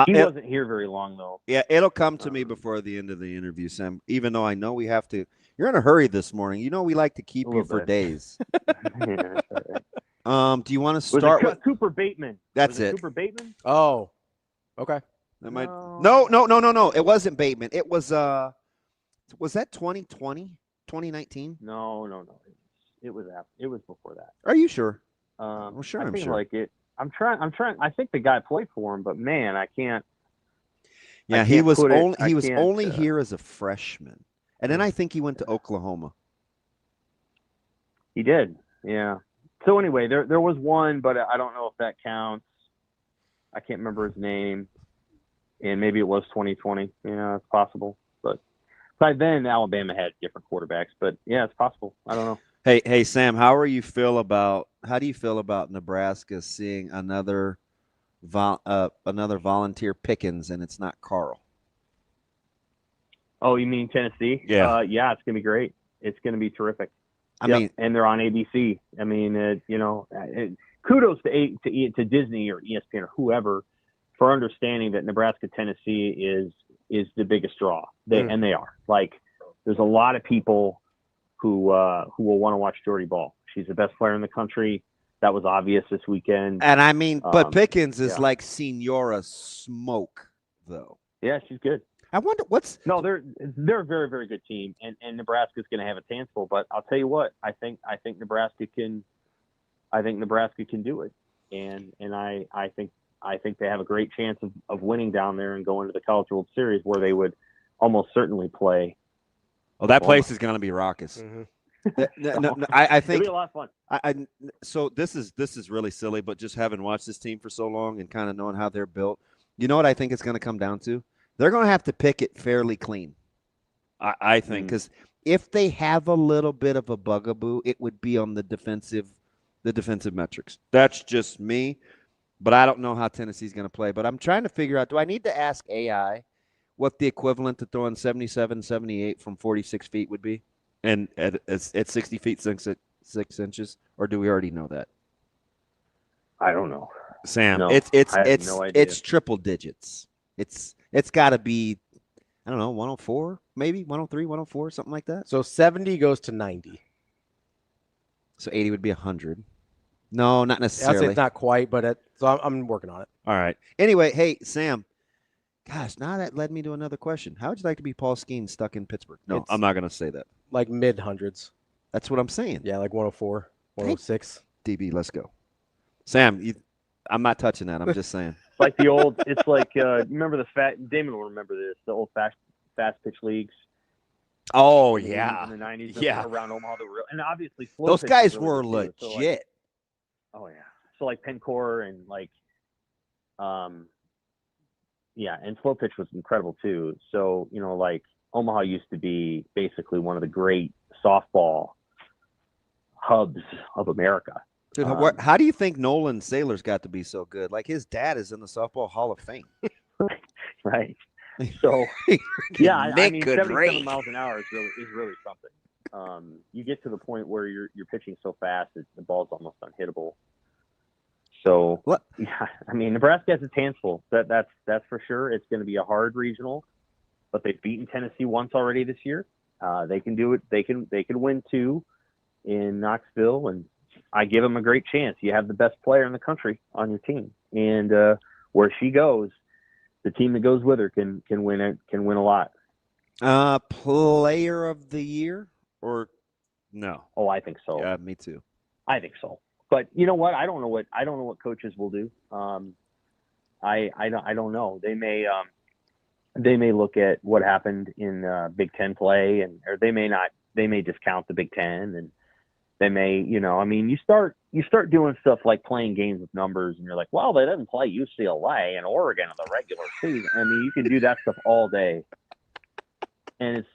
Speaker 20: He wasn't here very long though.
Speaker 10: Yeah, it'll come to me before the end of the interview, Sam. Even though I know we have to. You're in a hurry this morning. You know we like to keep you for days.
Speaker 20: Yeah, right.
Speaker 10: Do you want to start with
Speaker 20: Cooper Bateman?
Speaker 10: That's it.
Speaker 20: Cooper Bateman?
Speaker 5: Oh, okay.
Speaker 10: No. It wasn't Bateman. It was that 2020, 2019?
Speaker 20: No. It was before that.
Speaker 10: Are you sure?
Speaker 20: I'm
Speaker 10: sure.
Speaker 20: I'm trying. I think the guy played for him, but man, I can't.
Speaker 10: Yeah, he was only here as a freshman, and then I think he went to Oklahoma.
Speaker 20: He did, yeah. So anyway, there was one, but I don't know if that counts. I can't remember his name, and maybe it was 2020. Yeah, it's possible. But by then, Alabama had different quarterbacks. But yeah, it's possible. I don't know.
Speaker 10: Hey, Sam, how do you feel about Nebraska seeing another volunteer Pickens, and it's not Carl?
Speaker 20: Oh, you mean Tennessee?
Speaker 10: Yeah.
Speaker 20: Yeah, it's gonna be great. It's gonna be terrific.
Speaker 10: I mean,
Speaker 20: and they're on ABC. I mean, kudos to Disney or ESPN or whoever for understanding that Nebraska Tennessee is the biggest draw. And they are. Like, there's a lot of people who will want to watch Jordy Bahl. She's the best player in the country. That was obvious this weekend.
Speaker 10: And I mean, but Pickens is like Senora Smoke, though.
Speaker 20: Yeah, she's good.
Speaker 10: I wonder
Speaker 20: they're a very, very good team, and Nebraska's going to have its hands full. But I'll tell you what, I think Nebraska can do it, and I think they have a great chance of winning down there and going to the College World Series, where they would almost certainly play.
Speaker 10: Well, that place is going to be raucous.
Speaker 20: Mm-hmm.
Speaker 10: No, I think
Speaker 20: it'll be a lot of fun.
Speaker 10: So this is really silly, but just having watched this team for so long and kind of knowing how they're built, you know what I think it's going to come down to? They're going to have to pick it fairly clean. I think, because if they have a little bit of a bugaboo, it would be on the defensive metrics. That's just me, but I don't know how Tennessee's going to play. But I'm trying to figure out, do I need to ask AI what the equivalent to throwing 77, 78 from 46 feet would be? And at 60 feet, 6 inches, or do we already know that?
Speaker 20: I don't know,
Speaker 10: Sam.
Speaker 20: No,
Speaker 10: it's triple digits. It's got to be, I don't know, 104, maybe 103, 104, something like that.
Speaker 5: So 70 goes to 90.
Speaker 10: So 80 would be 100. No, not necessarily.
Speaker 5: I'd say it's not quite, but so I'm working on it.
Speaker 10: All right. Anyway, hey, Sam. Gosh, now that led me to another question. How would you like to be Paul Skeen stuck in Pittsburgh? No, I'm not going to say that.
Speaker 5: Like mid-hundreds.
Speaker 10: That's what I'm saying.
Speaker 5: Yeah, like 104, 106.
Speaker 10: DB, let's go. Sam, I'm not touching that. I'm just saying.
Speaker 20: Like the old, it's like, remember Damon will remember this, the old fast pitch leagues.
Speaker 10: Oh, yeah.
Speaker 20: In the 90s.
Speaker 10: Yeah.
Speaker 20: Around Omaha. And obviously,
Speaker 10: those guys were legit.
Speaker 20: So like, oh, yeah. So like Pencor and like, yeah, and slow pitch was incredible too. So, like Omaha used to be basically one of the great softball hubs of America.
Speaker 10: Dude, how do you think Nolan Saylor's got to be so good? Like, his dad is in the Softball Hall of Fame.
Speaker 20: Right. So, yeah, I
Speaker 8: Nick
Speaker 20: mean,
Speaker 8: could
Speaker 20: 77
Speaker 8: rake.
Speaker 20: miles an hour is really something. You get to the point where you're pitching so fast that the ball's almost unhittable. So, yeah, I mean, Nebraska has its hands full. That's for sure. It's going to be a hard regional, but they've beaten Tennessee once already this year. They can do it. They can win 2 in Knoxville, and I give them a great chance. You have the best player in the country on your team, and where she goes, the team that goes with her can win a lot.
Speaker 6: Player of the year or no?
Speaker 20: Oh, I think so.
Speaker 6: Yeah, me too.
Speaker 20: I think so. But you know what? I don't know what coaches will do. I don't know. They may look at what happened in Big Ten play, or they may not. They may discount the Big Ten, and they may, I mean, you start doing stuff like playing games with numbers, and you're like, well, they didn't play UCLA and Oregon in the regular season. I mean, you can do that stuff all day, and it's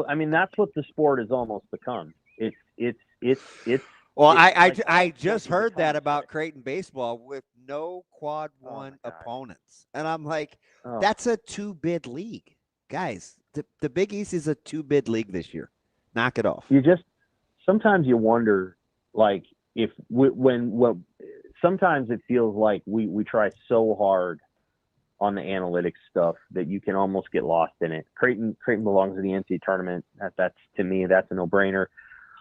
Speaker 20: I mean, that's what the sport has almost become. It's.
Speaker 6: Well,
Speaker 20: it's
Speaker 6: I just heard that about Creighton baseball with no quad 1 opponents. And I'm like, that's a 2-bid league. Guys, the Big East is a 2-bid league this year. Knock it off.
Speaker 20: Sometimes you wonder, like, if sometimes it feels like we try so hard on the analytics stuff that you can almost get lost in it. Creighton belongs in the NCAA tournament. That's to me, that's a no-brainer,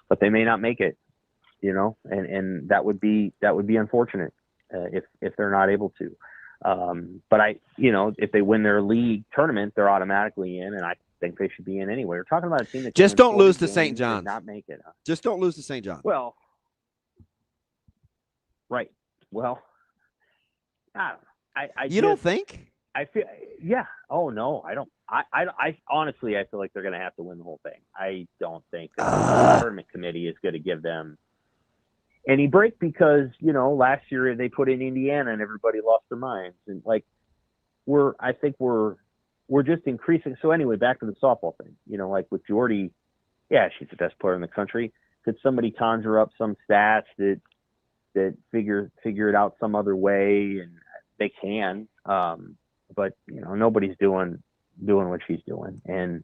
Speaker 20: but they may not make it. And that would be unfortunate if they're not able to. But if they win their league tournament, they're automatically in, and I think they should be in anyway. We're talking about a team that
Speaker 6: just don't lose to St. John's.
Speaker 20: Not make it. Huh?
Speaker 6: Just don't lose to St. John's.
Speaker 20: Well, right. Well, I don't know.
Speaker 6: You don't think?
Speaker 20: I feel. Yeah. Oh no, I don't. I honestly, I feel like they're going to have to win the whole thing. I don't think the tournament committee is going to give them any break because, last year they put in Indiana and everybody lost their minds. And I think we're just increasing. So anyway, back to the softball thing, like with Jordy, yeah, she's the best player in the country. Could somebody conjure up some stats that figure it out some other way? And they can, but nobody's doing what she's doing and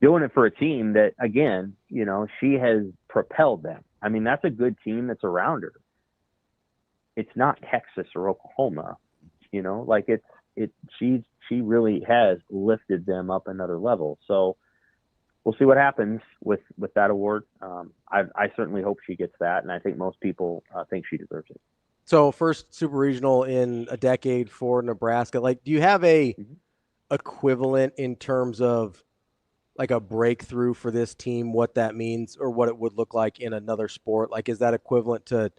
Speaker 20: doing it for a team that, again, she has propelled them. I mean, that's a good team that's around her. It's not Texas or Oklahoma, she really has lifted them up another level. So we'll see what happens with that award. I certainly hope she gets that. And I think most people think she deserves it.
Speaker 5: So first super regional in a decade for Nebraska. Do you have a equivalent in terms of like a breakthrough for this team, what that means or what it would look like in another sport? Is that equivalent to,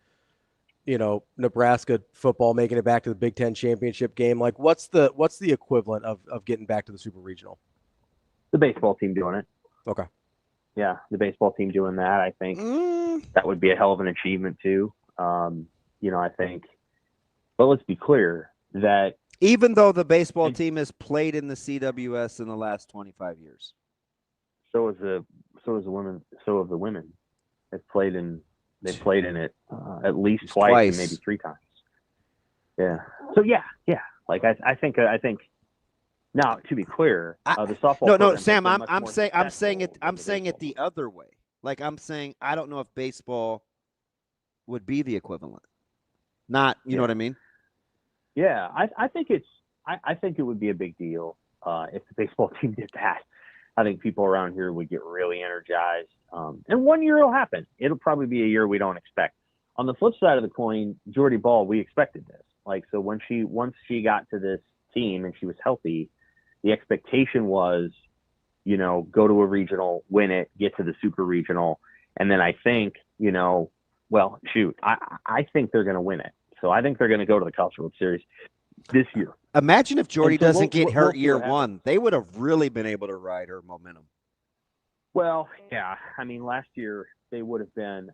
Speaker 5: Nebraska football making it back to the Big Ten championship game? What's the equivalent of getting back to the super regional?
Speaker 20: The baseball team doing it.
Speaker 5: Okay.
Speaker 20: Yeah. The baseball team doing that. I think that would be a hell of an achievement too. I think, but let's be clear that
Speaker 6: even though the baseball team has played in the CWS in the last 25 years,
Speaker 20: so have the women. They've played in it at least twice and maybe 3 times. Yeah. So yeah. I think now, to be clear, the softball.
Speaker 6: No, Sam. I'm saying it the other way. I'm saying I don't know if baseball would be the equivalent. Not, you know what I mean?
Speaker 20: Yeah, I think it would be a big deal if the baseball team did that. I think people around here would get really energized. And one year it'll happen. It'll probably be a year we don't expect. On the flip side of the coin, Jordy Bahl, we expected this. So once she got to this team and she was healthy, the expectation was, go to a regional, win it, get to the super regional. And then I think, I think they're going to win it. So I think they're going to go to the College World Series this year.
Speaker 6: Imagine if Jordy doesn't get hurt year one. They would have really been able to ride her momentum.
Speaker 20: Well, yeah. I mean, last year they would have been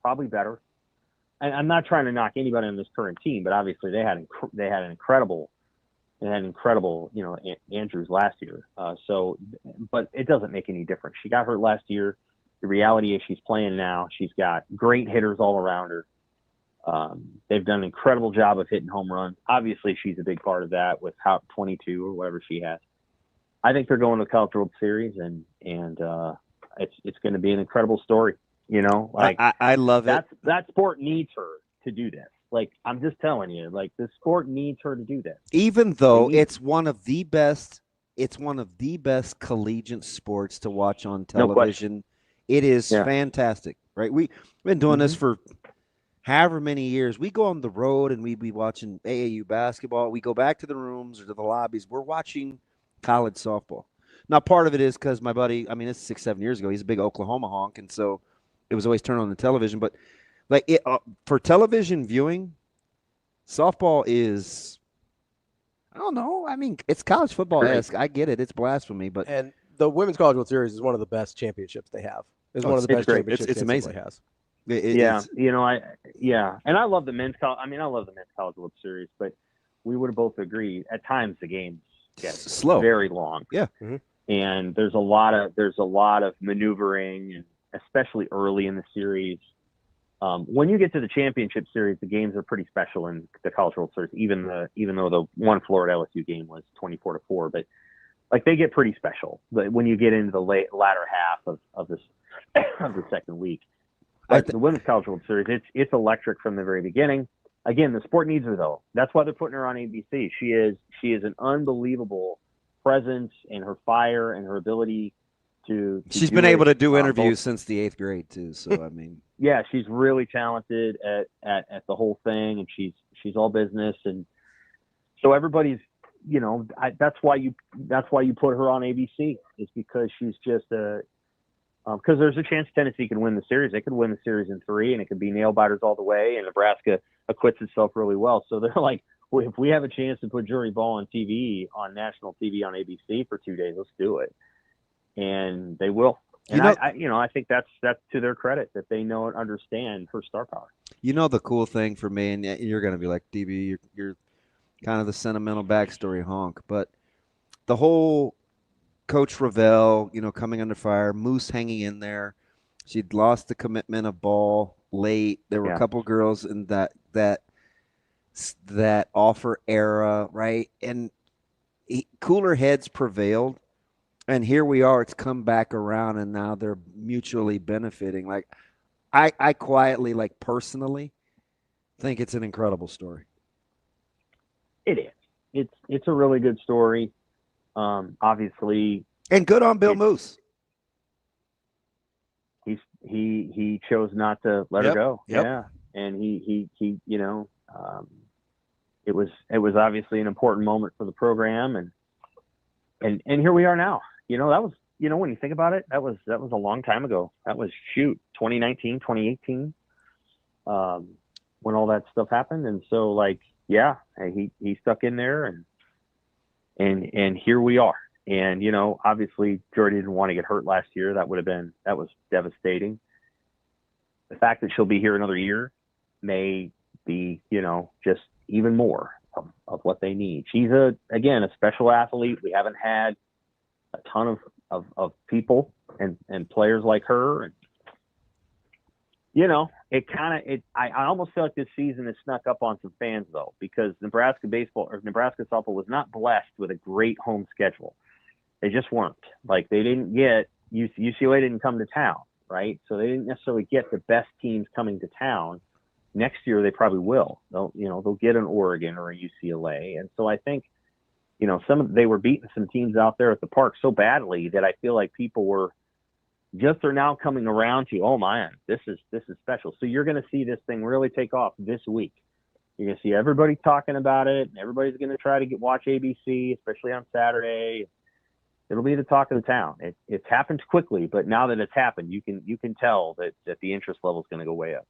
Speaker 20: probably better. And I'm not trying to knock anybody on this current team, but obviously they had an incredible, Andrews last year. But it doesn't make any difference. She got hurt last year. The reality is she's playing now. She's got great hitters all around her. They've done an incredible job of hitting home runs. Obviously, she's a big part of that with 22 or whatever she has. I think they're going to the College World Series, and it's going to be an incredible story. You know, like
Speaker 6: I love it.
Speaker 20: That sport needs her to do this. Like, I'm just telling you, like, the sport needs her to do this.
Speaker 6: Even though it's one of the best collegiate sports to watch on television. It is fantastic, right? We've been doing this for however many years. We go on the road and we be watching AAU basketball. We go back to the rooms or to the lobbies. We're watching college softball. Now, part of it is because my buddy, I mean, it's 6-7 years ago. He's a big Oklahoma honk, and so it was always turned on the television. But like for television viewing, softball is, I don't know. I mean, it's college football-esque. I get it. It's blasphemy, but
Speaker 5: and the Women's College World Series is one of the best championships they have. It's one of the best championships.
Speaker 6: It's amazing.
Speaker 5: Has.
Speaker 20: You know, and I love the men's college. I mean, I love the men's College World Series, but we would have both agreed at times the games get
Speaker 6: slow,
Speaker 20: very long.
Speaker 6: Yeah,
Speaker 20: and there's a lot of maneuvering, and especially early in the series. When you get to the championship series, the games are pretty special in the College World Series. Even though the one Florida LSU game was 24-4, but like they get pretty special. But when you get into the latter half of this of the second week, but the Women's College World Series, it's electric from the very beginning. Again, the sport needs her though. That's why they're putting her on ABC. She is an unbelievable presence, and her fire and her ability to
Speaker 6: she's been able to do interviews since the 8th grade too. So I mean,
Speaker 20: yeah, she's really talented at the whole thing, and she's all business, and so everybody's, you know, that's why you put her on ABC, is because she's just because there's a chance Tennessee can win the series. They could win the series in 3, and it could be nail biters all the way, and Nebraska acquits itself really well. So they're like, well, if we have a chance to put Jordy Bahl on TV, on national TV on ABC for 2 days, let's do it. And they will. And I think that's to their credit that they know and understand her star power.
Speaker 6: You know, the cool thing for me, and you're going to be like, DB, you're kind of the sentimental backstory honk, but the whole Coach Ravel, you know, coming under fire, Moose hanging in there. She'd lost the commitment of Ball late. There were a couple girls in that offer era, right? And cooler heads prevailed. And here we are, it's come back around, and now they're mutually benefiting. Like, I quietly, like, personally think it's an incredible story.
Speaker 20: It is. It's a really good story. Obviously.
Speaker 6: And good on Bill Moose.
Speaker 20: He chose not to let her go.
Speaker 6: Yep.
Speaker 20: Yeah. And he you know, it was obviously an important moment for the program, and here we are now. You know, that was, you know, when you think about it, that was a long time ago. That was 2019, 2018, when all that stuff happened. And so, like, yeah, he stuck in there, and here we are. And, you know, obviously Jordy didn't want to get hurt last year. That was devastating. The fact that she'll be here another year may be, you know, just even more of what they need. She's again, a special athlete. We haven't had a ton of people and players like her. And, you know, I almost feel like this season has snuck up on some fans though, because Nebraska softball was not blessed with a great home schedule. They just weren't. Like, they didn't get UCLA didn't come to town, right? So they didn't necessarily get the best teams coming to town. Next year they probably will. They'll get an Oregon or a UCLA. And so I think, you know, they were beating some teams out there at the park so badly that I feel like people are now coming around to, oh man, this is special. So you're going to see this thing really take off this week. You're going to see everybody talking about it, and everybody's going to try to watch ABC, especially on Saturday. It'll be the talk of the town. It's happened quickly, but now that it's happened, you can tell that the interest level is going to go way up.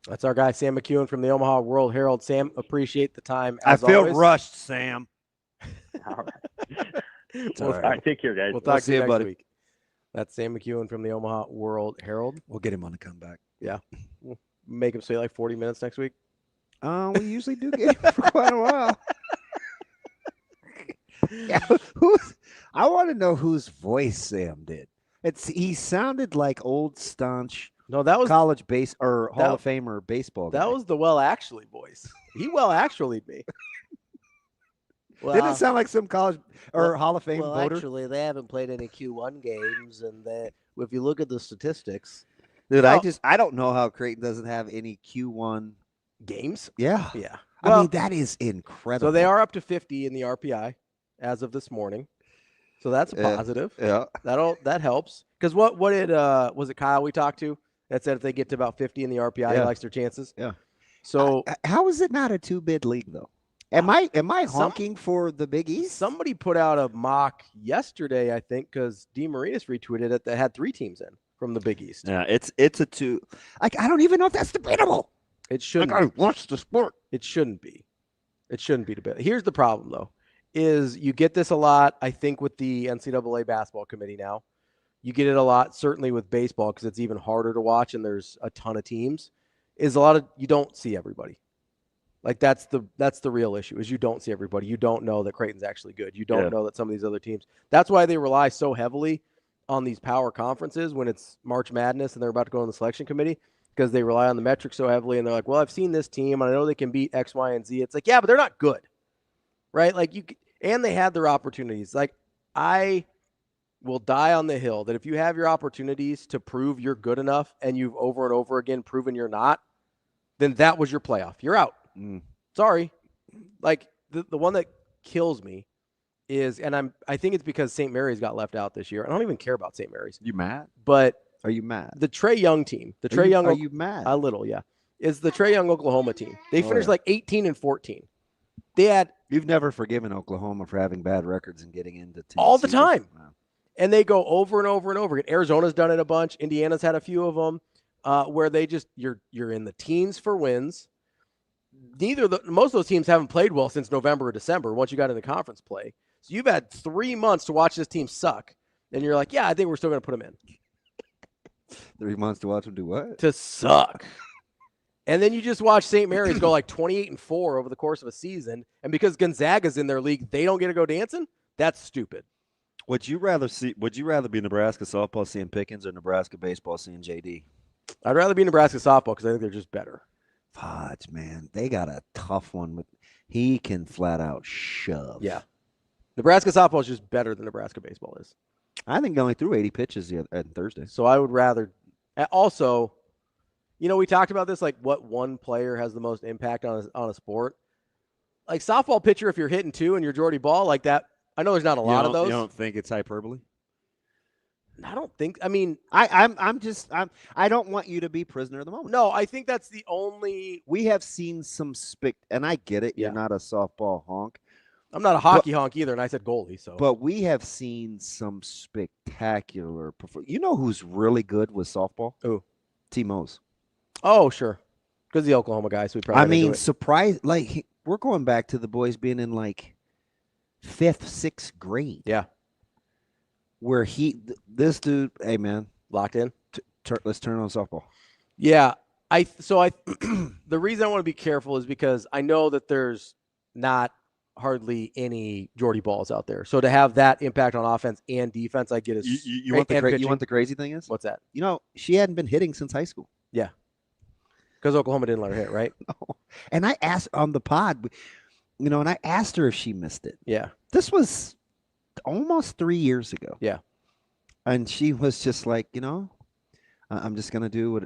Speaker 5: That's our guy, Sam McKewon from the Omaha World Herald. Sam, appreciate the time.
Speaker 6: I feel rushed, Sam.
Speaker 20: All right. All right. Take care, guys.
Speaker 5: We'll talk to you next week. That's Sam McKewon from the Omaha World Herald.
Speaker 6: We'll get him on the comeback.
Speaker 5: Yeah. We'll make him stay like 40 minutes next week.
Speaker 6: We usually do get him for quite a while. Yeah, I want to know whose voice Sam did. He sounded like old staunch
Speaker 5: No, that was
Speaker 10: college base or Hall of Famer baseball guy.
Speaker 5: That was the Well Actually boys. He Well Actually'd me.
Speaker 10: Well, didn't it sound like some college or Hall of Fame voter?
Speaker 4: Actually, they haven't played any Q1 games, and if you look at the statistics,
Speaker 10: dude, I don't know how Creighton doesn't have any Q1
Speaker 5: games.
Speaker 10: Yeah,
Speaker 5: yeah.
Speaker 10: I mean, that is incredible.
Speaker 5: So they are up to 50 in the RPI as of this morning. So that's a positive.
Speaker 10: Yeah,
Speaker 5: that helps. Because what did was it Kyle we talked to that said if they get to about 50 in the RPI, he likes their chances.
Speaker 10: Yeah.
Speaker 5: So
Speaker 10: how is it not a 2-bid league though? Am I honking for the Big East?
Speaker 5: Somebody put out a mock yesterday, I think, because DeMarinis retweeted it that had 3 teams in from the Big East.
Speaker 10: Yeah, it's a 2. Like I don't even know if that's debatable.
Speaker 5: It shouldn't.
Speaker 10: Like, I watch the sport.
Speaker 5: It shouldn't be. It shouldn't be debatable. Here's the problem though, is you get this a lot. I think with the NCAA basketball committee now, you get it a lot. Certainly with baseball because it's even harder to watch and there's a ton of teams. Is a lot of you don't see everybody. Like that's the real issue is you don't see everybody. You don't know that Creighton's actually good. You don't know that some of these other teams. That's why they rely so heavily on these power conferences when it's March Madness and they're about to go on the selection committee because they rely on the metrics so heavily and they're like, well, I've seen this team and I know they can beat X, Y, and Z. It's like, yeah, but they're not good, right? Like and they had their opportunities. Like I will die on the hill that if you have your opportunities to prove you're good enough and you've over and over again proven you're not, then that was your playoff. You're out. Sorry. Like the one that kills me is, and I think it's because St. Mary's got left out this year. I don't even care about St. Mary's.
Speaker 10: You mad?
Speaker 5: But
Speaker 10: are you mad?
Speaker 5: The Trae Young team,
Speaker 10: Are you mad?
Speaker 5: A little, yeah. Is the Trae Young Oklahoma team. They finished like 18-14. They had.
Speaker 10: You've never forgiven Oklahoma for having bad records and getting into teams
Speaker 5: all the time.
Speaker 10: Wow.
Speaker 5: And they go over and over and over again. Arizona's done it a bunch. Indiana's had a few of them where they just you're in the teens for wins. Most of those teams haven't played well since November or December once you got into conference play. So you've had 3 months to watch this team suck. And you're like, yeah, I think we're still going to put them in.
Speaker 10: 3 months to watch them do what?
Speaker 5: To suck. And then you just watch St. Mary's go like 28-4 over the course of a season. And because Gonzaga's in their league, they don't get to go dancing? That's stupid.
Speaker 10: Would you rather be Nebraska softball seeing Pickens or Nebraska baseball seeing JD?
Speaker 5: I'd rather be Nebraska softball because I think they're just better.
Speaker 10: Fudge, man. They got a tough one. He can flat out shove.
Speaker 5: Yeah. Nebraska softball is just better than Nebraska baseball is.
Speaker 10: I think they only threw 80 pitches on Thursday.
Speaker 5: So I would rather – also, we talked about this, like what one player has the most impact on a sport. Like softball pitcher, if you're hitting 2 and you're Jordy Bahl like that, I know there's not a lot of those.
Speaker 10: You don't think it's hyperbole?
Speaker 5: I don't think. I mean,
Speaker 10: I don't want you to be prisoner of the moment.
Speaker 5: No, I think that's the only.
Speaker 10: We have seen some and I get it. You're not a softball honk.
Speaker 5: I'm not a hockey honk either, and I said goalie. So,
Speaker 10: but we have seen some spectacular. You know who's really good with softball?
Speaker 5: Who?
Speaker 10: T. Mose.
Speaker 5: Oh, sure, because the Oklahoma guy. So we probably.
Speaker 10: Surprise! Like we're going back to the boys being in like 5th, 6th grade.
Speaker 5: Yeah.
Speaker 10: Where this dude, hey man,
Speaker 5: locked in.
Speaker 10: Let's turn on softball.
Speaker 5: Yeah, the reason I want to be careful is because I know that there's not hardly any Jordy Bahls out there. So to have that impact on offense and defense, I get is
Speaker 10: you want the crazy thing is
Speaker 5: what's that?
Speaker 10: She hadn't been hitting since high school.
Speaker 5: Yeah, because Oklahoma didn't let her hit, right?
Speaker 10: No. And I asked on the pod, and I asked her if she missed it.
Speaker 5: Yeah,
Speaker 10: this was almost 3 years ago.
Speaker 5: Yeah.
Speaker 10: And she was just like, I'm just going to do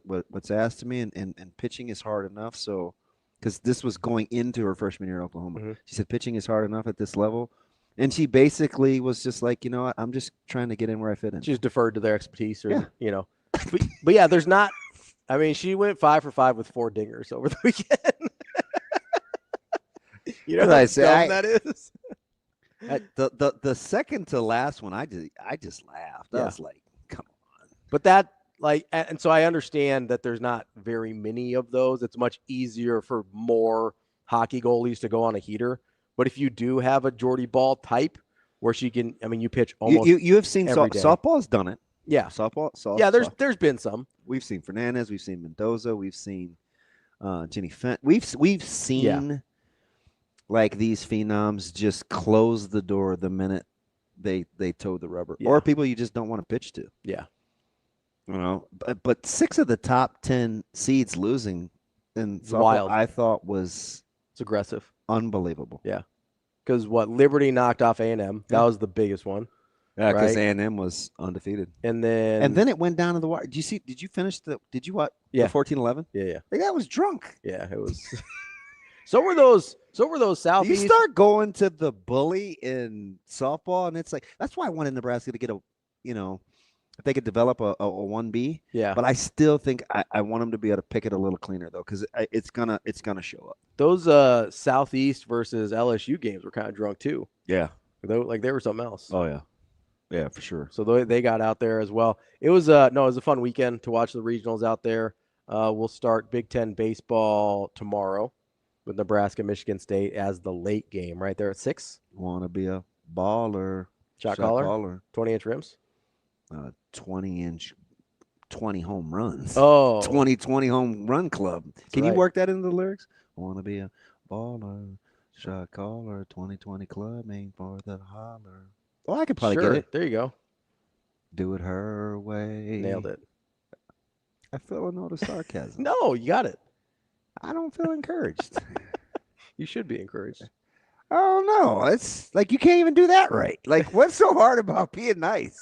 Speaker 10: what's asked of me and pitching is hard enough. So, because this was going into her freshman year at Oklahoma. Mm-hmm. She said, pitching is hard enough at this level. And she basically was just like, I'm just trying to get in where I fit in.
Speaker 5: She just deferred to their expertise but yeah, there's not, she went 5 for 5 with 4 dingers over the weekend. You know how dumb that is?
Speaker 10: The second to last one, I just laughed. I was like, come on.
Speaker 5: But that, and so I understand that there's not very many of those. It's much easier for more hockey goalies to go on a heater. But if you do have a Jordy Bahl type where she can, you pitch almost
Speaker 10: you have seen
Speaker 5: every day.
Speaker 10: Softball's done it.
Speaker 5: Yeah.
Speaker 10: Softball.
Speaker 5: Yeah, there's been some.
Speaker 10: We've seen Fernandez. We've seen Mendoza. We've seen Jenny Fent. We've seen like these phenoms just close the door the minute they toe the rubber, or people you just don't want to pitch to.
Speaker 5: Yeah.
Speaker 10: But 6 of the top 10 seeds losing in softball,
Speaker 5: wild.
Speaker 10: I thought it's
Speaker 5: aggressive,
Speaker 10: unbelievable.
Speaker 5: Yeah, because Liberty knocked off A&M. That was the biggest one.
Speaker 10: Yeah, because
Speaker 5: right?
Speaker 10: A&M was undefeated,
Speaker 5: and then
Speaker 10: it went down to the wire. Did you finish Did you watch?
Speaker 5: Yeah,
Speaker 10: the 14-11.
Speaker 5: Yeah.
Speaker 10: Like, I was drunk.
Speaker 5: Yeah, it was. So were those Southeast.
Speaker 10: You start going to the bully in softball, and it's like that's why I wanted Nebraska to get if they could develop a 1B.
Speaker 5: Yeah.
Speaker 10: But I still think I want them to be able to pick it a little cleaner though, because it's gonna show up.
Speaker 5: Those Southeast versus LSU games were kind of drunk too.
Speaker 10: Yeah.
Speaker 5: They were something else.
Speaker 10: Oh yeah. Yeah, for sure.
Speaker 5: So they got out there as well. It was it was a fun weekend to watch the regionals out there. We'll start Big Ten baseball tomorrow with Nebraska, Michigan State as the late game right there at 6.
Speaker 10: Want to be a baller.
Speaker 5: Shot caller. 20-inch rims.
Speaker 10: 20-inch, 20 home runs.
Speaker 5: Oh.
Speaker 10: 20 home run club. Can you
Speaker 5: right.
Speaker 10: work that into the lyrics? Want to be a baller, shot caller, 2020 club, aim for the holler. Oh, I could probably get it.
Speaker 5: There you go.
Speaker 10: Do it her way.
Speaker 5: Nailed it.
Speaker 10: I feel a note of sarcasm.
Speaker 5: No, you got it.
Speaker 10: I don't feel encouraged.
Speaker 5: You should be encouraged.
Speaker 10: Oh, no. It's like you can't even do that right. Like, what's so hard about being nice?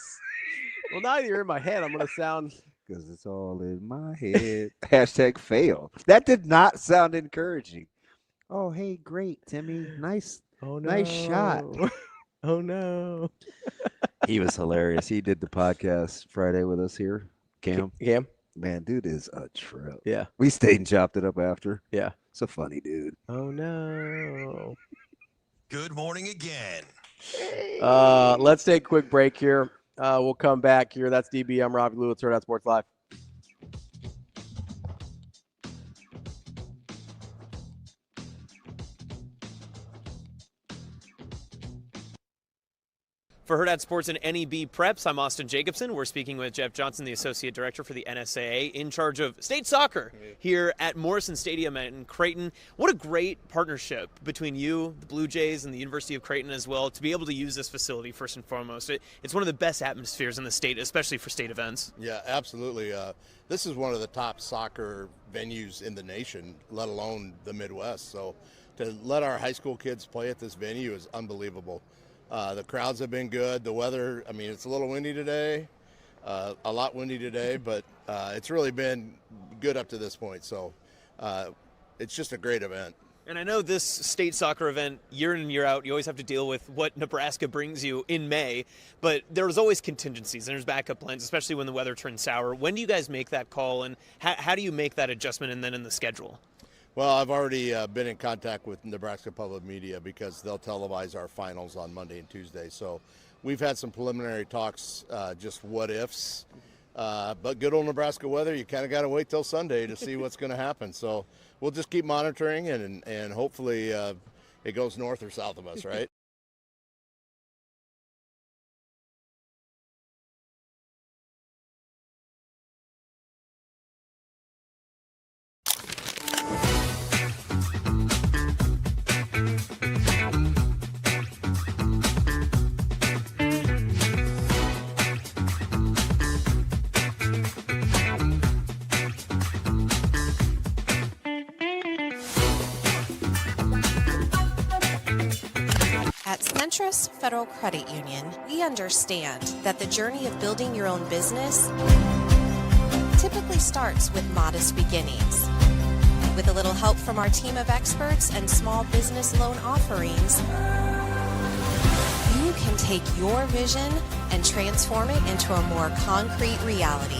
Speaker 5: Well, now that you're in my head, I'm going to sound.
Speaker 10: Because it's all in my head. Hashtag fail. That did not sound encouraging. Oh, hey, great, Timmy. Nice.
Speaker 5: Oh, no.
Speaker 10: Nice shot.
Speaker 5: Oh, no.
Speaker 10: He was hilarious. He did the podcast Friday with us here. Cam. Man, dude is a trip.
Speaker 5: Yeah.
Speaker 10: We stayed and chopped it up after.
Speaker 5: Yeah.
Speaker 10: It's a funny dude.
Speaker 5: Oh, no.
Speaker 1: Good morning again.
Speaker 5: Let's take a quick break here. We'll come back here. That's DB. I'm Ravi. Lulla. It's Hurrdat Sports Live.
Speaker 12: For Hurrdat Sports and NEB Preps, I'm Austin Jacobson. We're speaking with Jeff Johnson, the Associate Director for the NSAA, in charge of state soccer here at Morrison Stadium in Creighton. What a great partnership between you, the Blue Jays, and the University of Creighton as well, to be able to use this facility first and foremost. It's one of the best atmospheres in the state, especially for state events.
Speaker 13: Yeah, absolutely. This is one of the top soccer venues in the nation, let alone the Midwest. So to let our high school kids play at this venue is unbelievable. The crowds have been good. The weather, I mean, it's a little windy today, a lot windy today, but it's really been good up to this point. So it's just a great event.
Speaker 12: And I know this state soccer event, year in and year out, you always have to deal with what Nebraska brings you in May, but there's always contingencies and there's backup plans, especially when the weather turns sour. When do you guys make that call, and how do you make that adjustment and then in the schedule?
Speaker 13: Well, I've already been in contact with Nebraska Public Media because they'll televise our finals on Monday and Tuesday. So we've had some preliminary talks, just what ifs. But good old Nebraska weather, you kind of got to wait till Sunday to see what's going to happen. So we'll just keep monitoring and hopefully it goes north or south of us, right?
Speaker 14: At Centris Federal Credit Union, we understand that the journey of building your own business typically starts with modest beginnings. With a little help from our team of experts and small business loan offerings, you can take your vision and transform it into a more concrete reality.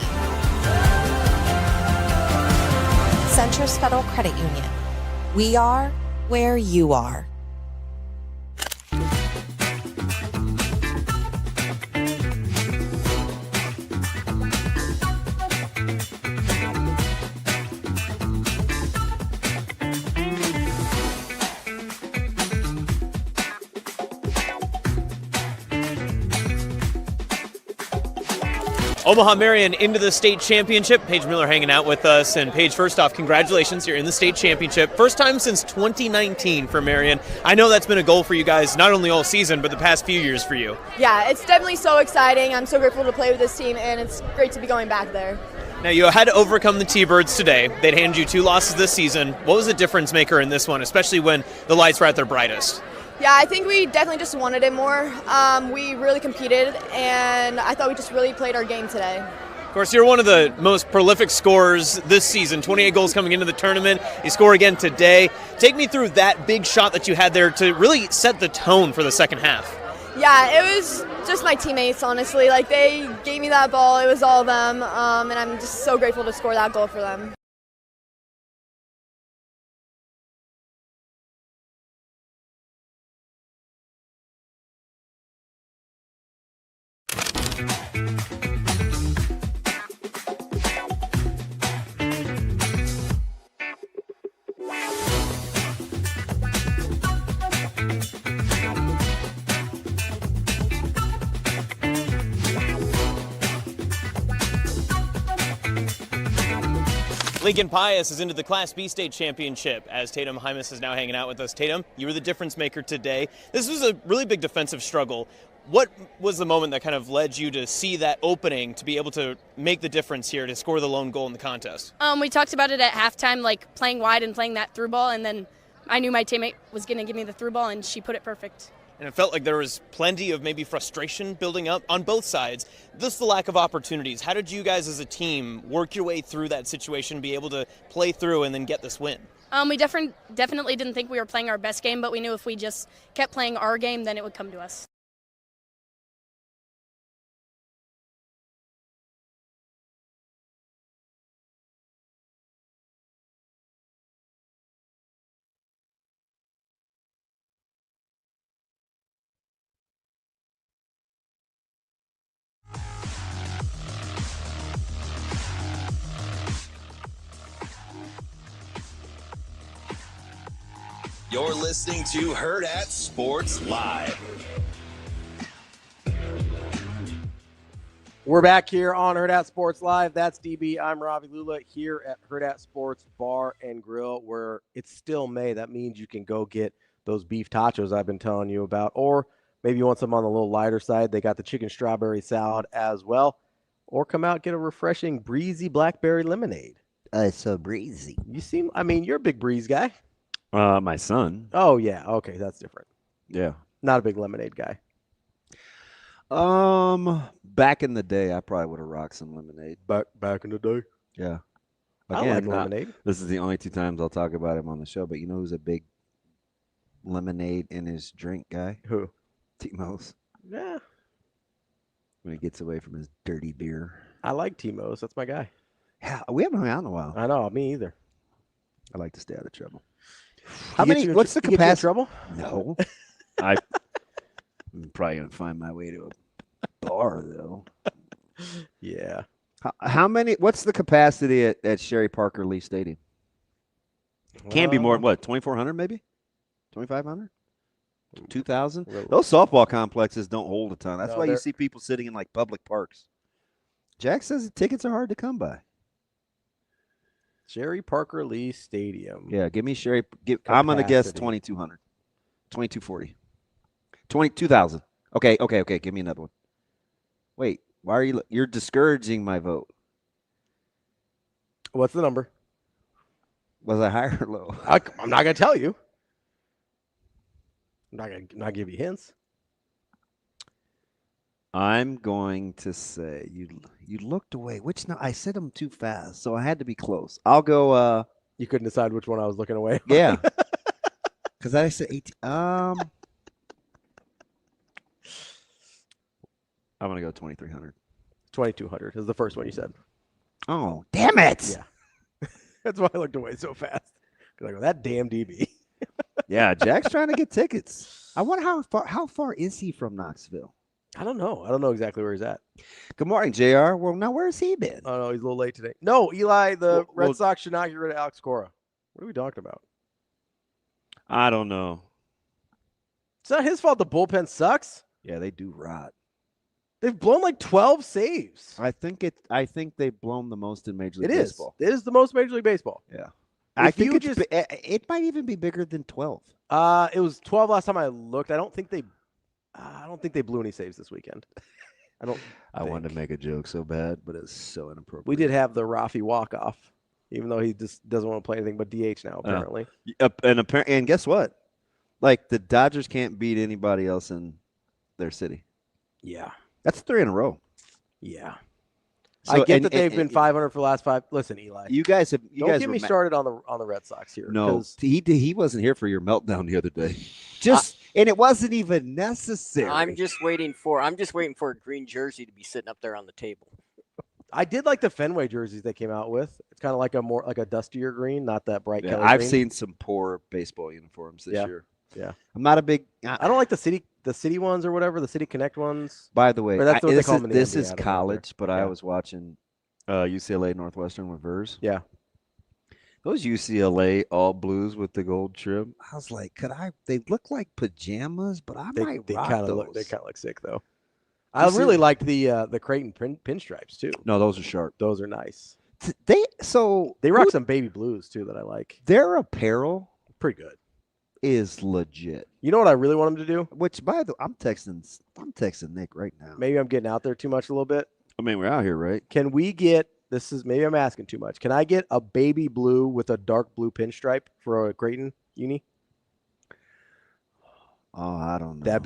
Speaker 14: Centris Federal Credit Union. We are where you are.
Speaker 12: Omaha Marion into the state championship. Paige Miller hanging out with us. And Paige, first off, congratulations. You're in the state championship. First time since 2019 for Marion. I know that's been a goal for you guys, not only all season, but the past few years for you.
Speaker 15: Yeah, it's definitely so exciting. I'm so grateful to play with this team, and it's great to be going back there.
Speaker 12: Now, you had to overcome the T-Birds today. They'd handed you 2 losses this season. What was the difference maker in this one, especially when the lights were at their brightest?
Speaker 15: Yeah, I think we definitely just wanted it more. We really competed, and I thought we just really played our game today.
Speaker 12: Of course, you're one of the most prolific scorers this season, 28 goals coming into the tournament. You score again today. Take me through that big shot that you had there to really set the tone for the second half.
Speaker 15: Yeah, it was just my teammates, honestly. Like, they gave me that ball. It was all them, and I'm just so grateful to score that goal for them.
Speaker 12: Lincoln Pius is into the Class B state championship as Tatum Hymas is now hanging out with us. Tatum, you were the difference maker today. This was a really big defensive struggle. What was the moment that kind of led you to see that opening to be able to make the difference here to score the lone goal in the contest?
Speaker 16: We talked about it at halftime, like playing wide and playing that through ball, and then I knew my teammate was going to give me the through ball, and she put it perfect.
Speaker 12: And it felt like there was plenty of maybe frustration building up on both sides. Just the lack of opportunities. How did you guys as a team work your way through that situation, be able to play through and then get this win?
Speaker 16: We definitely didn't think we were playing our best game, but we knew if we just kept playing our game, then it would come to us.
Speaker 1: You're listening to Hurrdat Sports Live.
Speaker 5: We're back here on Hurrdat Sports Live. That's DB. I'm Ravi Lulla here at Hurrdat Sports Bar and Grill, where it's still May. That means you can go get those beef tachos I've been telling you about, or maybe you want some on the little lighter side. They got the chicken strawberry salad as well, or come out get a refreshing breezy blackberry lemonade.
Speaker 10: It's so breezy.
Speaker 5: You seem, I mean, you're a big breeze guy.
Speaker 6: My son.
Speaker 5: Oh, yeah. Okay, that's different.
Speaker 6: Yeah.
Speaker 5: Not a big lemonade guy.
Speaker 6: Back in the day, I probably would have rocked some lemonade.
Speaker 5: Back in the day?
Speaker 6: Yeah.
Speaker 5: I like lemonade.
Speaker 6: This is the only 2 times I'll talk about him on the show, but you know who's a big lemonade in his drink guy?
Speaker 5: Who?
Speaker 6: T-Mose.
Speaker 5: Yeah.
Speaker 6: When he gets away from his dirty beer.
Speaker 5: I like T-Mose. That's my guy.
Speaker 6: Yeah, we haven't hung out in a while.
Speaker 5: I know. Me either.
Speaker 6: I like to stay out of trouble.
Speaker 5: How many? What's the capacity? Trouble?
Speaker 6: No. I'm probably going to find my way to a bar, though.
Speaker 5: Yeah.
Speaker 6: How many? What's the capacity at Sherry Parker Lee Stadium? Can be more than what? 2,400 maybe? 2,500? 2,000? Those softball complexes don't hold a ton. That's why you see people sitting in like public parks. Jack says the tickets are hard to come by.
Speaker 5: Sherry Parker Lee Stadium.
Speaker 6: Yeah, give me Sherry. I'm going to guess 2,200. 2,240. 22,000. Okay. Give me another one. Wait, why are you're discouraging my vote?
Speaker 5: What's the number?
Speaker 6: Was I high or low?
Speaker 5: I'm not going to tell you. I'm not going to give you hints.
Speaker 6: I'm going to say you looked away. I said them too fast, so I had to be close. I'll go.
Speaker 5: You couldn't decide which one I was looking away.
Speaker 6: Yeah, because I said 18. I'm gonna go 2,300.
Speaker 5: 2,200 is the first one you said.
Speaker 6: Oh, damn it!
Speaker 5: Yeah, that's why I looked away so fast. Because I go, that damn DB.
Speaker 6: Yeah, Jack's trying to get tickets. I wonder how far is he from Knoxville?
Speaker 5: I don't know. I don't know exactly where he's at.
Speaker 6: Good morning, JR. Well, now where's he been?
Speaker 5: Oh, no, he's a little late today. No, Eli, the Red Sox should not get rid of Alex Cora. What are we talking about?
Speaker 6: I don't know.
Speaker 5: It's not his fault the bullpen sucks.
Speaker 6: Yeah, they do rot.
Speaker 5: They've blown like 12 saves.
Speaker 6: I think they've blown the most in Major League
Speaker 5: It is.
Speaker 6: Baseball.
Speaker 5: It is the most Major League Baseball.
Speaker 6: Yeah.
Speaker 5: I think
Speaker 6: it might even be bigger than 12.
Speaker 5: It was 12 last time I looked. I don't think they blew any saves this weekend.
Speaker 6: I wanted to make a joke so bad, but it's so inappropriate.
Speaker 5: We did have the Ravi walk-off, even though he just doesn't want to play anything but DH now, apparently.
Speaker 6: And guess what? Like, the Dodgers can't beat anybody else in their city.
Speaker 5: Yeah.
Speaker 6: That's 3 in a row.
Speaker 5: Yeah.
Speaker 6: So,
Speaker 5: I get that they've been 500 for the last 5. Listen, Eli.
Speaker 6: You guys
Speaker 5: don't get me started on the Red Sox here.
Speaker 6: No, he wasn't here for your meltdown the other day. And it wasn't even necessary.
Speaker 8: I'm just waiting for a green jersey to be sitting up there on the table.
Speaker 5: I did like the Fenway jerseys they came out with. It's kind of like a dustier green, not that bright color.
Speaker 6: I've
Speaker 5: green.
Speaker 6: seen some poor baseball uniforms this year.
Speaker 5: Yeah.
Speaker 6: I'm not a big.
Speaker 5: I don't like the city ones or whatever, the City Connect ones.
Speaker 6: By the way,
Speaker 5: that's what they call them in the
Speaker 6: this
Speaker 5: NBA,
Speaker 6: is college, but I was watching UCLA Northwestern with Vers.
Speaker 5: Yeah.
Speaker 6: Those UCLA all blues with the gold trim. I was like, they look like pajamas, but I might rock those.
Speaker 5: They kind of look sick though. I really liked the Creighton pinstripes too.
Speaker 6: No, those are sharp.
Speaker 5: Those are nice.
Speaker 6: They
Speaker 5: rock some baby blues too that I like.
Speaker 6: Their apparel,
Speaker 5: pretty good,
Speaker 6: is legit.
Speaker 5: You know what I really want them to do?
Speaker 6: Which, by the way, I'm texting Nick right now.
Speaker 5: Maybe I'm getting out there too much a little bit.
Speaker 6: I mean, we're out here, right?
Speaker 5: Can we get? Maybe I'm asking too much. Can I get a baby blue with a dark blue pinstripe for a Creighton uni?
Speaker 6: Oh, I don't know.
Speaker 5: That'd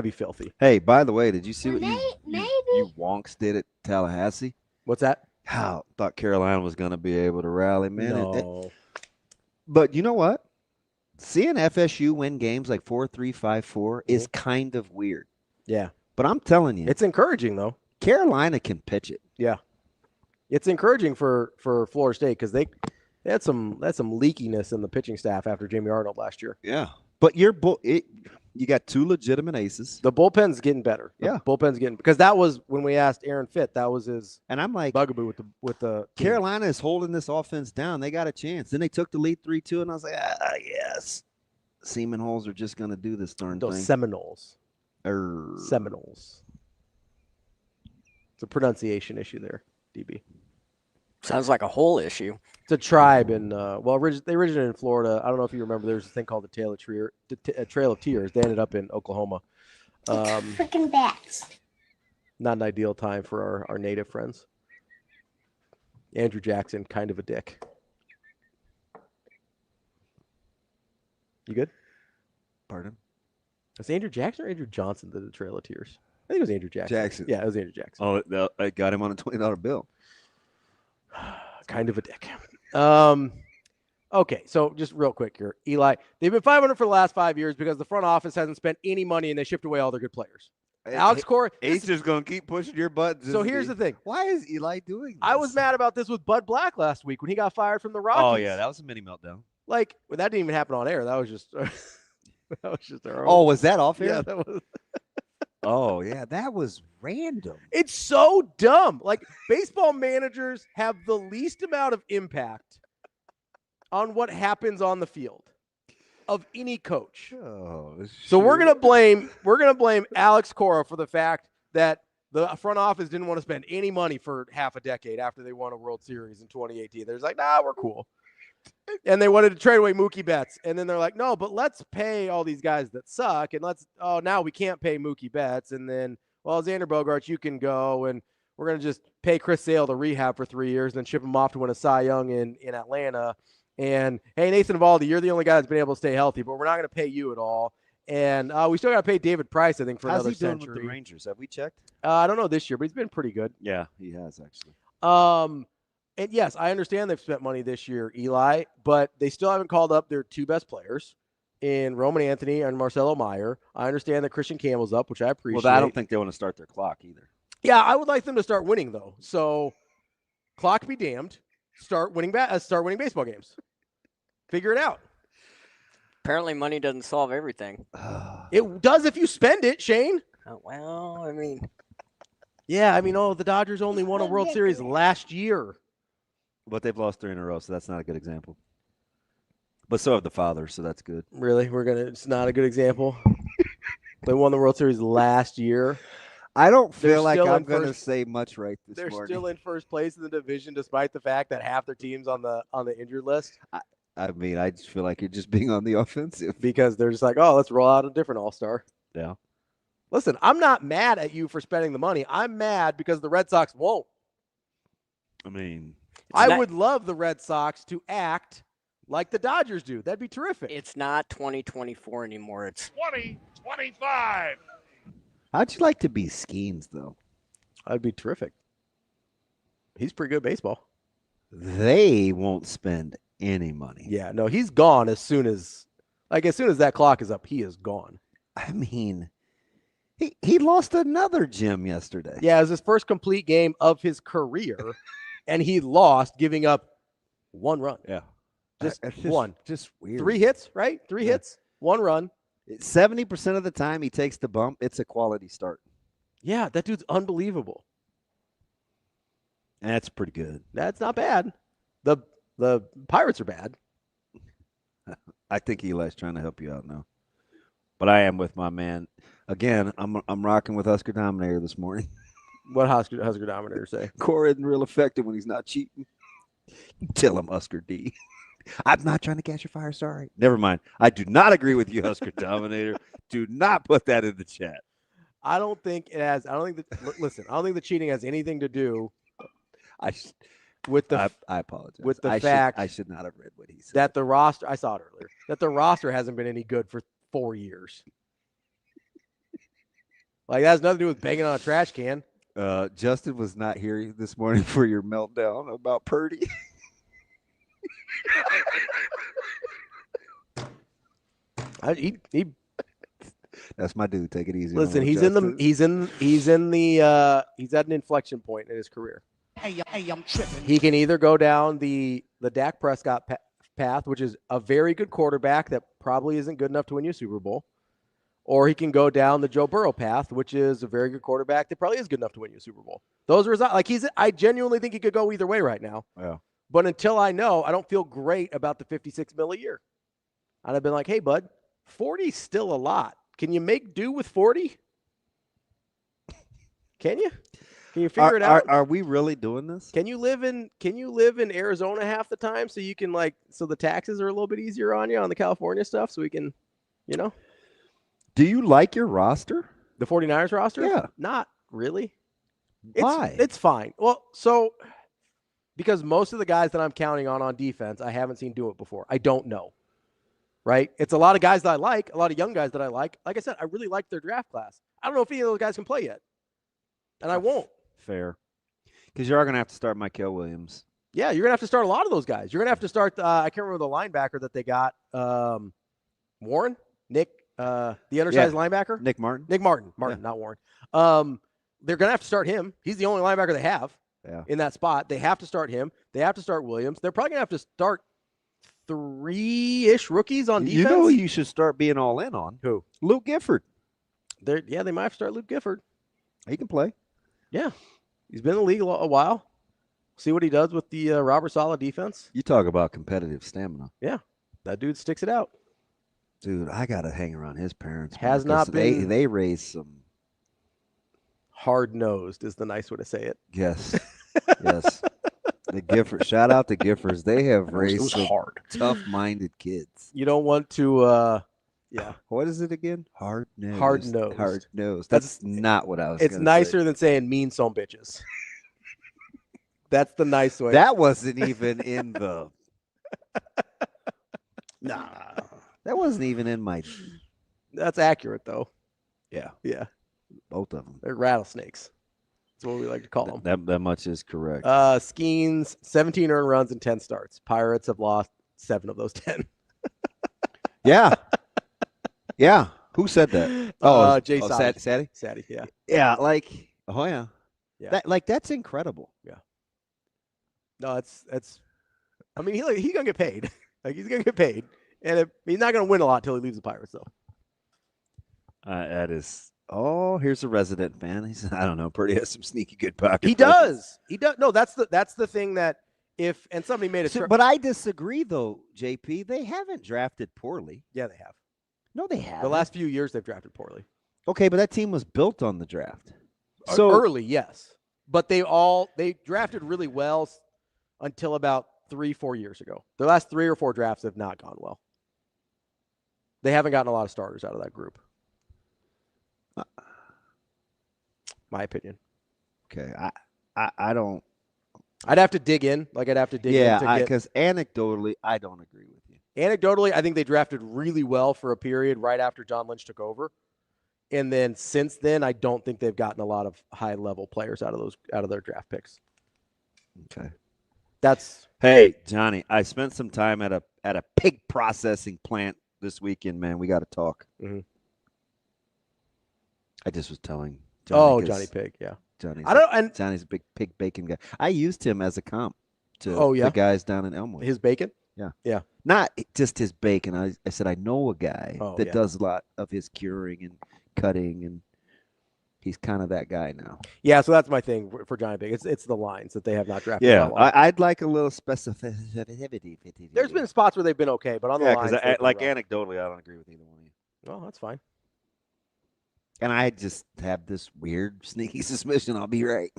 Speaker 5: be filthy.
Speaker 6: Hey, by the way, did you see what you wonks did at Tallahassee?
Speaker 5: What's that?
Speaker 6: How thought Carolina was going to be able to rally, man.
Speaker 5: No.
Speaker 6: But you know what? Seeing FSU win games like 4-3, 5-4 is kind of weird.
Speaker 5: Yeah.
Speaker 6: But I'm telling you.
Speaker 5: It's encouraging, though.
Speaker 6: Carolina can pitch it.
Speaker 5: Yeah. It's encouraging for Florida State because they had some leakiness in the pitching staff after Jamie Arnold last year.
Speaker 6: Yeah. But you got 2 legitimate aces.
Speaker 5: The bullpen's getting better. Bullpen's getting, because that was when we asked Aaron Fitt, that was his bugaboo with the
Speaker 6: Carolina is holding this offense down. They got a chance. Then they took the lead 3-2, and I was like, yes. Seaman holes are just going to do this darn thing.
Speaker 5: Seminoles. Seminoles. It's a pronunciation issue there, DB.
Speaker 8: Sounds like a whole issue.
Speaker 5: It's a tribe in they originated in Florida. I don't know if you remember. There's a thing called the Trail of Tears. They ended up in Oklahoma.
Speaker 7: Freaking bats.
Speaker 5: Not an ideal time for our native friends. Andrew Jackson, kind of a dick. You good?
Speaker 6: Pardon?
Speaker 5: Was Andrew Jackson or Andrew Johnson did the Trail of Tears? I think it was Andrew Jackson. Yeah, it was Andrew Jackson.
Speaker 6: Oh, I got him on a $20 bill.
Speaker 5: Kind of a dick. Okay, so just real quick here. Eli, they've been 500 for the last 5 years because the front office hasn't spent any money and they shipped away all their good players. Alex Cora.
Speaker 6: He's just going to keep pushing your buttons.
Speaker 5: So here's the thing.
Speaker 6: Why is Eli doing this?
Speaker 5: I was mad about this with Bud Black last week when he got fired from the Rockies.
Speaker 6: Oh, yeah, that was a mini meltdown.
Speaker 5: That didn't even happen on air. That was just our
Speaker 6: own. Was that off air?
Speaker 5: Yeah, that was.
Speaker 6: Oh, yeah, that was random.
Speaker 5: It's so dumb. Baseball managers have the least amount of impact on what happens on the field of any coach.
Speaker 6: Oh,
Speaker 5: so we're gonna blame Alex Cora for the fact that the front office didn't want to spend any money for half a decade after they won a World Series in 2018. They're like, nah, we're cool. And they wanted to trade away Mookie Betts. And then they're like, no, but let's pay all these guys that suck. And now we can't pay Mookie Betts. And then, Xander Bogaerts, you can go. And we're going to just pay Chris Sale to rehab for 3 years and then ship him off to win a Cy Young in Atlanta. And, hey, Nathan Eovaldi, you're the only guy that's been able to stay healthy, but we're not going to pay you at all. And we still got to pay David Price, I think, for another century.
Speaker 6: How's he doing with the Rangers? Have we checked?
Speaker 5: I don't know this year, but he's been pretty good.
Speaker 6: Yeah, he has, actually.
Speaker 5: And yes, I understand they've spent money this year, Eli, but they still haven't called up their 2 best players in Roman Anthony and Marcelo Meyer. I understand that Christian Campbell's up, which I appreciate.
Speaker 6: Well, I don't think they want to start their clock either.
Speaker 5: Yeah, I would like them to start winning, though. So, clock be damned. Start winning baseball games. Figure it out.
Speaker 8: Apparently, money doesn't solve everything.
Speaker 5: It does if you spend it, Shane.
Speaker 8: Oh, well, I mean.
Speaker 5: Yeah, the Dodgers only won a World Series last year.
Speaker 6: But they've lost 3 in a row, so that's not a good example. But so have the Fathers, so that's good.
Speaker 5: Really? It's not a good example? They won the World Series last year.
Speaker 10: I don't
Speaker 5: They're
Speaker 10: feel like
Speaker 5: still
Speaker 10: I'm
Speaker 5: in
Speaker 10: going to
Speaker 5: first-
Speaker 10: say much right this
Speaker 5: They're
Speaker 10: morning.
Speaker 5: still in first place in the division, despite the fact that half their teams on the injured list.
Speaker 10: I mean, I just feel like you're just being on the offensive.
Speaker 5: Because they're just like, oh, let's roll out a different all-star.
Speaker 10: Yeah.
Speaker 5: Listen, I'm not mad at you for spending the money. I'm mad because the Red Sox won't.
Speaker 10: I mean,
Speaker 5: I would love the Red Sox to act like the Dodgers do. That'd be terrific.
Speaker 8: It's not 2024 anymore. It's
Speaker 3: 2025.
Speaker 10: how'd you like to be Skeens, though?
Speaker 5: That'd be terrific. He's pretty good at baseball.
Speaker 10: They won't spend any money.
Speaker 5: Yeah, no, he's gone as soon as that clock is up, he is gone.
Speaker 10: I mean, he lost another gem yesterday.
Speaker 5: Yeah, it was his first complete game of his career, and he lost, giving up one run.
Speaker 10: Yeah.
Speaker 5: Just one.
Speaker 10: Just weird.
Speaker 5: 3 hits, right? 3 hits, 1 run.
Speaker 10: 70% of the time he takes the bump, it's a quality start.
Speaker 5: Yeah, that dude's unbelievable.
Speaker 10: And that's pretty good.
Speaker 5: That's not bad. The Pirates are bad.
Speaker 10: I think Eli's trying to help you out now. But I am with my man. Again, I'm rocking with Husker Dominator this morning.
Speaker 5: What Husker Dominator say?
Speaker 10: Core isn't real effective when he's not cheating. Tell him, Husker D. I'm not trying to catch your fire. Sorry. Never mind. I do not agree with you, Husker Dominator. Do not put that in the chat.
Speaker 5: I don't think it has. I don't think the cheating has anything to do.
Speaker 10: I apologize.
Speaker 5: With the fact
Speaker 10: I should not have read what he said.
Speaker 5: That the roster, I saw it earlier, that the roster hasn't been any good for 4 years. Like, that has nothing to do with banging on a trash can.
Speaker 10: Justin was not here this morning for your meltdown about Purdy. That's my dude. Take it easy.
Speaker 5: Listen, he's at an inflection point in his career.
Speaker 11: Hey, I'm tripping.
Speaker 5: He can either go down the Dak Prescott path, which is a very good quarterback that probably isn't good enough to win you a Super Bowl, or he can go down the Joe Burrow path, which is a very good quarterback that probably is good enough to win you a Super Bowl. Those results, I genuinely think he could go either way right now.
Speaker 10: Yeah.
Speaker 5: But until I know, I don't feel great about the $56 million a year. And I've been like, hey, bud, 40's still a lot. Can you make do with 40? Can you? Can you figure it out?
Speaker 10: Are we really doing this?
Speaker 5: Can you live in Arizona half the time so you can so the taxes are a little bit easier on you on the California stuff so we can,
Speaker 10: Do you like your roster?
Speaker 5: The 49ers roster?
Speaker 10: Yeah.
Speaker 5: Not really.
Speaker 10: Why?
Speaker 5: It's fine. Well, because most of the guys that I'm counting on defense, I haven't seen do it before. I don't know. Right? It's a lot of guys that I like, a lot of young guys that I like. Like I said, I really like their draft class. I don't know if any of those guys can play yet. And I won't.
Speaker 10: Fair. Because you are going to have to start Mykel Williams.
Speaker 5: Yeah, you're going to have to start a lot of those guys. You're going to have to start, I can't remember the linebacker that they got. Warren? Nick, the undersized linebacker?
Speaker 10: Nick Martin.
Speaker 5: Martin, not Warren. They're going to have to start him. He's the only linebacker they have in that spot. They have to start him. They have to start Williams. They're probably going to have to start 3-ish rookies on defense.
Speaker 10: You know who you should start being all in on?
Speaker 5: Who?
Speaker 10: Luke Gifford.
Speaker 5: They might have to start Luke Gifford.
Speaker 10: He can play.
Speaker 5: Yeah. He's been in the league a while. See what he does with the Robert Saleh defense.
Speaker 10: You talk about competitive stamina.
Speaker 5: Yeah. That dude sticks it out.
Speaker 10: Dude, I got to hang around his parents.
Speaker 5: Has not been.
Speaker 10: They raised some.
Speaker 5: Hard-nosed is the nice way to say it.
Speaker 10: Yes. Yes. The Gifford. Shout out to Giffords. They have raised some tough-minded kids.
Speaker 5: You don't want to, yeah.
Speaker 10: What is it again? Hard-nosed.
Speaker 5: Hard-nosed.
Speaker 10: Hard-nosed. That's not what I was
Speaker 5: It's nicer than saying mean some bitches. That's the nice way.
Speaker 10: That wasn't even in the. Nah. That wasn't even in my.
Speaker 5: That's accurate, though.
Speaker 10: Yeah.
Speaker 5: Yeah.
Speaker 10: Both of them.
Speaker 5: They're rattlesnakes. That's what we like to call them.
Speaker 10: That much is correct.
Speaker 5: Skeens, 17 earned runs and 10 starts. Pirates have lost 7 of those 10.
Speaker 10: Yeah. Yeah. Who said that?
Speaker 5: Jay
Speaker 10: Sadie?
Speaker 5: Sadie, yeah.
Speaker 10: Yeah, oh, yeah.
Speaker 5: Yeah.
Speaker 10: That's incredible.
Speaker 5: Yeah. No, it's I mean, he's going to get paid. He's going to get paid. And he's not going to win a lot until he leaves the Pirates, though.
Speaker 10: That is. Oh, here's a resident fan. He said, I don't know. Purdy has some sneaky good pocket.
Speaker 5: He does. He does. No, that's the thing that and somebody made a.
Speaker 10: But I disagree, though, JP. They haven't drafted poorly.
Speaker 5: Yeah, they have.
Speaker 10: No, they haven't.
Speaker 5: The last few years they've drafted poorly.
Speaker 10: Okay, but that team was built on the draft.
Speaker 6: So
Speaker 5: early, yes, but they drafted really well until about 3-4 years ago. The last 3 or 4 drafts have not gone well. They haven't gotten a lot of starters out of that group. My opinion.
Speaker 6: Okay, I don't.
Speaker 5: I'd have to dig in. I'd have to dig in.
Speaker 6: Yeah, because anecdotally, I don't agree with you.
Speaker 5: Anecdotally, I think they drafted really well for a period right after John Lynch took over. And then since then, I don't think they've gotten a lot of high-level players out of their draft picks.
Speaker 6: Okay.
Speaker 10: Hey, Johnny, I spent some time at a pig processing plant this weekend, man. We got to talk.
Speaker 5: Mm-hmm.
Speaker 10: I just was telling Johnny.
Speaker 5: Johnny Pig, yeah.
Speaker 10: Johnny's a big pig bacon guy. I used him as a comp to the guys down in Elmwood.
Speaker 5: His bacon?
Speaker 10: Yeah.
Speaker 5: Yeah.
Speaker 10: Not just his bacon. I said, I know a guy that does a lot of his curing and cutting, and he's kind of that guy now.
Speaker 5: Yeah, so that's my thing for Johnny Pig. It's the lines that they have not drafted.
Speaker 10: Yeah, I'd like a little specificity.
Speaker 5: There's been spots where they've been okay, but on the lines.
Speaker 10: Yeah, because anecdotally, I don't agree with either one of you.
Speaker 5: Well, that's fine.
Speaker 10: And I just have this weird, sneaky suspicion I'll be right.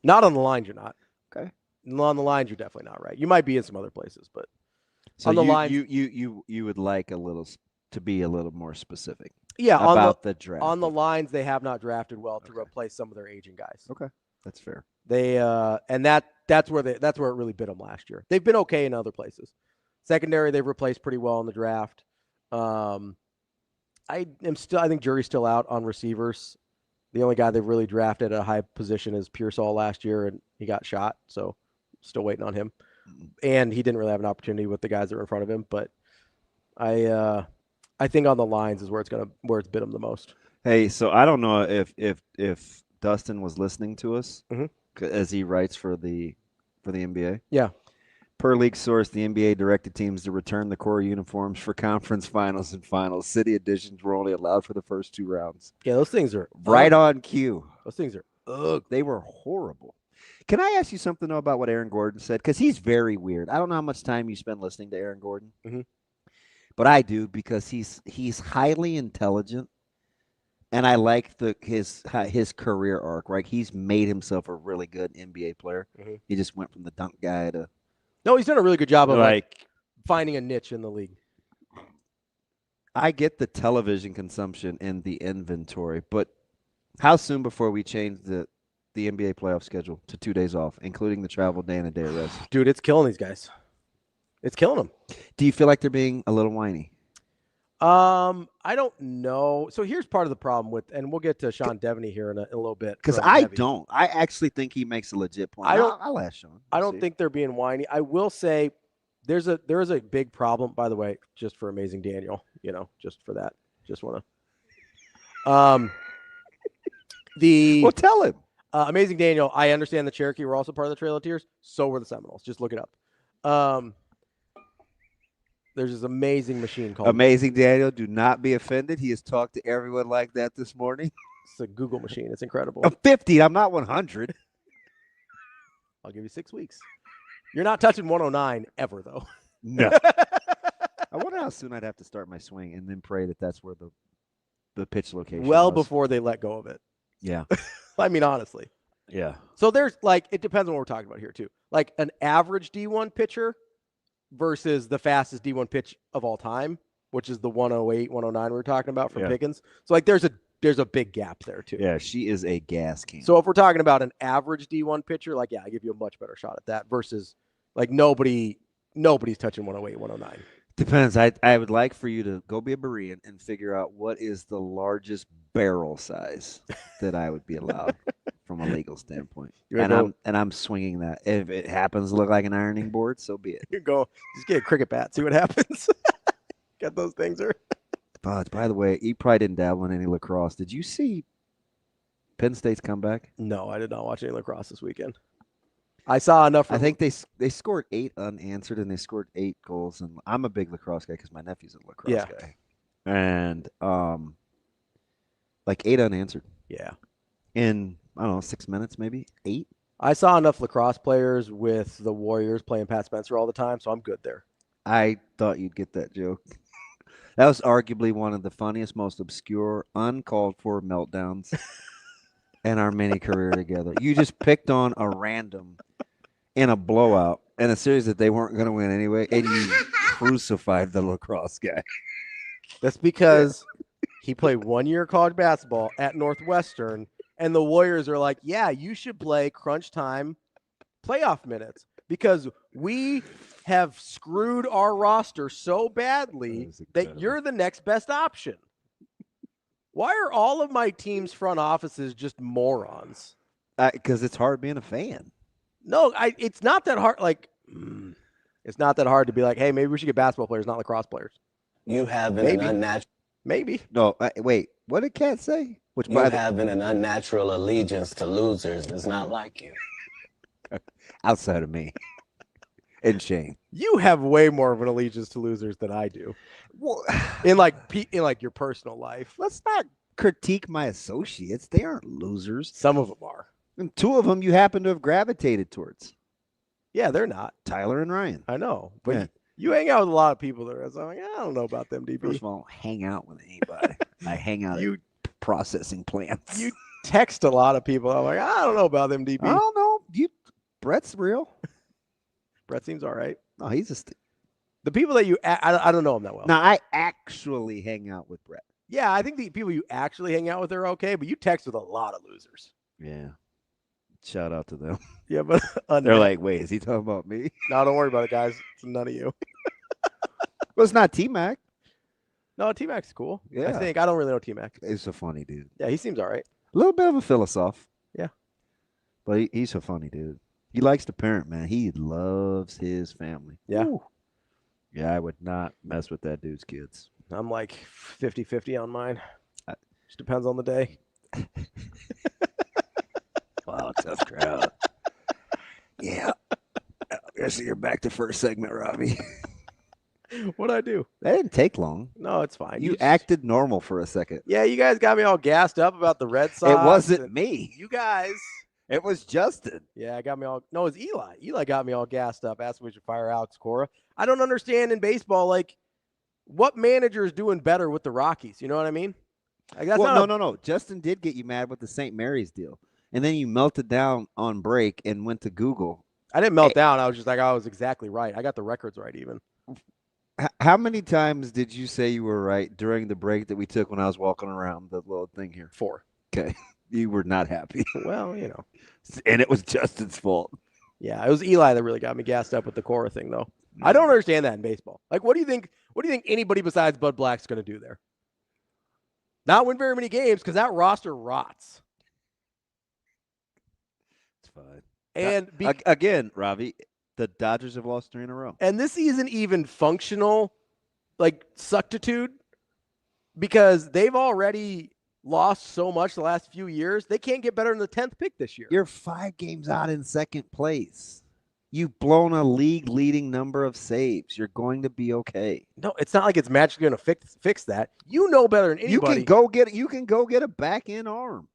Speaker 5: Not on the lines, you're not.
Speaker 10: Okay.
Speaker 5: On the lines, you're definitely not right. You might be in some other places, but
Speaker 10: so
Speaker 5: on the lines,
Speaker 10: you would like to be a little more specific.
Speaker 5: Yeah,
Speaker 10: about the draft.
Speaker 5: On the lines, they have not drafted well to replace some of their aging guys.
Speaker 10: Okay, that's fair.
Speaker 5: They and that's where it really bit them last year. They've been okay in other places. Secondary, they've replaced pretty well in the draft. I think jury's still out on receivers. The only guy they've really drafted at a high position is Pearsall last year, and he got shot, so still waiting on him. And he didn't really have an opportunity with the guys that were in front of him. But I think on the lines is where it's bit him the most.
Speaker 10: Hey, so I don't know if Dustin was listening to us as he writes for the NBA.
Speaker 5: Yeah.
Speaker 10: Per league source, the NBA directed teams to return the core uniforms for conference finals and finals. City editions were only allowed for the first 2 rounds.
Speaker 5: Yeah, those things are
Speaker 10: right on cue.
Speaker 5: Those things are
Speaker 10: they were horrible. Can I ask you something though about what Aaron Gordon said? Because he's very weird. I don't know how much time you spend listening to Aaron Gordon, but I do because he's highly intelligent, and I like his career arc. Right, he's made himself a really good NBA player. He just went from the dunk guy to.
Speaker 5: No, he's done a really good job of finding a niche in the league.
Speaker 10: I get the television consumption and the inventory, but how soon before we change the NBA playoff schedule to 2 days off, including the travel day and a day of rest?
Speaker 5: Dude, it's killing these guys. It's killing them.
Speaker 10: Do you feel like they're being a little whiny?
Speaker 5: I don't know. So here's part of the problem with, and we'll get to Sean Deveney here in a little bit.
Speaker 10: Because I don't. I actually think he makes a legit point. I'll ask Sean.
Speaker 5: I don't think they're being whiny. I will say there is a big problem, by the way, just for Amazing Daniel, just for that. Just want to.
Speaker 10: Well, tell him.
Speaker 5: Amazing Daniel, I understand the Cherokee were also part of the Trail of Tears. So were the Seminoles. Just look it up. There's this amazing machine called
Speaker 10: Amazing Daniel. Do not be offended. He has talked to everyone like that this morning.
Speaker 5: It's a Google machine. It's incredible.
Speaker 10: I'm 50. I'm not 100.
Speaker 5: I'll give you 6 weeks. You're not touching 109 ever, though.
Speaker 10: No. I wonder how soon I'd have to start my swing and then pray that that's where the pitch location was.
Speaker 5: Before they let go of it.
Speaker 10: Yeah.
Speaker 5: I mean, honestly.
Speaker 10: Yeah.
Speaker 5: So there's it depends on what we're talking about here, too. Like an average D1 pitcher versus the fastest D1 pitch of all time, which is the 108, 109 we were talking about from Pickens. So there's a big gap there too.
Speaker 10: Yeah, she is a gas can.
Speaker 5: So if we're talking about an average D1 pitcher, I give you a much better shot at that versus nobody's touching 108, 109.
Speaker 10: Depends. I would like for you to go be a Berean and figure out what is the largest barrel size that I would be allowed from a legal standpoint. I'm swinging that. If it happens to look like an ironing board, so be it.
Speaker 5: You go just get a cricket bat, see what happens. Got those things there.
Speaker 10: But by the way, you probably didn't dabble in any lacrosse. Did you see Penn State's comeback?
Speaker 5: No, I did not watch any lacrosse this weekend. I saw enough.
Speaker 10: I think they scored 8 unanswered and they scored 8 goals. And I'm a big lacrosse guy because my nephew's a lacrosse guy. And 8 unanswered.
Speaker 5: Yeah.
Speaker 10: In I don't know 6 minutes, maybe 8.
Speaker 5: I saw enough lacrosse players with the Warriors playing Pat Spencer all the time, so I'm good there.
Speaker 10: I thought you'd get that joke. That was arguably one of the funniest, most obscure, uncalled for meltdowns in our mini career together. You just picked on a random in a blowout in a series that they weren't going to win anyway, and you crucified the lacrosse guy.
Speaker 5: That's because he played 1 year of college basketball at Northwestern, and the Warriors are like, yeah, you should play crunch time playoff minutes because we have screwed our roster so badly that you're the next best option. Why are all of my team's front offices just morons?
Speaker 10: Because it's hard being a fan.
Speaker 5: No, it's not that hard. Like, it's not that hard to be like, hey, maybe we should get basketball players, not lacrosse players.
Speaker 21: You have an unnatural.
Speaker 5: Maybe.
Speaker 10: No, wait. What did Kat say?
Speaker 21: You having an unnatural allegiance to losers is not like you.
Speaker 10: Outside of me and Shane.
Speaker 5: You have way more of an allegiance to losers than I do.
Speaker 10: Well,
Speaker 5: in like your personal life.
Speaker 10: Let's not critique my associates. They aren't losers.
Speaker 5: Some of them are.
Speaker 10: And two of them you happen to have gravitated towards.
Speaker 5: Yeah, they're not.
Speaker 10: Tyler and Ryan.
Speaker 5: I know. But you hang out with a lot of people there. So I'm like, I don't know about them, DB.
Speaker 10: First of all, I don't hang out with anybody. I hang out at processing plants.
Speaker 5: You text a lot of people. I'm like, I don't know about them, DB.
Speaker 10: I don't know. Brett's real.
Speaker 5: Brett seems all right.
Speaker 10: No, he's
Speaker 5: the people that I don't know him that well.
Speaker 10: Now, I actually hang out with Brett.
Speaker 5: Yeah, I think the people you actually hang out with are okay, but you text with a lot of losers.
Speaker 10: Yeah. Shout out to them.
Speaker 5: Yeah, but
Speaker 10: they're like, wait, is he talking about me?
Speaker 5: No, don't worry about it, guys. It's none of you.
Speaker 10: Well, it's not T-Mac.
Speaker 5: No, T-Mac's cool.
Speaker 10: Yeah.
Speaker 5: I don't really know T-Mac.
Speaker 10: He's a funny dude.
Speaker 5: Yeah, he seems all right.
Speaker 10: A little bit of a philosopher.
Speaker 5: Yeah.
Speaker 10: But he's a funny dude. He likes to parent, man. He loves his family.
Speaker 5: Yeah.
Speaker 10: Ooh. Yeah, I would not mess with that dude's kids.
Speaker 5: I'm like 50-50 on mine. Just depends on the day.
Speaker 10: Wow, tough crowd. Yeah. I guess you're back to first segment, Ravi.
Speaker 5: What'd I do?
Speaker 10: That didn't take long.
Speaker 5: No, it's fine.
Speaker 10: You acted normal for a second.
Speaker 5: Yeah, you guys got me all gassed up about the Red Sox.
Speaker 10: It wasn't me.
Speaker 5: You guys.
Speaker 10: It was Justin.
Speaker 5: Yeah, got me all. No, it was Eli. Eli got me all gassed up. Asked if we should fire Alex Cora. I don't understand in baseball, like, what manager is doing better with the Rockies? You know what I mean? Like, that's
Speaker 10: no. Justin did get you mad with the St. Mary's deal. And then you melted down on break and went to Google.
Speaker 5: I didn't melt down. I was just like, I was exactly right. I got the records right even.
Speaker 10: How many times did you say you were right during the break that we took when I was walking around the little thing here?
Speaker 5: 4.
Speaker 10: Okay. You were not happy.
Speaker 5: Well, you know.
Speaker 10: And it was Justin's fault.
Speaker 5: Yeah, it was Eli that really got me gassed up with the Cora thing, though. I don't understand that in baseball. Like, what do you think anybody besides Bud Black's going to do there? Not win very many games because that roster rots.
Speaker 10: It's fine.
Speaker 5: And
Speaker 10: again, Ravi, the Dodgers have lost 3 in a row.
Speaker 5: And this isn't even functional, like, suctitude, because they've already lost so much the last few years. They can't get better than the 10th pick this year.
Speaker 10: You're 5 games out in second place. You've blown a league-leading number of saves. You're going to be okay.
Speaker 5: No, it's not like it's magically going to fix that. You know better than anybody.
Speaker 10: You can go get a back-end arm.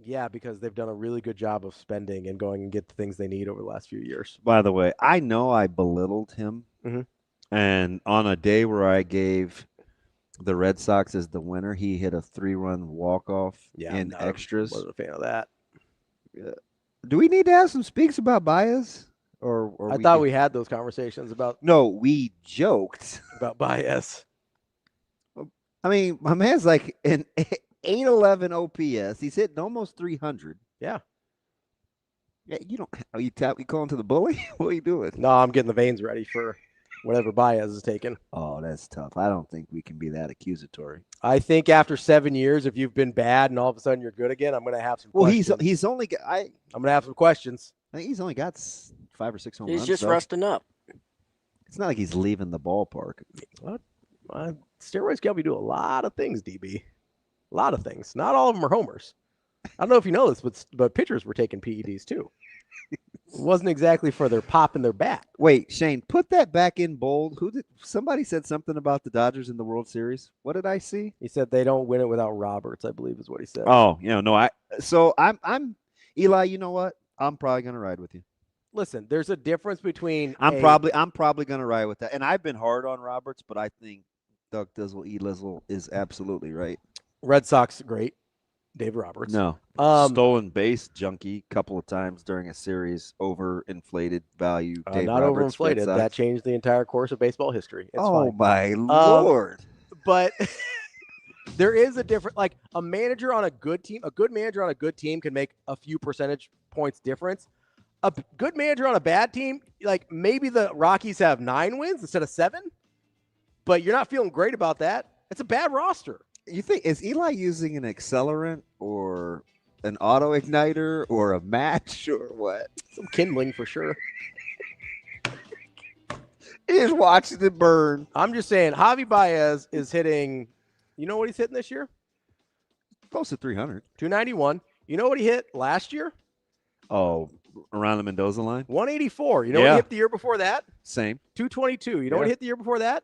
Speaker 5: Yeah, because they've done a really good job of spending and going and get the things they need over the last few years.
Speaker 10: By the way, I know I belittled him.
Speaker 5: Mm-hmm.
Speaker 10: And on a day where I gave the Red Sox as the winner, he hit a 3-run walk-off in extras.
Speaker 5: I wasn't a fan of that.
Speaker 10: Do we need to have some speaks about Baez? Or
Speaker 5: I thought we had those conversations about.
Speaker 10: No, we joked
Speaker 5: about Baez.
Speaker 10: I mean, my man's like an 811 OPS. He's hitting almost 300.
Speaker 5: Yeah.
Speaker 10: Yeah, you don't. Are you calling to the bully? What are you doing?
Speaker 5: No, I'm getting the veins ready for whatever Baez is taking.
Speaker 10: Oh, that's tough. I don't think we can be that accusatory.
Speaker 5: I think after 7 years, if you've been bad and all of a sudden you're good again, I'm going to have some.
Speaker 10: Well,
Speaker 5: questions.
Speaker 10: he's only. I'm
Speaker 5: going to have some questions.
Speaker 10: I think he's only got 5 or 6 home runs.
Speaker 8: He's just rusting up.
Speaker 10: It's not like he's leaving the ballpark.
Speaker 5: What? Steroids can help you do a lot of things, DB. A lot of things. Not all of them are homers. I don't know if you know this, but pitchers were taking PEDs too. It wasn't exactly for their pop in their bat.
Speaker 10: Wait, Shane, put that back in bold. Somebody said something about the Dodgers in the World Series. What did I see?
Speaker 5: He said they don't win it without Roberts, I believe is what he said.
Speaker 10: Oh, I'm Eli, you know what? I'm probably going to ride with you.
Speaker 5: Listen, there's a difference between
Speaker 10: I'm probably going to ride with that. And I've been hard on Roberts, but I think Doug Dizzle, E. Lizzle is absolutely right.
Speaker 5: Red Sox, great. David Roberts.
Speaker 10: No. Stolen base junkie a couple of times during a series. Overinflated value. Dave
Speaker 5: Not
Speaker 10: Roberts, Red
Speaker 5: overinflated.
Speaker 10: Sox.
Speaker 5: That changed the entire course of baseball history. It's
Speaker 10: Oh,
Speaker 5: fine.
Speaker 10: my Lord.
Speaker 5: But there is a different, like a manager on a good team, a good manager on a good team can make a few percentage points difference. A good manager on a bad team, like maybe the Rockies have 9 wins instead of 7, but you're not feeling great about that. It's a bad roster.
Speaker 10: You think, is Eli using an accelerant or an auto igniter or a match or what?
Speaker 5: Some kindling for sure.
Speaker 10: He's watching it burn.
Speaker 5: I'm just saying, Javi Baez is hitting, you know what he's hitting this year?
Speaker 10: Close to 300.
Speaker 5: 291. You know what he hit last year?
Speaker 10: Oh, around the Mendoza line?
Speaker 5: 184. You know what he hit the year before that?
Speaker 10: Same.
Speaker 5: 222. You know what he hit the year before that?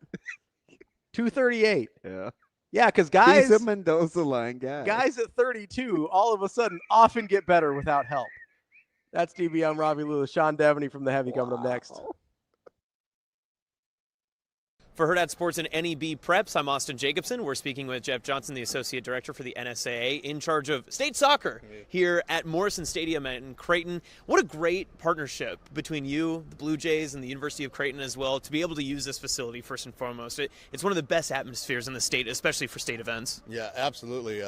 Speaker 5: 238.
Speaker 10: Yeah.
Speaker 5: Yeah, because guys,
Speaker 10: he's a Mendoza line guy.
Speaker 5: Guys at 32 all of a sudden often get better without help. That's DB. I'm Ravi, Lulla. Sean Deveney from the Heavy coming up next.
Speaker 12: For Hurrdat Sports and NEB Preps, I'm Austin Jacobson. We're speaking with Jeff Johnson, the Associate Director for the NSAA, in charge of state soccer here at Morrison Stadium in Creighton. What a great partnership between you, the Blue Jays, and the University of Creighton as well, to be able to use this facility first and foremost. It's one of the best atmospheres in the state, especially for state events.
Speaker 13: Yeah, absolutely.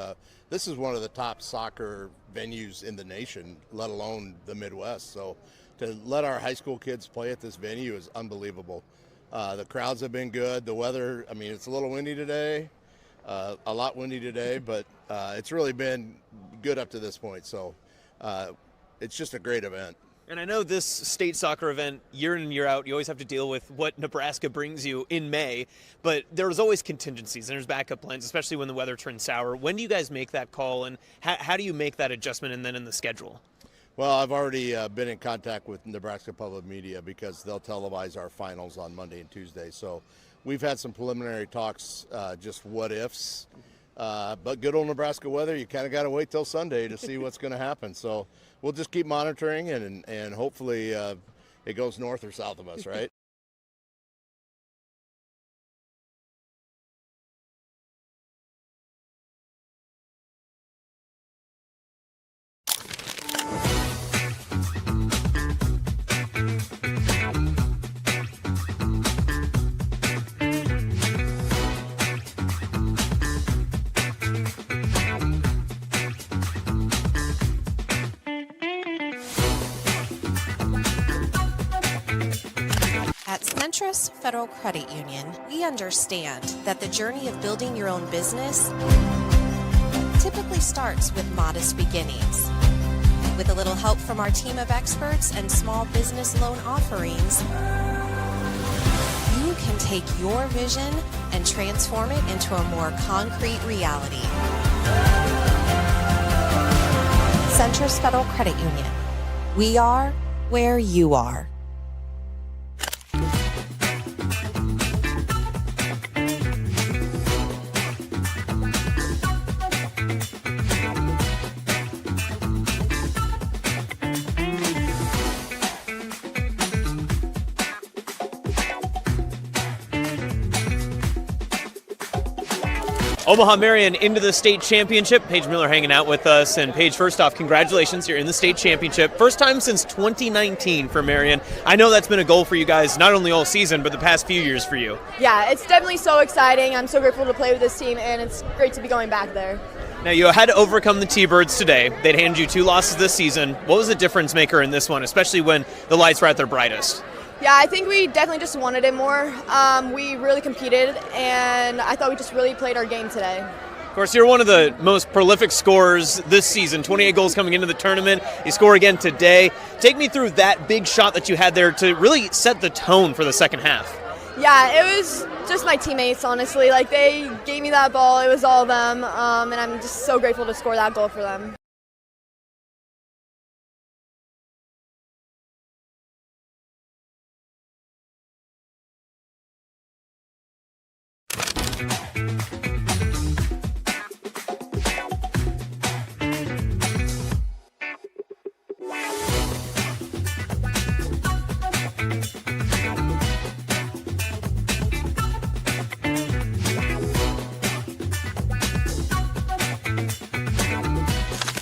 Speaker 13: This is one of the top soccer venues in the nation, let alone the Midwest. So to let our high school kids play at this venue is unbelievable. The crowds have been good. The weather, I mean, it's a little windy today, a lot windy today, but it's really been good up to this point. So it's just a great event.
Speaker 12: And I know this state soccer event, year in and year out, you always have to deal with what Nebraska brings you in May, but there's always contingencies and there's backup plans, especially when the weather turns sour. When do you guys make that call, and how do you make that adjustment and then in the schedule?
Speaker 13: Well, I've already been in contact with Nebraska Public Media because they'll televise our finals on Monday and Tuesday. So we've had some preliminary talks, just what ifs. But good old Nebraska weather, you kind of got to wait till Sunday to see what's going to happen. So we'll just keep monitoring and hopefully it goes north or south of us, right?
Speaker 14: At Centris Federal Credit Union, we understand that the journey of building your own business typically starts with modest beginnings. With a little help from our team of experts and small business loan offerings, you can take your vision and transform it into a more concrete reality. Centris Federal Credit Union. We are where you are.
Speaker 12: Omaha Marion into the state championship. Paige Miller hanging out with us. And Paige, first off, congratulations. You're in the state championship. First time since 2019 for Marion. I know that's been a goal for you guys, not only all season, but the past few years for you.
Speaker 15: Yeah, it's definitely so exciting. I'm so grateful to play with this team, and it's great to be going back there.
Speaker 12: Now, you had to overcome the T-Birds today. They'd handed you 2 losses this season. What was the difference maker in this one, especially when the lights were at their brightest?
Speaker 15: Yeah, I think we definitely just wanted it more. We really competed, and I thought we just really played our game today.
Speaker 12: Of course, you're one of the most prolific scorers this season, 28 goals coming into the tournament. You score again today. Take me through that big shot that you had there to really set the tone for the second half.
Speaker 15: Yeah, it was just my teammates, honestly. Like, they gave me that ball. It was all them, and I'm just so grateful to score that goal for them.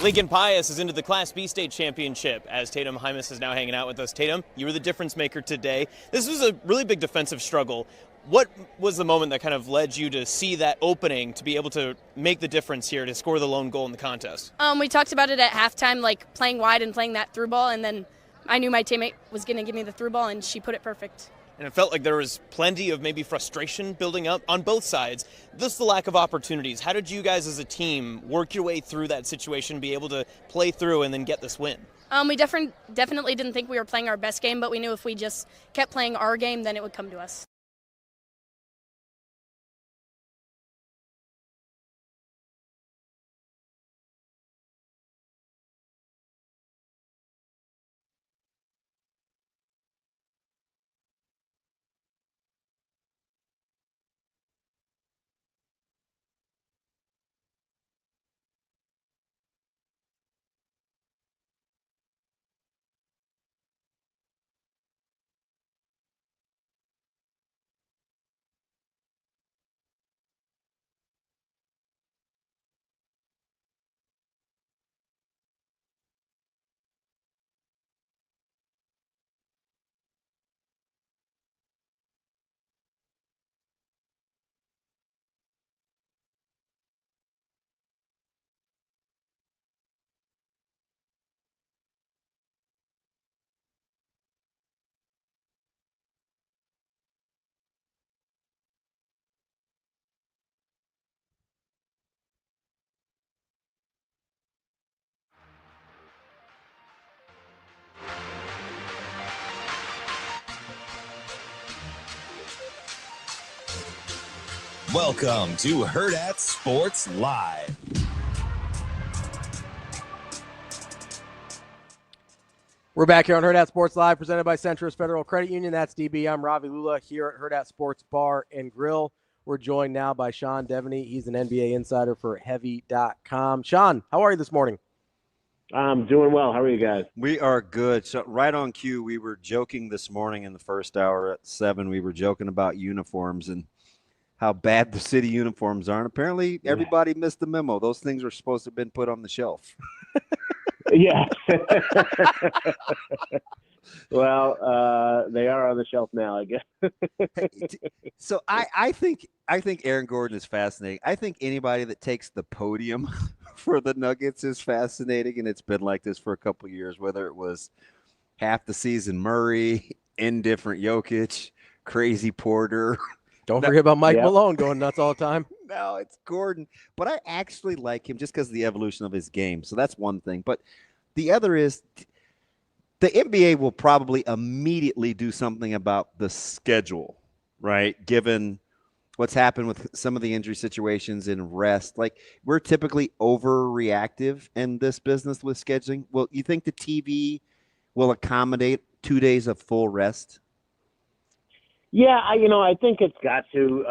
Speaker 12: Lincoln Pius is into the Class B state championship as Tatum Hymas is now hanging out with us. Tatum, you were the difference maker today. This was a really big defensive struggle. What was the moment that kind of led you to see that opening to be able to make the difference here, to score the lone goal in the contest?
Speaker 16: We talked about it at halftime, like playing wide and playing that through ball, and then I knew my teammate was going to give me the through ball, and she put it perfect.
Speaker 12: And it felt like there was plenty of maybe frustration building up on both sides. Just the lack of opportunities. How did you guys as a team work your way through that situation, be able to play through and then get this win?
Speaker 16: We definitely didn't think we were playing our best game, but we knew if we just kept playing our game, then it would come to us.
Speaker 1: Welcome to Hurrdat Sports Live.
Speaker 5: We're back here on Hurrdat Sports Live, presented by Centris Federal Credit Union. That's DB. I'm Ravi Lulla here at Hurrdat Sports Bar and Grill. We're joined now by Sean Deveney. He's an NBA insider for Heavy.com. Sean, how are you this morning?
Speaker 20: I'm doing well. How are you guys?
Speaker 6: We are good. So right on cue, we were joking this morning in the first hour at 7. We were joking about uniforms and how bad the city uniforms are. And apparently everybody missed the memo. Those things were supposed to have been put on the shelf.
Speaker 20: Yeah. Well, they are on the shelf now, I guess.
Speaker 6: So I think Aaron Gordon is fascinating. I think anybody that takes the podium for the Nuggets is fascinating, and it's been like this for a couple of years, whether it was half the season Murray, indifferent Jokic, crazy Porter.
Speaker 5: Don't forget about Mike Malone going nuts all the time.
Speaker 6: No, it's Gordon. But I actually like him just because of the evolution of his game. So that's one thing. But the other is the NBA will probably immediately do something about the schedule, right? Given what's happened with some of the injury situations and rest. Like, we're typically overreactive in this business with scheduling. Well, you think the TV will accommodate 2 days of full rest?
Speaker 20: Yeah, I think it's got to.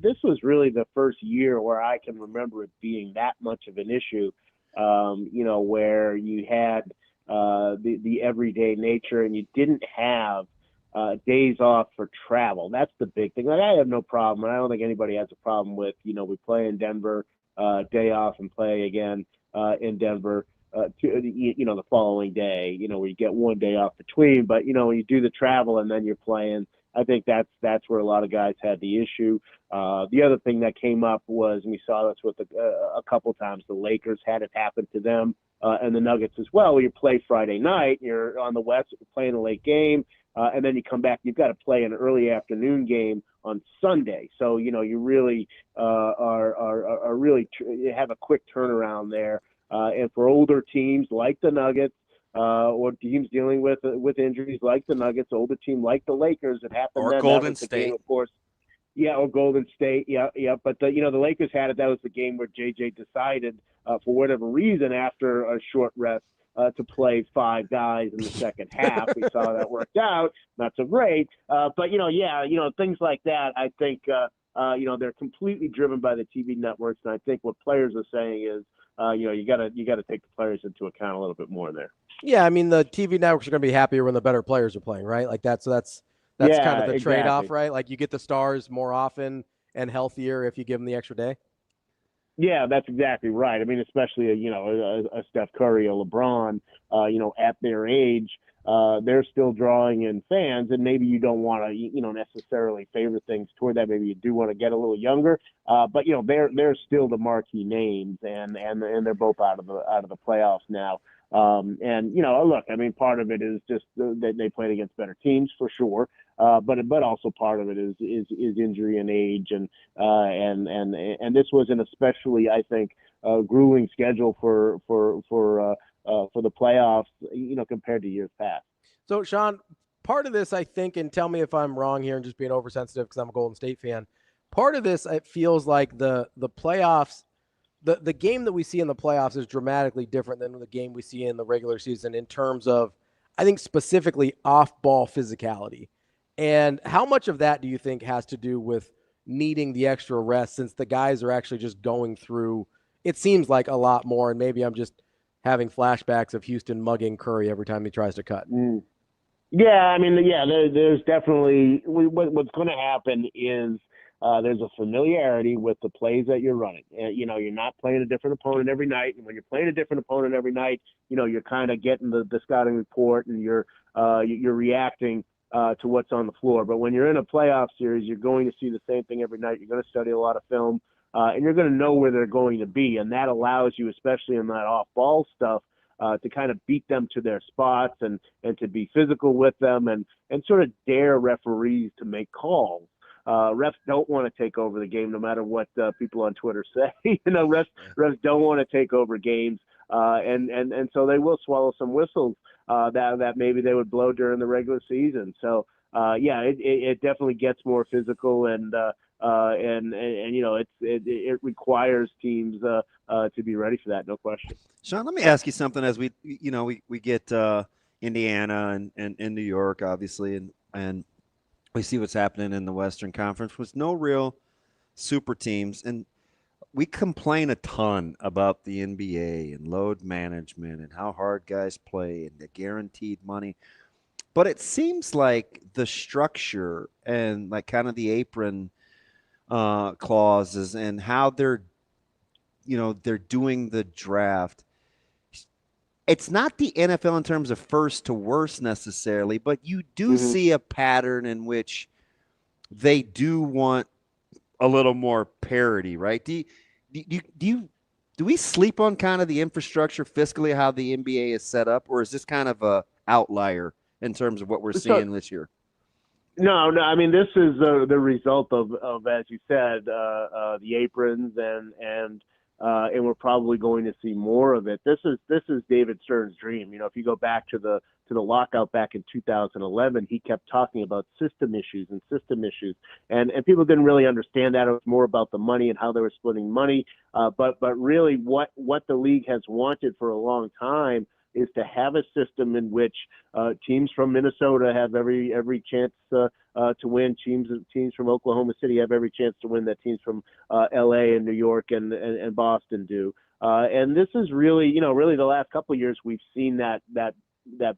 Speaker 20: This was really the first year where I can remember it being that much of an issue, where you had the everyday nature and you didn't have days off for travel. That's the big thing. Like, I have no problem, and I don't think anybody has a problem with, we play in Denver, day off and play again in Denver. The following day, where you get 1 day off between, but when you do the travel and then you're playing, I think that's where a lot of guys had the issue. The other thing that came up was, and we saw this with a couple times, the Lakers had it happen to them, and the Nuggets as well, where you play Friday night, you're on the West, you're playing a late game, and then you come back, you've got to play an early afternoon game on Sunday. So, you really are really you have a quick turnaround there. And for older teams like the Nuggets, or teams dealing with injuries like the Nuggets, older team like the Lakers, it happened.
Speaker 12: Or
Speaker 20: then.
Speaker 12: Golden State,
Speaker 20: game, of course. Yeah, or Golden State. Yeah. But the Lakers had it. That was the game where JJ decided, for whatever reason, after a short rest, to play 5 guys in the second half. We saw that worked out. Not so great. But things like that. I think they're completely driven by the TV networks, and I think what players are saying is, you got to take the players into account a little bit more there.
Speaker 5: Yeah, I mean, the TV networks are going to be happier when the better players are playing, right? Like that's kind of the trade-off, right? Like you get the stars more often and healthier if you give them the extra day.
Speaker 2: Yeah, that's exactly right. I mean, especially a Steph Curry or LeBron, at their age, they're still drawing in fans, and maybe you don't want to, necessarily favor things toward that. Maybe you do want to get a little younger, but they're still the marquee names, and they're both out of the playoffs now. Look, I mean, part of it is just that they played against better teams for sure. But also part of it is injury and age, and this was an especially, I think, grueling schedule for the playoffs, compared to years past.
Speaker 5: So, Sean, part of this, I think, and tell me if I'm wrong here and just being oversensitive because I'm a Golden State fan. Part of this, it feels like the playoffs, the game that we see in the playoffs is dramatically different than the game we see in the regular season in terms of, I think, specifically off-ball physicality. And how much of that do you think has to do with needing the extra rest, since the guys are actually just going through, it seems like, a lot more, and maybe I'm just having flashbacks of Houston mugging Curry every time he tries to cut?
Speaker 2: Yeah, I mean, there's definitely, what's going to happen is there's a familiarity with the plays that you're running. You're not playing a different opponent every night, and when you're playing a different opponent every night, you're kind of getting the scouting report, and you're reacting to what's on the floor. But when you're in a playoff series, you're going to see the same thing every night. You're going to study a lot of film, and you're going to know where they're going to be. And that allows you, especially in that off-ball stuff, to kind of beat them to their spots and to be physical with them and sort of dare referees to make calls. Refs don't want to take over the game, no matter what people on Twitter say. Refs don't want to take over games, and so they will swallow some whistles that maybe they would blow during the regular season. So it definitely gets more physical, and it requires teams to be ready for that, no question.
Speaker 6: Sean, let me ask you something. As we get Indiana and New York, obviously, and we see what's happening in the Western Conference with no real super teams. And we complain a ton about the NBA and load management and how hard guys play and the guaranteed money. But it seems like the structure and like kind of the apron clauses and how they're doing the draft. It's not the NFL in terms of first to worst necessarily, but you do see a pattern in which they do want a little more parity, right? Do we sleep on kind of the infrastructure fiscally, how the NBA is set up, or is this kind of a outlier in terms of what we're seeing this year?
Speaker 2: No. I mean, this is the result of as you said, the aprons and we're probably going to see more of it. This is David Stern's dream. If you go back to the lockout back in 2011, he kept talking about system issues, and people didn't really understand that. It was more about the money and how they were splitting money. But really, what the league has wanted for a long time is to have a system in which teams from Minnesota have every chance to win. Teams from Oklahoma City have every chance to win that teams from L.A. and New York and Boston do. And this is really the last couple of years we've seen that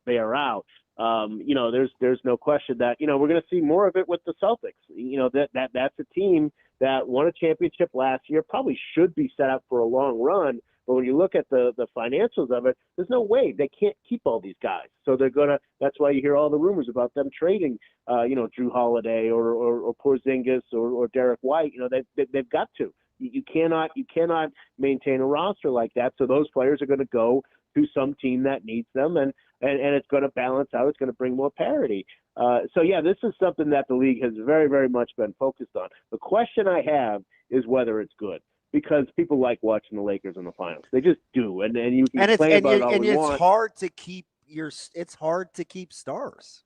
Speaker 2: bear out. There's no question that we're going to see more of it with the Celtics. That's a team that won a championship last year, probably should be set up for a long run. But when you look at the financials of it, there's no way they can't keep all these guys. So that's why you hear all the rumors about them trading, Drew Holiday or Porzingis or Derek White. They've got to. You cannot maintain a roster like that. So those players are going to go to some team that needs them, and it's going to balance out. It's going to bring more parity. This is something that the league has very, very much been focused on. The question I have is whether it's good, because people like watching the Lakers in the finals. They just do, and you can complain about it all you want.
Speaker 6: It's hard to keep it's hard to keep stars.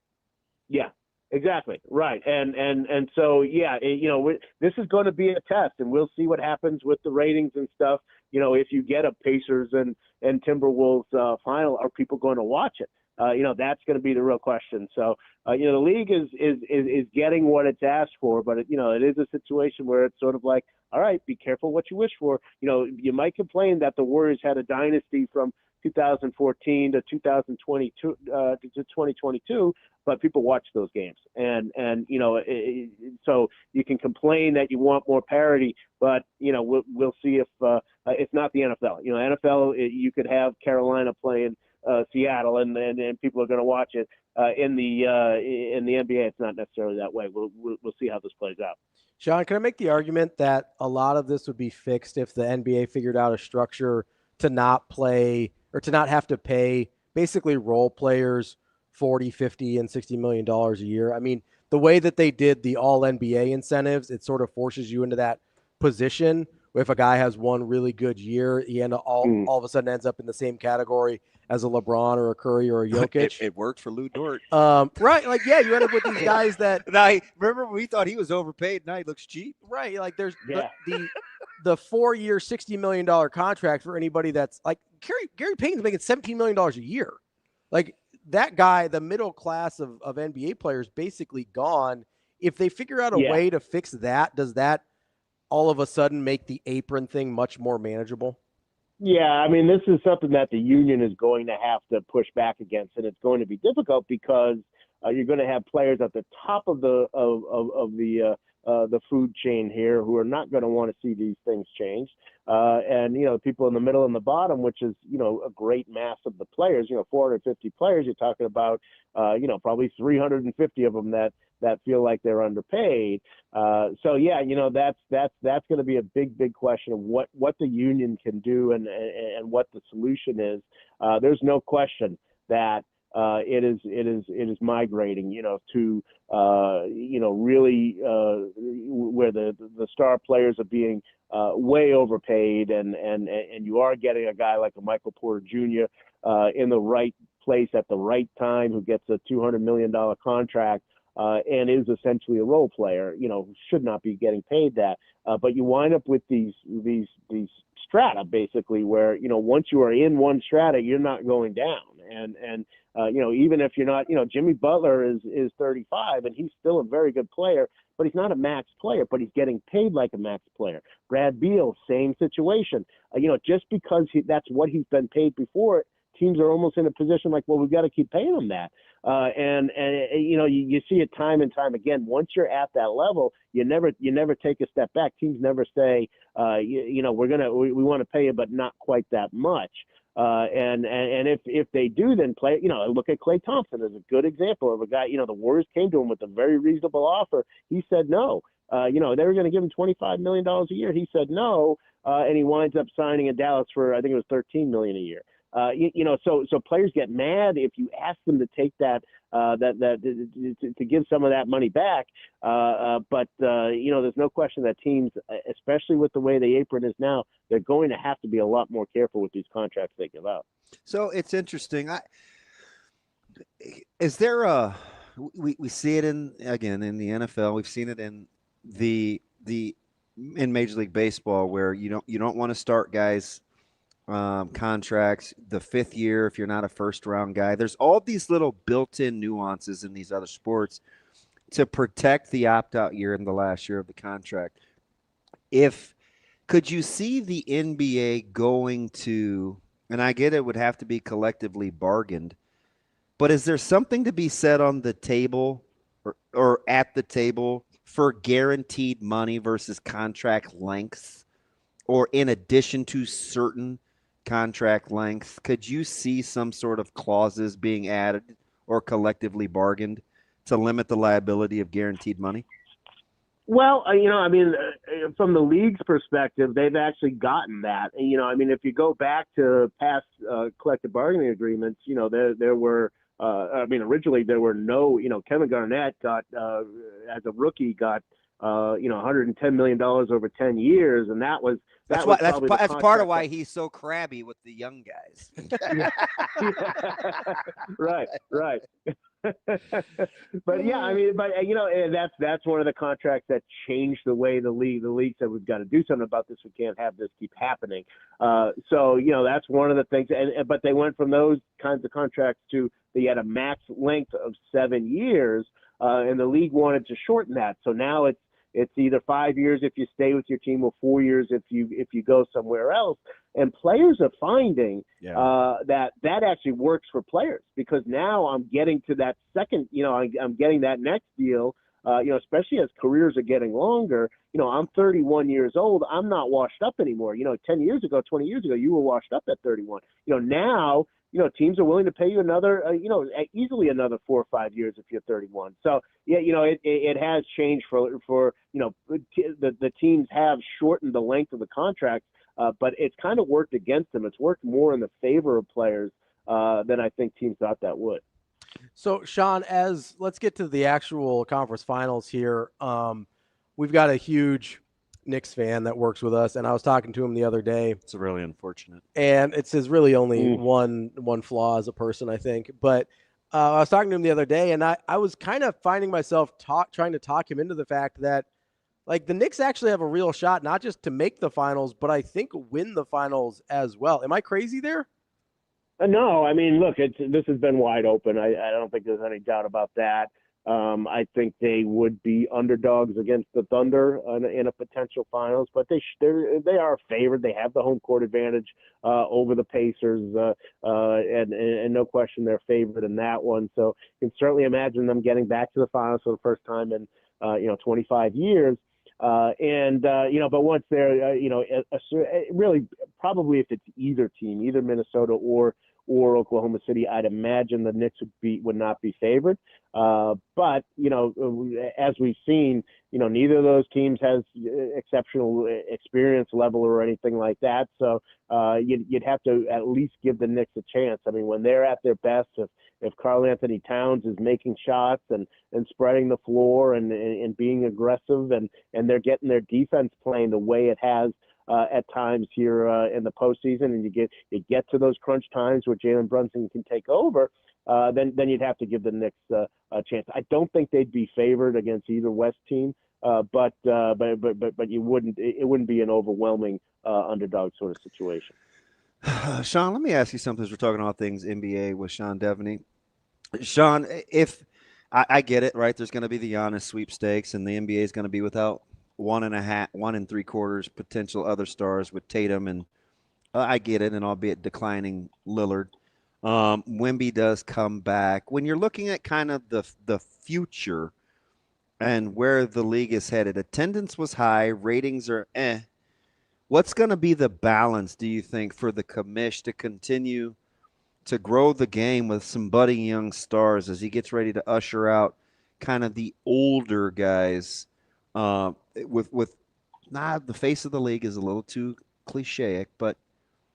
Speaker 2: Yeah. Exactly. Right. And so, this is going to be a test, and we'll see what happens with the ratings and stuff. If you get a Pacers and Timberwolves final, are people going to watch it? That's going to be the real question. So, the league is getting what it's asked for, but it is a situation where it's sort of like, all right, be careful what you wish for. You might complain that the Warriors had a dynasty from 2014 to 2022 to 2022, but people watch those games, and so you can complain that you want more parity, but we'll see if it's not the NFL. NFL, you could have Carolina playing Seattle, and people are going to watch it. In the NBA, it's not necessarily that way. We'll see how this plays out.
Speaker 5: Sean, can I make the argument that a lot of this would be fixed if the NBA figured out a structure to not play or to not have to pay basically role players $40, $50, and $60 million a year? I mean, the way that they did the all NBA incentives, it sort of forces you into that position where if a guy has one really good year, he all of a sudden ends up in the same category as a LeBron or a Curry or a Jokic.
Speaker 6: It worked for Lou Dort.
Speaker 5: Right. Like, yeah, you end up with these guys that.
Speaker 6: Now, remember we thought he was overpaid. Now he looks cheap.
Speaker 5: Right. Like there's the 4-year, $60 million contract for anybody that's like Gary Payton's making $17 million a year. Like that guy, the middle class of NBA players basically gone. If they figure out a way to fix that, does that all of a sudden make the apron thing much more manageable?
Speaker 2: Yeah, I mean, this is something that the union is going to have to push back against, and it's going to be difficult because you're going to have players at the top of the food chain here who are not going to want to see these things changed, and people in the middle and the bottom, which is a great mass of the players. 450 players. You're talking about probably 350 of them that feel like they're underpaid. So yeah, that's going to be a big question of what the union can do and what the solution is. There's no question that it is migrating, to really where the star players are being way overpaid, and you are getting a guy like a Michael Porter Jr. In the right place at the right time, who gets a $200 million contract. And is essentially a role player, should not be getting paid that. But you wind up with these strata, basically, where, once you are in one strata, you're not going down. And even if you're not, Jimmy Butler is 35 and he's still a very good player, but he's not a max player, but he's getting paid like a max player. Brad Beal, same situation. Just because that's what he's been paid before, teams are almost in a position like, well, we've got to keep paying him that. And you see it time and time again. Once you're at that level, you never take a step back. Teams never say, we want to pay you, but not quite that much. And if they do, then play. Look at Klay Thompson as a good example of a guy. The Warriors came to him with a very reasonable offer. He said no. They were going to give him $25 million a year. He said no, and he winds up signing in Dallas for, I think it was $13 million a year. So players get mad if you ask them to take that to give some of that money back. But there's no question that teams, especially with the way the apron is now, they're going to have to be a lot more careful with these contracts they give out.
Speaker 6: So it's interesting. Is there we see it in the NFL. We've seen it in in Major League Baseball, where you don't want to start guys contracts the 5th year if you're not a first round guy. There's all these little built-in nuances in these other sports to protect the opt-out year in the last year of the contract. Could you see the NBA going to, and I get it would have to be collectively bargained, but is there something to be said on the table or at the table for guaranteed money versus contract lengths, or in addition to certain contract lengths? Could you see some sort of clauses being added or collectively bargained to limit the liability of guaranteed money?
Speaker 2: Well, from the league's perspective, they've actually gotten that. If you go back to past collective bargaining agreements, there were, originally there were no, Kevin Garnett got, as a rookie, got, $110 million over 10 years. And that's
Speaker 6: part of why he's so crabby with the young guys.
Speaker 2: Right. But yeah, that's one of the contracts that changed the way the league said, we've got to do something about this. We can't have this keep happening. So that's one of the things. But they went from those kinds of contracts to, they had a max length of 7 years, and the league wanted to shorten that. So now it's It's either 5 years if you stay with your team, or 4 years if you go somewhere else. And players are finding that actually works for players, because now I'm getting to that second, I'm getting that next deal. Especially as careers are getting longer. I'm 31 years old. I'm not washed up anymore. 10 years ago, 20 years ago, you were washed up at 31. Now, teams are willing to pay you another, easily another 4 or 5 years if you're 31. So, yeah, it has changed for the teams have shortened the length of the contracts, but it's kind of worked against them. It's worked more in the favor of players than I think teams thought that would.
Speaker 5: So, Sean, let's get to the actual conference finals here. We've got a huge Knicks fan that works with us, and I was talking to him the other day.
Speaker 6: It's really unfortunate.
Speaker 5: And it's his really only one flaw as a person, I think. But I was talking to him the other day, and I was kind of finding myself trying to talk him into the fact that, like, the Knicks actually have a real shot, not just to make the finals, but I think win the finals as well. Am I crazy there?
Speaker 2: No, I mean, look, this has been wide open. I don't think there's any doubt about that. I think they would be underdogs against the Thunder in a potential finals, but they are favored. They have the home court advantage over the Pacers, and no question they're favored in that one. So you can certainly imagine them getting back to the finals for the first time in 25 years. But once they're, really probably if it's either team, either Minnesota or Oklahoma City, I'd imagine the Knicks would not be favored. But as we've seen, neither of those teams has exceptional experience level or anything like that. So you'd have to at least give the Knicks a chance. I mean, when they're at their best, if Karl Anthony Towns is making shots and spreading the floor and being aggressive and they're getting their defense playing the way it has at times here in the postseason, and you get to those crunch times where Jalen Brunson can take over, then you'd have to give the Knicks a chance. I don't think they'd be favored against either West team, but it wouldn't be an overwhelming underdog sort of situation.
Speaker 6: Sean, let me ask you something as we're talking all things NBA with Sean Deveney. Sean, if I get it, right, there's going to be the Giannis sweepstakes, and the NBA is going to be without 1 3/4 potential other stars with Tatum, and I get it, and albeit declining Lillard. Wemby does come back. When you're looking at kind of the future and where the league is headed, attendance was high, ratings are What's going to be the balance, do you think, for the commish to continue to grow the game with some budding young stars as he gets ready to usher out kind of the older guys with the face of the league is a little too cliche, but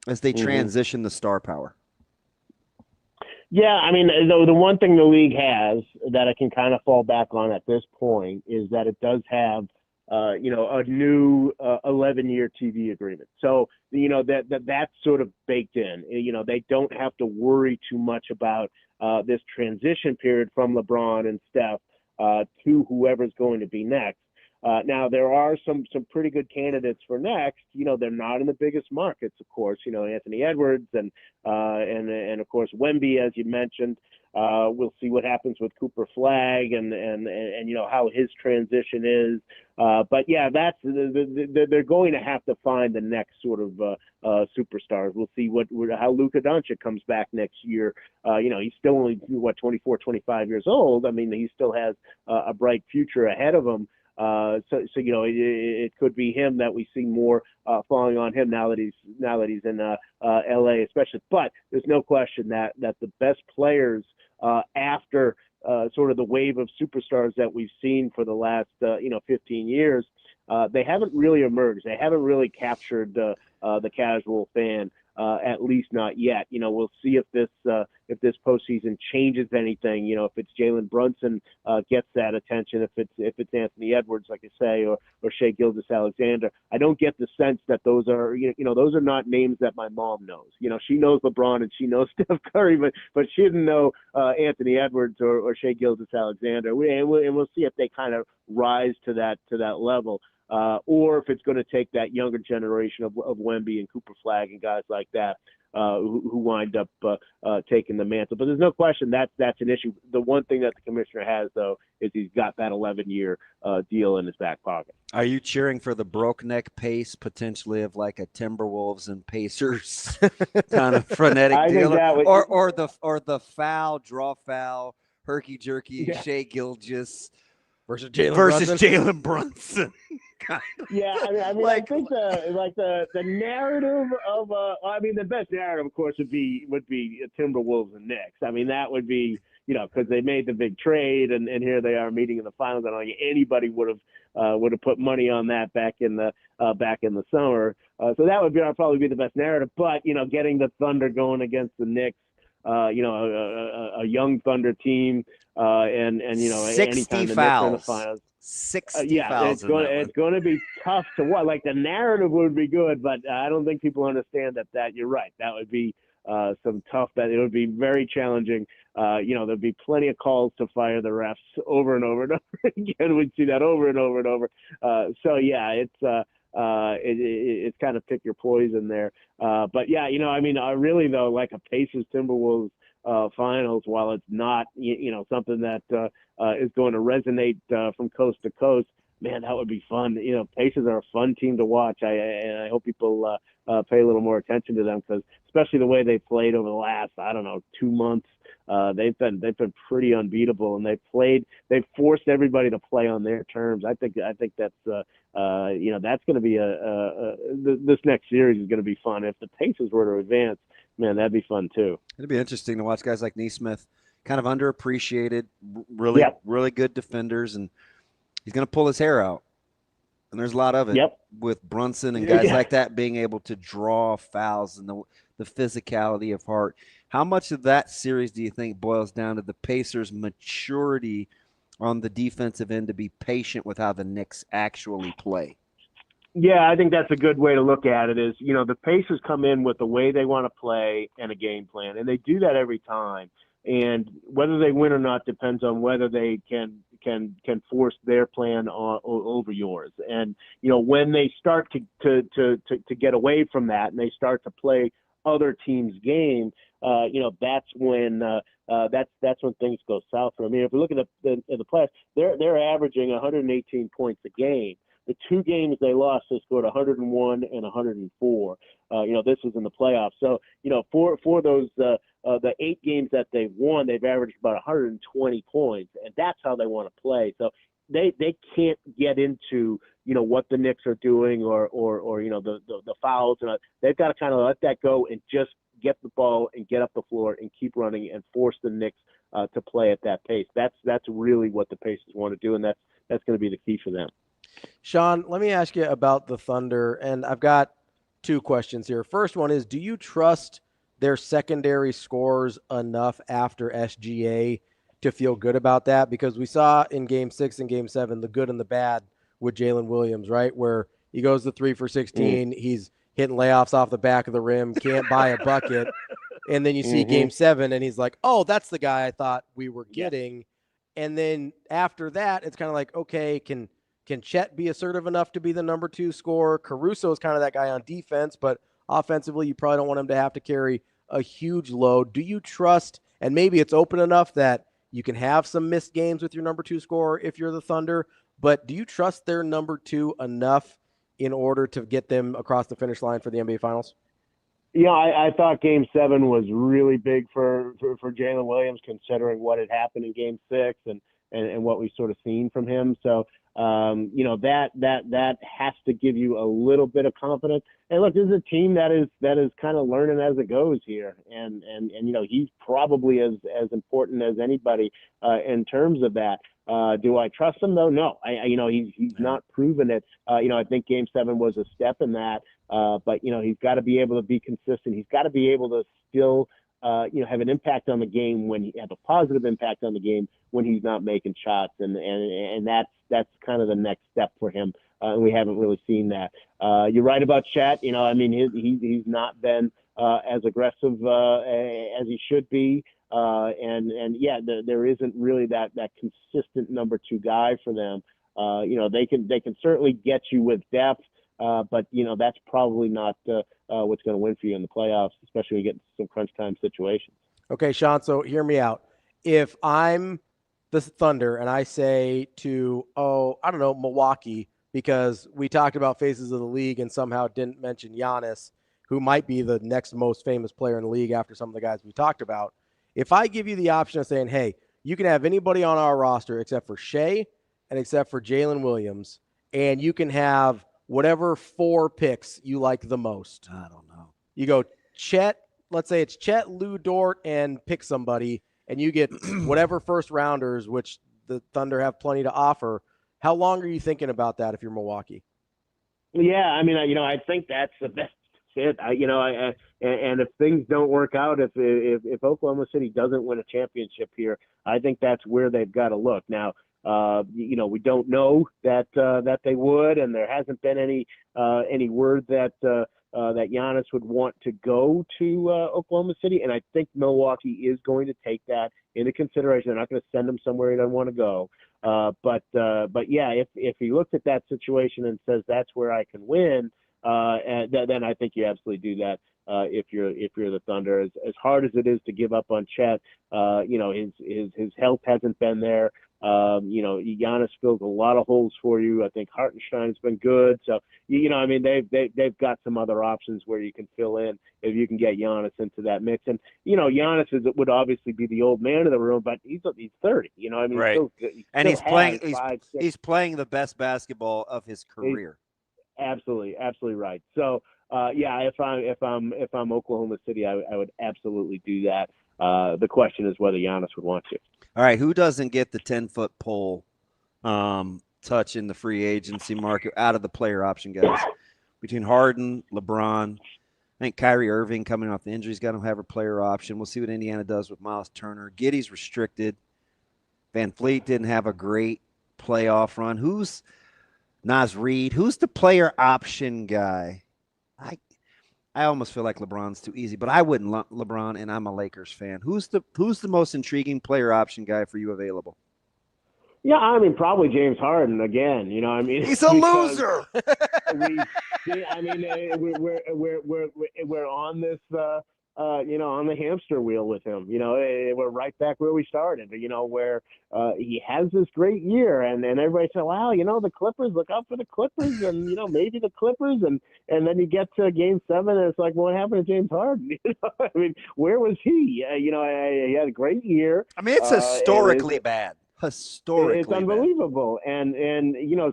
Speaker 6: as they transition the star power?
Speaker 2: Yeah, I mean, the one thing the league has that I can kind of fall back on at this point is that it does have, a new 11-year TV agreement. So, that's sort of baked in. They don't have to worry too much about this transition period from LeBron and Steph to whoever's going to be next. Now, there are some pretty good candidates for next. They're not in the biggest markets, of course. Anthony Edwards and of course Wemby, as you mentioned. We'll see what happens with Cooper Flagg and how his transition is. But yeah, they're going to have to find the next sort of superstars. We'll see how Luka Doncic comes back next year. He's still only 24, 25 years old. I mean, he still has a bright future ahead of him. So it could be him that we see more falling on him now that he's in LA, especially. But there's no question that the best players after sort of the wave of superstars that we've seen for the last 15 years, they haven't really emerged. They haven't really captured the casual fan. At least not yet. We'll see if this postseason changes anything. If it's Jalen Brunson gets that attention, if it's Anthony Edwards, like I say, or Shai Gilgeous-Alexander. I don't get the sense that those are those are not names that my mom knows. She knows LeBron and she knows Steph Curry, but she didn't know Anthony Edwards or Shai Gilgeous-Alexander. And we'll see if they kind of rise to that level. or if it's going to take that younger generation of Wemby and Cooper Flagg and guys like that who wind up taking the mantle. But there's no question that's an issue. The one thing that the commissioner has, though, is he's got that 11-year deal in his back pocket.
Speaker 6: Are you cheering for the broke neck pace potentially of like a Timberwolves and Pacers kind of frenetic deal, or the foul, draw foul, herky jerky, Shea Gilgeous
Speaker 5: versus Jalen
Speaker 6: Brunson?
Speaker 2: Yeah, I mean, I think the narrative of the best narrative, of course, would be Timberwolves and Knicks. I mean, that would be, because they made the big trade and here they are meeting in the finals. I don't think anybody would have put money on that back in the summer. So that would probably be the best narrative. But getting the Thunder going against the Knicks, a young Thunder team, and
Speaker 6: 60
Speaker 2: anytime the
Speaker 6: fouls.
Speaker 2: Knicks are in the finals.
Speaker 6: 60
Speaker 2: fouls. It's going to be tough to watch. Like, the narrative would be good, but I don't think people understand that you're right. That would be some tough. That it would be very challenging. There'd be plenty of calls to fire the refs over and over and over again. We'd see that over and over and over. So yeah, it's kind of pick your poison there. But yeah, really though, like a Pacers Timberwolves finals, while it's not something that is going to resonate from coast to coast, man, that would be fun. Pacers are a fun team to watch. I hope people pay a little more attention to them, because especially the way they played over the last 2 months. They've been pretty unbeatable, and they've forced everybody to play on their terms. I think that's that's going to be this next series is going to be fun. If the Pacers were to advance, man, that'd be fun too.
Speaker 6: It'd be interesting to watch guys like Neesmith, kind of underappreciated, really good defenders, and he's going to pull his hair out. And there's a lot of it with Brunson and guys like that being able to draw fouls and the physicality of Hart. How much of that series do you think boils down to the Pacers' maturity on the defensive end to be patient with how the Knicks actually play?
Speaker 2: Yeah, I think that's a good way to look at it. Is the Pacers come in with the way they want to play and a game plan, and they do that every time. And whether they win or not depends on whether they can force their plan over yours. And when they start to get away from that and they start to play other teams' game, that's when things go south for them. I mean, if we look at the playoffs, they're averaging 118 points a game. The 2 games they lost, they scored 101 and 104. This was in the playoffs. So, for those the 8 games that they've won, they've averaged about 120 points, and that's how they want to play. So they can't get into what the Knicks are doing or the fouls, and they've got to kind of let that go and just get the ball and get up the floor and keep running and force the Knicks to play at that pace. That's really what the Pacers want to do, and that's going to be the key for them.
Speaker 5: Sean, let me ask you about the Thunder, and I've got 2 questions here. First one is, do you trust their secondary scores enough after SGA to feel good about that? Because we saw in Game 6 and Game 7 the good and the bad with Jalen Williams, right, where he goes to 3 for 16, he's hitting layoffs off the back of the rim, can't buy a bucket, and then you see Game 7, and he's like, oh, that's the guy I thought we were getting. And then after that, it's kind of like, okay, can Chet be assertive enough to be the number 2 scorer? Caruso is kind of that guy on defense, but offensively, you probably don't want him to have to carry a huge load. Do you trust, and maybe it's open enough that you can have some missed games with your number 2 scorer if you're the Thunder, but do you trust their number 2 enough in order to get them across the finish line for the NBA Finals?
Speaker 2: Yeah, I thought Game 7 was really big for Jalen Williams, considering what had happened in Game 6 and what we've sort of seen from him. So, that has to give you a little bit of confidence. And look, this is a team that is kind of learning as it goes here, and he's probably as important as anybody in terms of that. Do I trust him though? No, he's not proven it. I think Game 7 was a step in that, but he's got to be able to be consistent. He's got to be able to still have an impact on the game when he have a positive impact on the game when he's not making shots, and that's kind of the next step for him. And we haven't really seen that. You're right about Chet. He's not been as aggressive as he should be. There isn't really that consistent number 2 guy for them. they can certainly get you with depth, but that's probably not what's going to win for you in the playoffs, especially when you get into some crunch time situations.
Speaker 5: Okay, Sean. So hear me out. If I'm the Thunder and I say to Milwaukee, because we talked about faces of the league and somehow didn't mention Giannis, who might be the next most famous player in the league after some of the guys we talked about. If I give you the option of saying, hey, you can have anybody on our roster except for Shea and except for Jalen Williams, and you can have whatever 4 picks you like the most.
Speaker 10: I don't know.
Speaker 5: You go Chet, let's say it's Chet, Lou Dort, and pick somebody, and you get whatever first rounders, which the Thunder have plenty to offer. How long are you thinking about that if you're Milwaukee?
Speaker 2: Yeah, I mean, I think that's the best fit. And if things don't work out, if Oklahoma City doesn't win a championship here, I think that's where they've got to look. Now, we don't know that they would, and there hasn't been any word that Giannis would want to go to Oklahoma City, and I think Milwaukee is going to take that into consideration. They're not going to send him somewhere he doesn't want to go. But yeah, if he looks at that situation and says that's where I can win, and then I think you absolutely do that. If you're the Thunder, as hard as it is to give up on Chet, his health hasn't been there. Giannis fills a lot of holes for you. I think Hartenstein's been good. So, they've got some other options where you can fill in if you can get Giannis into that mix. And, Giannis would obviously be the old man of the room, but he's 30,
Speaker 10: Right. He's playing the best basketball of his career.
Speaker 2: Absolutely right. So, if I'm Oklahoma City, I would absolutely do that. The question is whether Giannis would want to.
Speaker 10: All right, who doesn't get the 10-foot pole touch in the free agency market out of the player option guys? Between Harden, LeBron, I think Kyrie Irving coming off the injury is going to have a player option. We'll see what Indiana does with Miles Turner. Giddey's restricted. Van Fleet didn't have a great playoff run. Who's Naz Reid? Who's the player option guy? I almost feel like LeBron's too easy, but I wouldn't lump LeBron, and I'm a Lakers fan. Who's the most intriguing player option guy for you available?
Speaker 2: Yeah, I mean, probably James Harden again.
Speaker 10: He's a loser.
Speaker 2: We're on this, on the hamster wheel with him. We're right back where we started. Where he has this great year, and everybody said, "Wow, the Clippers. Look out for the Clippers, and maybe the Clippers." And then you get to Game 7, and it's like, what happened to James Harden? I mean, where was he? He had a great year.
Speaker 10: I mean, it's historically bad. Historically,
Speaker 2: it's unbelievable. And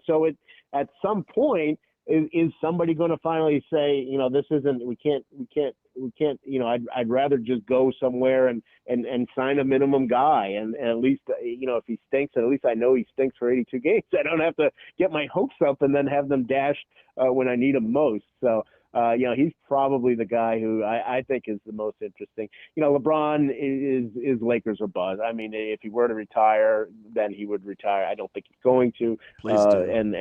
Speaker 2: so at some point. Is somebody going to finally say, this isn't, we can't, I'd rather just go somewhere and sign a minimum guy. And at least, if he stinks, at least I know he stinks for 82 games. I don't have to get my hopes up and then have them dashed when I need them most. So, he's probably the guy who I think is the most interesting. LeBron is Lakers or buzz. I mean, if he were to retire, then he would retire. I don't think he's going to.
Speaker 10: Please do.
Speaker 2: And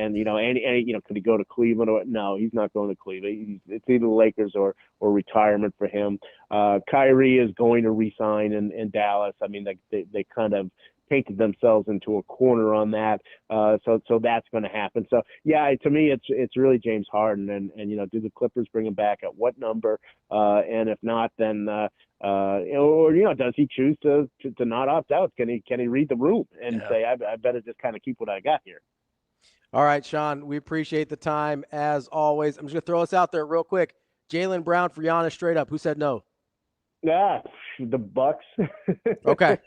Speaker 2: could he go to Cleveland? No, he's not going to Cleveland. It's either the Lakers or retirement for him. Kyrie is going to re-sign in Dallas. I mean, they kind of painted themselves into a corner on that. So that's going to happen. So yeah, to me, it's really James Harden, and do the Clippers bring him back at what number? And if not, then does he choose to not opt out? Can he read the room and say I better just kind of keep what I got here?
Speaker 5: All right, Sean, we appreciate the time as always. I'm just gonna throw this out there real quick. Jaylen Brown for Giannis straight up. Who said no?
Speaker 2: Yeah, the Bucks.
Speaker 5: Okay.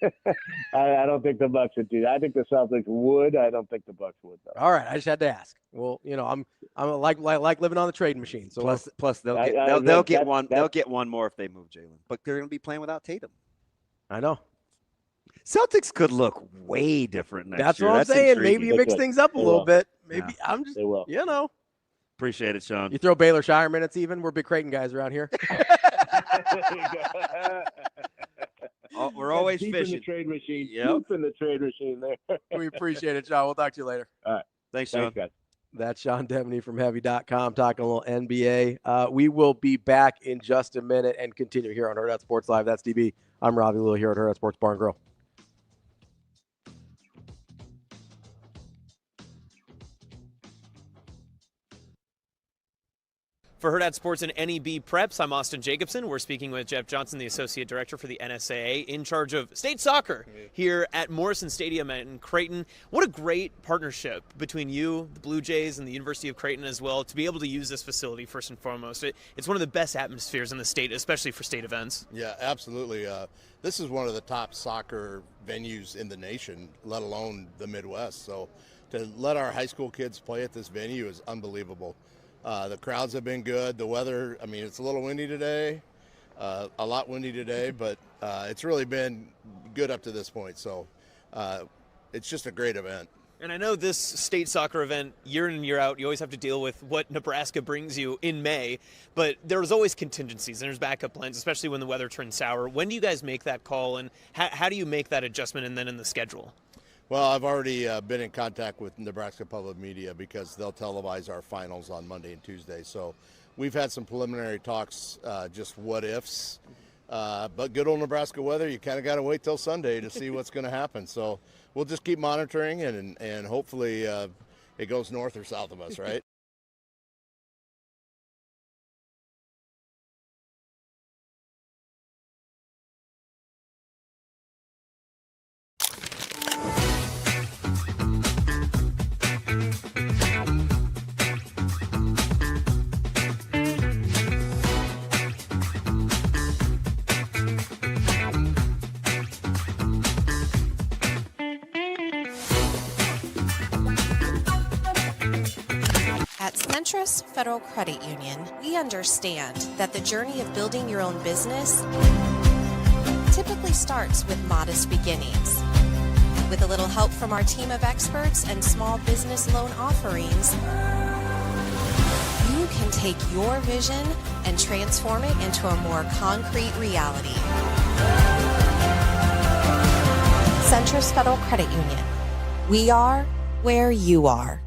Speaker 2: I don't think the Bucks would do that. I think the Celtics would. I don't think the Bucks would, though.
Speaker 5: All right, I just had to ask. Well, I'm like living on the trading machine. So
Speaker 10: plus they'll get one more if they move Jaylen, but they're going to be playing without Tatum.
Speaker 5: I know.
Speaker 10: Celtics could look way different next year.
Speaker 5: That's what I'm saying.
Speaker 10: Intriguing.
Speaker 5: Maybe you mix things up a little bit. Maybe
Speaker 10: Yeah.
Speaker 5: I'm just,
Speaker 2: They will.
Speaker 10: Appreciate it, Sean.
Speaker 5: You throw Baylor Shire minutes even. We're big Creighton guys around here.
Speaker 10: We're always
Speaker 2: deep
Speaker 10: fishing.
Speaker 2: In the trade machine.
Speaker 10: Yep.
Speaker 2: Deep in the trade machine there.
Speaker 5: We appreciate it, Sean. We'll talk to you later.
Speaker 2: All right.
Speaker 10: Thanks, Sean.
Speaker 2: Guys.
Speaker 5: That's Sean Deveney from Heavy.com talking a little NBA. We will be back in just a minute and continue here on Hurrdat Sports Live. That's DB. I'm Ravi Lulla here at Hurrdat Sports Bar and Grill.
Speaker 12: For Hurrdat Sports and NEB Preps, I'm Austin Jacobson. We're speaking with Jeff Johnson, the Associate Director for the NSAA, in charge of state soccer here at Morrison Stadium in Creighton. What a great partnership between you, the Blue Jays, and the University of Creighton as well, to be able to use this facility first and foremost. It's one of the best atmospheres in the state, especially for state events.
Speaker 13: Yeah, absolutely. This is one of the top soccer venues in the nation, let alone the Midwest. So to let our high school kids play at this venue is unbelievable. The crowds have been good. The weather, I mean, it's a little windy today, a lot windy today, but it's really been good up to this point. So it's just a great event.
Speaker 12: And I know this state soccer event, year in and year out, you always have to deal with what Nebraska brings you in May, but there's always contingencies and there's backup plans, especially when the weather turns sour. When do you guys make that call, and how do you make that adjustment and then in the schedule?
Speaker 13: Well, I've already been in contact with Nebraska Public Media because they'll televise our finals on Monday and Tuesday. So we've had some preliminary talks, just what ifs. But good old Nebraska weather, you kind of got to wait till Sunday to see what's going to happen. So we'll just keep monitoring and hopefully it goes north or south of us, right?
Speaker 14: Centris Federal Credit Union, we understand that the journey of building your own business typically starts with modest beginnings. With a little help from our team of experts and small business loan offerings, you can take your vision and transform it into a more concrete reality. Centris Federal Credit Union. We are where you are.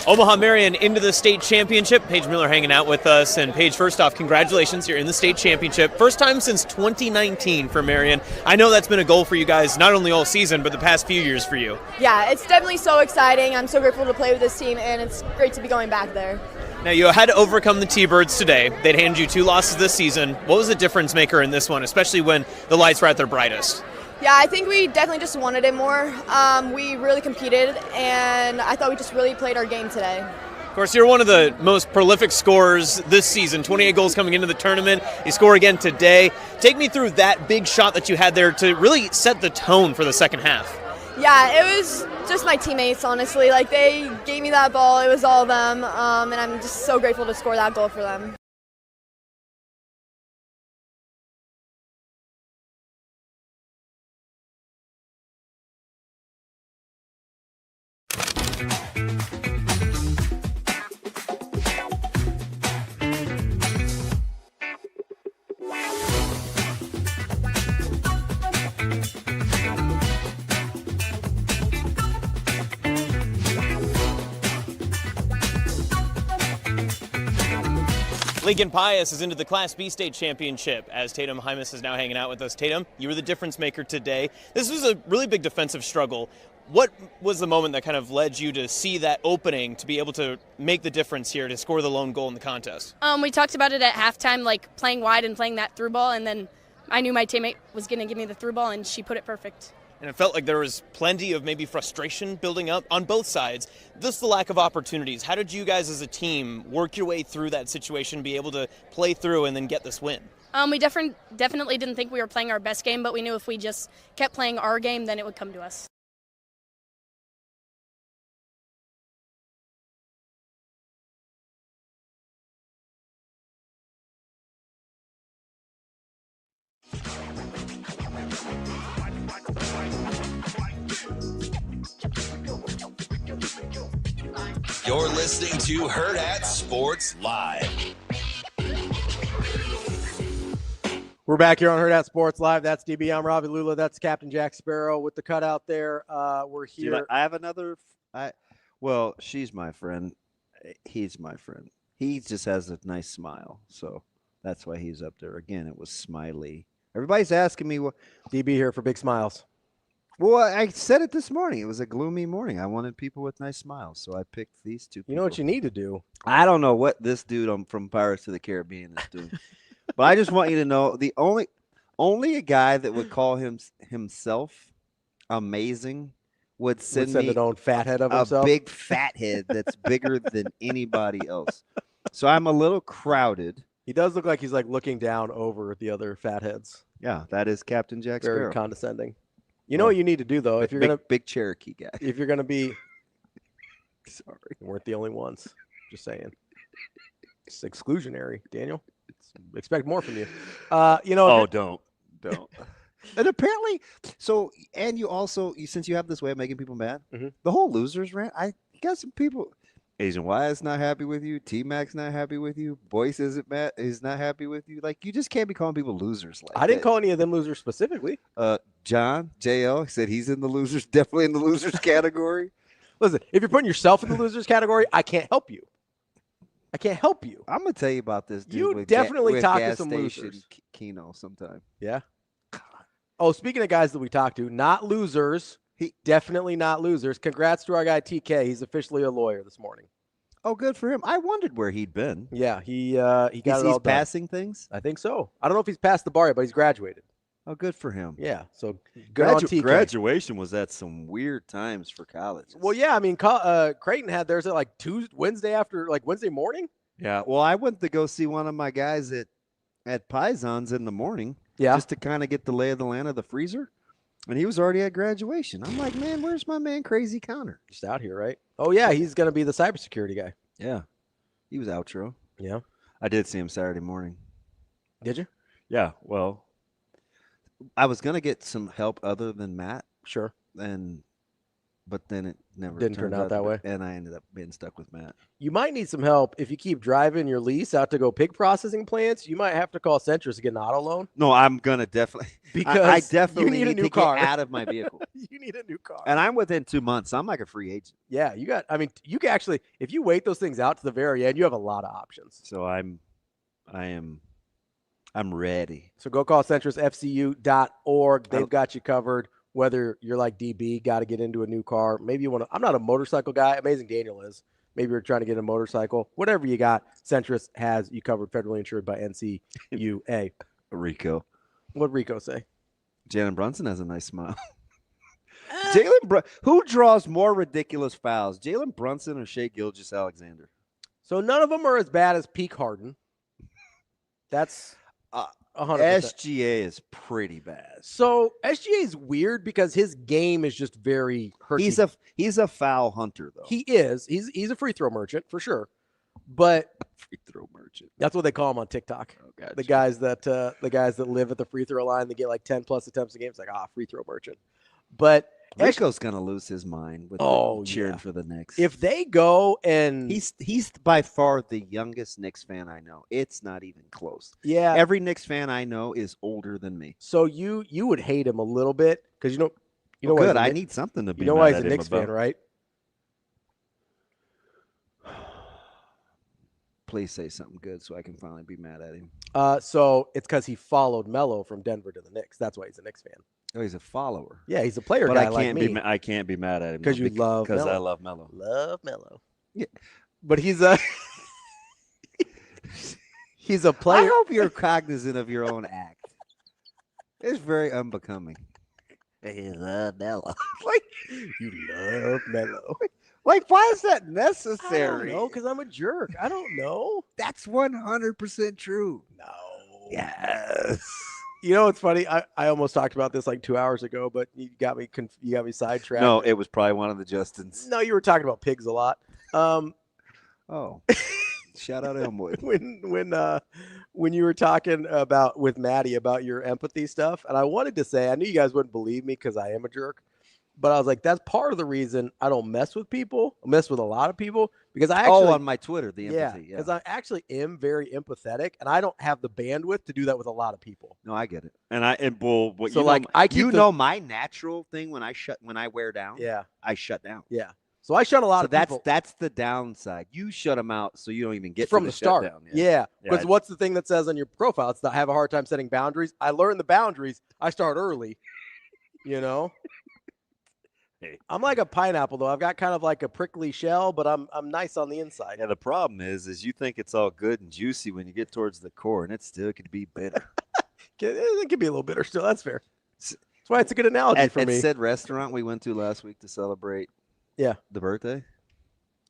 Speaker 12: Omaha Marion into the state championship. Paige Miller hanging out with us. And Paige, first off, congratulations. You're in the state championship. First time since 2019 for Marion. I know that's been a goal for you guys, not only all season, but the past few years for you.
Speaker 15: Yeah, it's definitely so exciting. I'm so grateful to play with this team, and it's great to be going back there.
Speaker 12: Now, you had to overcome the T-Birds today. They'd handed you 2 losses this season. What was the difference maker in this one, especially when the lights were at their brightest?
Speaker 15: Yeah, I think we definitely just wanted it more. We really competed, and I thought we just really played our game today.
Speaker 12: Of course, you're one of the most prolific scorers this season, 28 goals coming into the tournament. You score again today. Take me through that big shot that you had there to really set the tone for the second half.
Speaker 15: Yeah, it was just my teammates, honestly. Like, they gave me that ball. It was all them, and I'm just so grateful to score that goal for them.
Speaker 12: Lincoln Pius is into the Class B state championship as Tatum Hymas is now hanging out with us. Tatum, you were the difference maker today. This was a really big defensive struggle. What was the moment that kind of led you to see that opening to be able to make the difference here to score the lone goal in the contest?
Speaker 16: We talked about it at halftime, like playing wide and playing that through ball, and then I knew my teammate was going to give me the through ball, and she put it perfect.
Speaker 12: And it felt like there was plenty of maybe frustration building up on both sides. Just the lack of opportunities. How did you guys as a team work your way through that situation, be able to play through and then get this win?
Speaker 16: We definitely didn't think we were playing our best game, but we knew if we just kept playing our game, then it would come to us.
Speaker 1: You're listening to Hurrdat Sports Live.
Speaker 5: We're back here on Hurrdat Sports Live. That's DB. I'm Ravi. Lulla. That's Captain Jack Sparrow with the cutout there. We're here.
Speaker 10: I have another. Well, she's my friend. He's my friend. He just has a nice smile, so that's why he's up there. Again, it was Smiley. Everybody's asking me what
Speaker 5: DB here for big smiles.
Speaker 10: Well, I said it this morning. It was a gloomy morning. I wanted people with nice smiles, so I picked these two people.
Speaker 5: You know what you need to do?
Speaker 10: I don't know what this dude from Pirates of the Caribbean is doing. But I just want you to know the only a guy that would call himself amazing would send me
Speaker 5: an own fathead of
Speaker 10: a
Speaker 5: himself.
Speaker 10: big fat head that's bigger than anybody else. So I'm a little crowded.
Speaker 5: He does look like he's like looking down over the other fatheads.
Speaker 10: Yeah, that is Captain Jack Sparrow.
Speaker 5: Very condescending. You know what you need to do though, if you're
Speaker 10: big Cherokee guy.
Speaker 5: If you're gonna be
Speaker 10: sorry,
Speaker 5: we weren't the only ones. Just saying. It's exclusionary, Daniel. Expect more from you.
Speaker 10: Don't. And apparently, and you also, since you have this way of making people mad, the whole losers rant, you got some people. Asian Y is not happy with you. T-Mac's not happy with you. Boyce is not happy with you. Like, you just can't be calling people losers. Like
Speaker 5: I didn't call any of them losers specifically.
Speaker 10: John, JL, said he's in the losers, definitely in the losers category.
Speaker 5: Listen, if you're putting yourself in the losers category, I can't help you. I can't help you.
Speaker 10: I'm going to tell you about this dude.
Speaker 5: You
Speaker 10: with
Speaker 5: definitely talk to
Speaker 10: gas
Speaker 5: some
Speaker 10: station
Speaker 5: losers.
Speaker 10: Keno sometime.
Speaker 5: Yeah. Oh, speaking of guys that we talked to, not losers. Definitely not losers. Congrats to our guy TK. He's officially a lawyer this morning.
Speaker 10: Oh, good for him. I wondered where he'd been.
Speaker 5: Yeah, he got it all done.
Speaker 10: Passing things?
Speaker 5: I think so. I don't know if he's passed the bar yet, but he's graduated.
Speaker 10: Oh, good for him.
Speaker 5: Yeah, so good on TK.
Speaker 10: Graduation was at some weird times for college.
Speaker 5: Well, yeah, I mean, Creighton had theirs at like Wednesday morning.
Speaker 10: Yeah, well, I went to go see one of my guys at Pisons in the morning.
Speaker 5: Yeah,
Speaker 10: just to kind of get the lay of the land of the freezer, and he was already at graduation. I'm like, man, where's my man Crazy Connor?
Speaker 5: Just out here, right? Oh yeah, he's gonna be the cybersecurity guy.
Speaker 10: Yeah, he was outro.
Speaker 5: Yeah,
Speaker 10: I did see him Saturday morning.
Speaker 5: Did you?
Speaker 10: Yeah. Well, I was gonna get some help other than Matt.
Speaker 5: Sure.
Speaker 10: But then it never
Speaker 5: didn't turn out that way,
Speaker 10: and I ended up being stuck with Matt.
Speaker 5: You might need some help if you keep driving your lease out to go pig processing plants. You might have to call Centris to get an auto loan.
Speaker 10: No, I'm gonna definitely
Speaker 5: because
Speaker 10: I definitely
Speaker 5: need a new
Speaker 10: to
Speaker 5: car
Speaker 10: get out of my vehicle.
Speaker 5: You need a new car,
Speaker 10: and I'm within 2 months. I'm like a free agent.
Speaker 5: Yeah, you can actually, if you wait those things out to the very end, you have a lot of options.
Speaker 10: So I'm ready.
Speaker 5: So go call centrisfcu.org. They've got you covered. Whether you're like DB, got to get into a new car. Maybe you want to. I'm not a motorcycle guy. Amazing Daniel is. Maybe you're trying to get a motorcycle. Whatever you got, Centris has you covered, federally insured by NCUA.
Speaker 10: Rico.
Speaker 5: What'd Rico say?
Speaker 10: Jalen Brunson has a nice smile. Who draws more ridiculous fouls, Jalen Brunson or Shea Gilgeous-Alexander?
Speaker 5: So none of them are as bad as Peak Harden. That's 100%.
Speaker 10: SGA is pretty bad.
Speaker 5: So SGA is weird because his game is just very hurty.
Speaker 10: He's a foul hunter though.
Speaker 5: He is. He's a free throw merchant for sure. But
Speaker 10: free throw merchant.
Speaker 5: That's what they call him on TikTok.
Speaker 10: Oh, gotcha.
Speaker 5: The guys that live at the free throw line, they get like 10 plus attempts a game. It's like free throw merchant. But
Speaker 10: Rico's gonna lose his mind with cheering for the Knicks.
Speaker 5: If they go and
Speaker 10: he's by far the youngest Knicks fan I know. It's not even close.
Speaker 5: Yeah,
Speaker 10: every Knicks fan I know is older than me.
Speaker 5: So you would hate him a little bit because you know
Speaker 10: good. I need something to be.
Speaker 5: You know why he's a Knicks fan, right?
Speaker 10: Please say something good so I can finally be mad at him.
Speaker 5: So it's because he followed Melo from Denver to the Knicks. That's why he's a Knicks fan.
Speaker 10: Oh, he's a follower.
Speaker 5: Yeah, he's a player
Speaker 10: but
Speaker 5: guy
Speaker 10: I can't be mad at him
Speaker 5: because
Speaker 10: I love Melo.
Speaker 5: Love Melo. Yeah, but he's a player.
Speaker 10: I hope you're cognizant of your own act. It's very unbecoming.
Speaker 5: You love Melo. Like you love Melo.
Speaker 10: Like, why is that necessary?
Speaker 5: I don't know, because I'm a jerk. I don't know.
Speaker 10: That's 100% true.
Speaker 5: No.
Speaker 10: Yes.
Speaker 5: You know what's funny? I almost talked about this like 2 hours ago, but you got me sidetracked.
Speaker 10: No, it was probably one of the Justins.
Speaker 5: No, you were talking about pigs a lot.
Speaker 10: Oh, shout out Elmwood.
Speaker 5: when you were talking with Maddie about your empathy stuff, and I wanted to say I knew you guys wouldn't believe me because I am a jerk, But I was like, that's part of the reason I don't mess with people. I mess with a lot of people because I actually
Speaker 10: on my Twitter, the empathy.
Speaker 5: because I actually am very empathetic, and I don't have the bandwidth to do that with a lot of people.
Speaker 10: No, I get it. My natural thing when I wear down.
Speaker 5: Yeah,
Speaker 10: I shut down.
Speaker 5: Yeah, so I shut a lot of people.
Speaker 10: That's the downside. You shut them out, so you don't even get
Speaker 5: from
Speaker 10: to
Speaker 5: the start.
Speaker 10: Shutdown.
Speaker 5: Yeah, because what's the thing that says on your profile? It's that I have a hard time setting boundaries. I learned the boundaries. I start early. You know. I'm like a pineapple, though. I've got kind of like a prickly shell, but I'm nice on the inside.
Speaker 10: Yeah, the problem is you think it's all good and juicy when you get towards the core, and it still could be bitter.
Speaker 5: It could be a little bitter still. That's fair. That's why it's a good analogy for me.
Speaker 10: At said restaurant we went to last week to celebrate the birthday,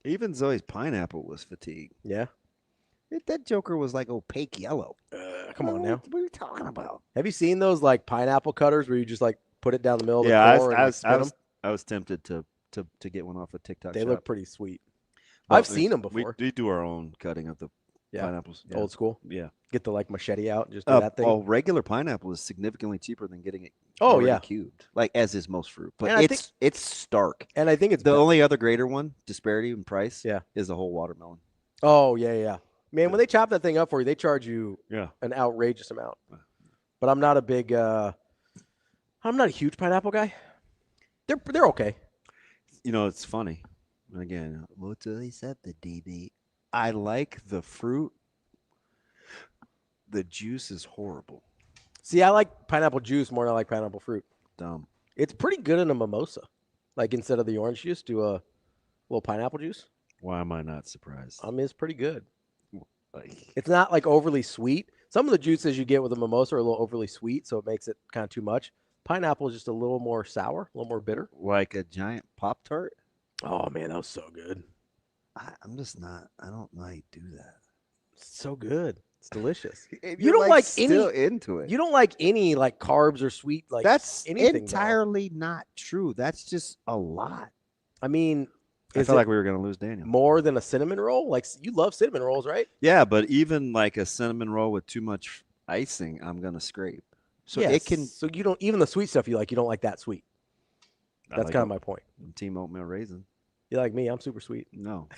Speaker 10: even Zoe's pineapple was fatigued.
Speaker 5: Yeah.
Speaker 10: That joker was like opaque yellow.
Speaker 5: Come on now.
Speaker 10: What are you talking about?
Speaker 5: Have you seen those like pineapple cutters where you just like put it down the middle of the core
Speaker 10: I was tempted to get one off a TikTok.
Speaker 5: They look pretty sweet. I've seen them before.
Speaker 10: We do our own cutting of the pineapples.
Speaker 5: Old school.
Speaker 10: Yeah.
Speaker 5: Get the like machete out and just do that thing.
Speaker 10: Well, regular pineapple is significantly cheaper than getting it cubed, like as is most fruit. But it's stark.
Speaker 5: And I think it's
Speaker 10: the only other greater one, disparity in price, is the whole watermelon.
Speaker 5: Oh, yeah. Man, when they chop that thing up for you, they charge you an outrageous amount. But I'm not a huge pineapple guy. They're okay.
Speaker 10: You know, it's funny. Again, what's said the DB? I like the fruit. The juice is horrible.
Speaker 5: See, I like pineapple juice more than I like pineapple fruit.
Speaker 10: Dumb.
Speaker 5: It's pretty good in a mimosa. Like instead of the orange juice, do a little pineapple juice.
Speaker 10: Why am I not surprised?
Speaker 5: I mean, it's pretty good. It's not like overly sweet. Some of the juices you get with a mimosa are a little overly sweet, so it makes it kind of too much. Pineapple is just a little more sour, a little more bitter.
Speaker 10: Like a giant Pop-Tart?
Speaker 5: Oh, man, that was so good.
Speaker 10: I'm just not. I don't like do that.
Speaker 5: It's so good. It's delicious.
Speaker 10: You don't like still into it.
Speaker 5: You don't like any like carbs or sweet like
Speaker 10: that's
Speaker 5: anything.
Speaker 10: Entirely not true. That's just a lot.
Speaker 5: I mean,
Speaker 10: I feel like we were going to lose Daniel.
Speaker 5: More than a cinnamon roll? Like you love cinnamon rolls, right?
Speaker 10: Yeah, but even like a cinnamon roll with too much icing, I'm going to scrape. So it can.
Speaker 5: So you don't even the sweet stuff you don't like that sweet. That's kind of my point.
Speaker 10: Team oatmeal raisin.
Speaker 5: You like me? I'm super sweet.
Speaker 10: No,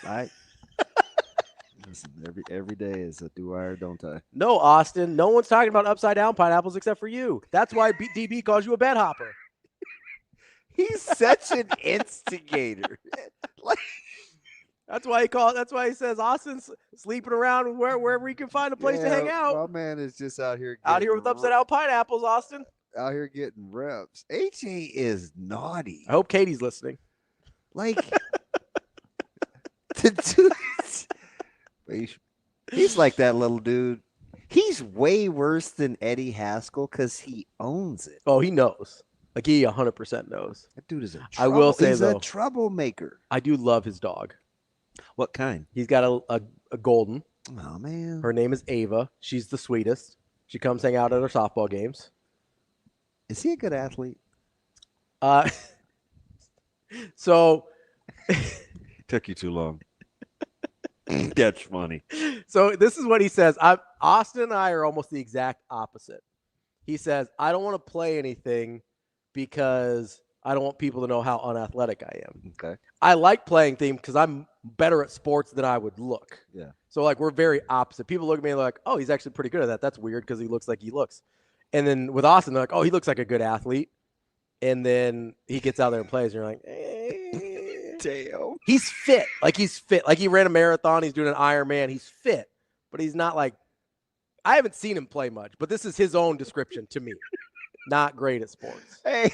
Speaker 10: listen, every day is a do I or don't I.
Speaker 5: No, Austin. No one's talking about upside down pineapples except for you. That's why DB calls you a bed hopper.
Speaker 10: He's such an instigator.
Speaker 5: That's why he says Austin's sleeping around wherever he can find a place to hang out.
Speaker 10: My man is just out here
Speaker 5: with upside down pineapples, Austin.
Speaker 10: Out here getting reps. HA is naughty.
Speaker 5: I hope Katie's listening.
Speaker 10: Like he's like that little dude. He's way worse than Eddie Haskell because he owns it.
Speaker 5: Oh, he knows. Like he 100% knows.
Speaker 10: That dude is
Speaker 5: I will say
Speaker 10: he's
Speaker 5: though,
Speaker 10: a troublemaker.
Speaker 5: I do love his dog.
Speaker 10: What kind?
Speaker 5: He's got a golden.
Speaker 10: Oh man.
Speaker 5: Her name is Ava. She's the sweetest. She comes hang out at our softball games.
Speaker 10: Is he a good athlete?
Speaker 5: So
Speaker 10: took you too long. That's funny.
Speaker 5: So this is what he says. Austin and I are almost the exact opposite. He says, I don't want to play anything because I don't want people to know how unathletic I am.
Speaker 10: Okay.
Speaker 5: I like playing things because I'm better at sports than I would look.
Speaker 10: Yeah.
Speaker 5: So like we're very opposite. People look at me like, oh, he's actually pretty good at that. That's weird because he looks like he looks. And then with Austin, they're like, oh, he looks like a good athlete. And then he gets out there and plays, and you're like,
Speaker 10: damn.
Speaker 5: He's fit. Like he's fit. Like he ran a marathon. He's doing an Ironman. He's fit. But he's not like, I haven't seen him play much, but this is his own description to me. Not great at sports.
Speaker 10: Hey,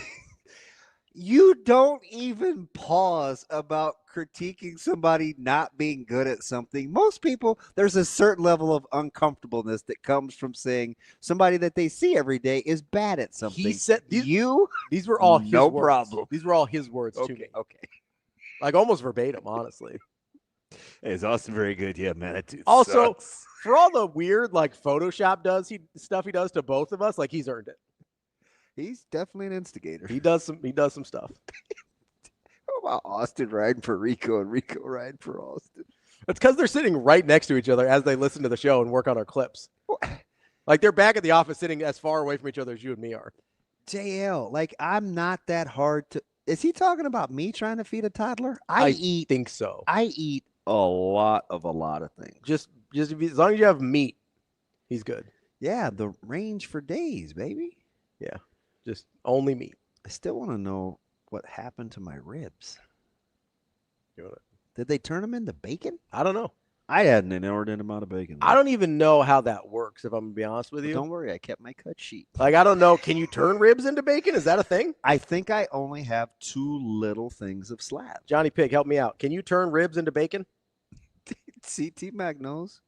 Speaker 10: you don't even pause about critiquing somebody not being good at something. Most people, there's a certain level of uncomfortableness that comes from saying somebody that they see every day is bad at something.
Speaker 5: He said these were all his
Speaker 10: no
Speaker 5: words.
Speaker 10: problem.
Speaker 5: These were all his words to me.
Speaker 10: Okay.
Speaker 5: Like almost verbatim, honestly.
Speaker 10: Hey, is Austin very good? Yeah, man. That dude
Speaker 5: also,
Speaker 10: sucks.
Speaker 5: For all the weird like Photoshop stuff he does to both of us, like he's earned it.
Speaker 10: He's definitely an instigator.
Speaker 5: He does some stuff.
Speaker 10: How about Austin riding for Rico and Rico riding for Austin?
Speaker 5: It's because they're sitting right next to each other as they listen to the show and work on our clips. Like they're back at the office sitting as far away from each other as you and me are.
Speaker 10: JL, like I'm not that hard to
Speaker 6: Is he talking about me trying to feed a toddler?
Speaker 5: I think so.
Speaker 6: I eat a lot of things.
Speaker 5: Just as long as you have meat, he's good.
Speaker 6: Yeah, the range for days, baby.
Speaker 5: Yeah, just only meat.
Speaker 6: I still want to know what happened to my ribs.
Speaker 5: You want
Speaker 6: Did they turn them into bacon?
Speaker 5: I don't know.
Speaker 6: I had an inordinate amount of bacon.
Speaker 5: I don't even know how that works, if I'm going to be honest with you.
Speaker 6: Don't worry, I kept my cut sheet.
Speaker 5: Like, I don't know. Can you turn ribs into bacon? Is that a thing?
Speaker 6: I think I only have 2 little things of slab.
Speaker 5: Johnny Pig, help me out. Can you turn ribs into bacon?
Speaker 6: CT Mac knows.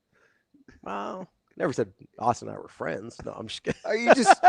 Speaker 5: Wow. Never said Austin and I were friends. No, I'm just kidding.
Speaker 6: Are you just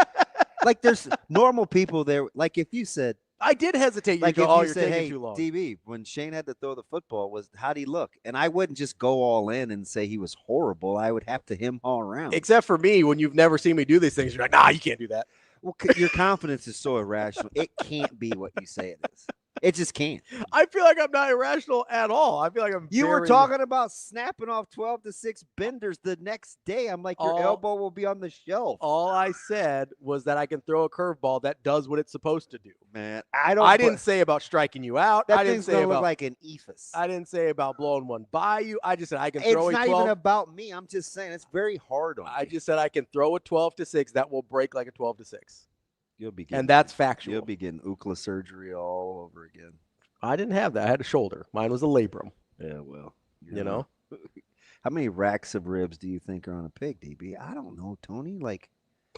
Speaker 6: like there's normal people there? Like if you said,
Speaker 5: I did hesitate.
Speaker 6: Like
Speaker 5: You
Speaker 6: if
Speaker 5: go,
Speaker 6: you
Speaker 5: you're
Speaker 6: said,
Speaker 5: taking
Speaker 6: "Hey,
Speaker 5: too long."
Speaker 6: DB," when Shane had to throw the football, how'd he look? And I wouldn't just go all in and say he was horrible. I would have to him all around.
Speaker 5: Except for me, when you've never seen me do these things, you're like, nah, you can't do that.
Speaker 6: Well, your confidence is so irrational. It can't be what you say it is. It just can't.
Speaker 5: I feel like I'm not irrational at all. I feel like I'm.
Speaker 6: You were talking about snapping off 12-6 benders the next day. I'm like, your elbow will be on the shelf.
Speaker 5: All I said was that I can throw a curveball that does what it's supposed to do.
Speaker 6: Man,
Speaker 5: I didn't say about striking you out.
Speaker 6: That
Speaker 5: I didn't
Speaker 6: thing's
Speaker 5: say
Speaker 6: gonna
Speaker 5: about
Speaker 6: look like an ephus.
Speaker 5: I didn't say about blowing one by you. I just said I can
Speaker 6: It's
Speaker 5: throw a
Speaker 6: not
Speaker 5: 12.
Speaker 6: even about me. I'm just saying it's very hard on
Speaker 5: I
Speaker 6: me.
Speaker 5: just said I can throw a 12-6 that will break like a 12-6.
Speaker 6: You'll be
Speaker 5: and that's factual.
Speaker 6: You'll be getting UCLA surgery all over again.
Speaker 5: I didn't have that. I had a shoulder. Mine was a labrum.
Speaker 6: Yeah, well,
Speaker 5: You know?
Speaker 6: How many racks of ribs do you think are on a pig, DB? I don't know, Tony. Like,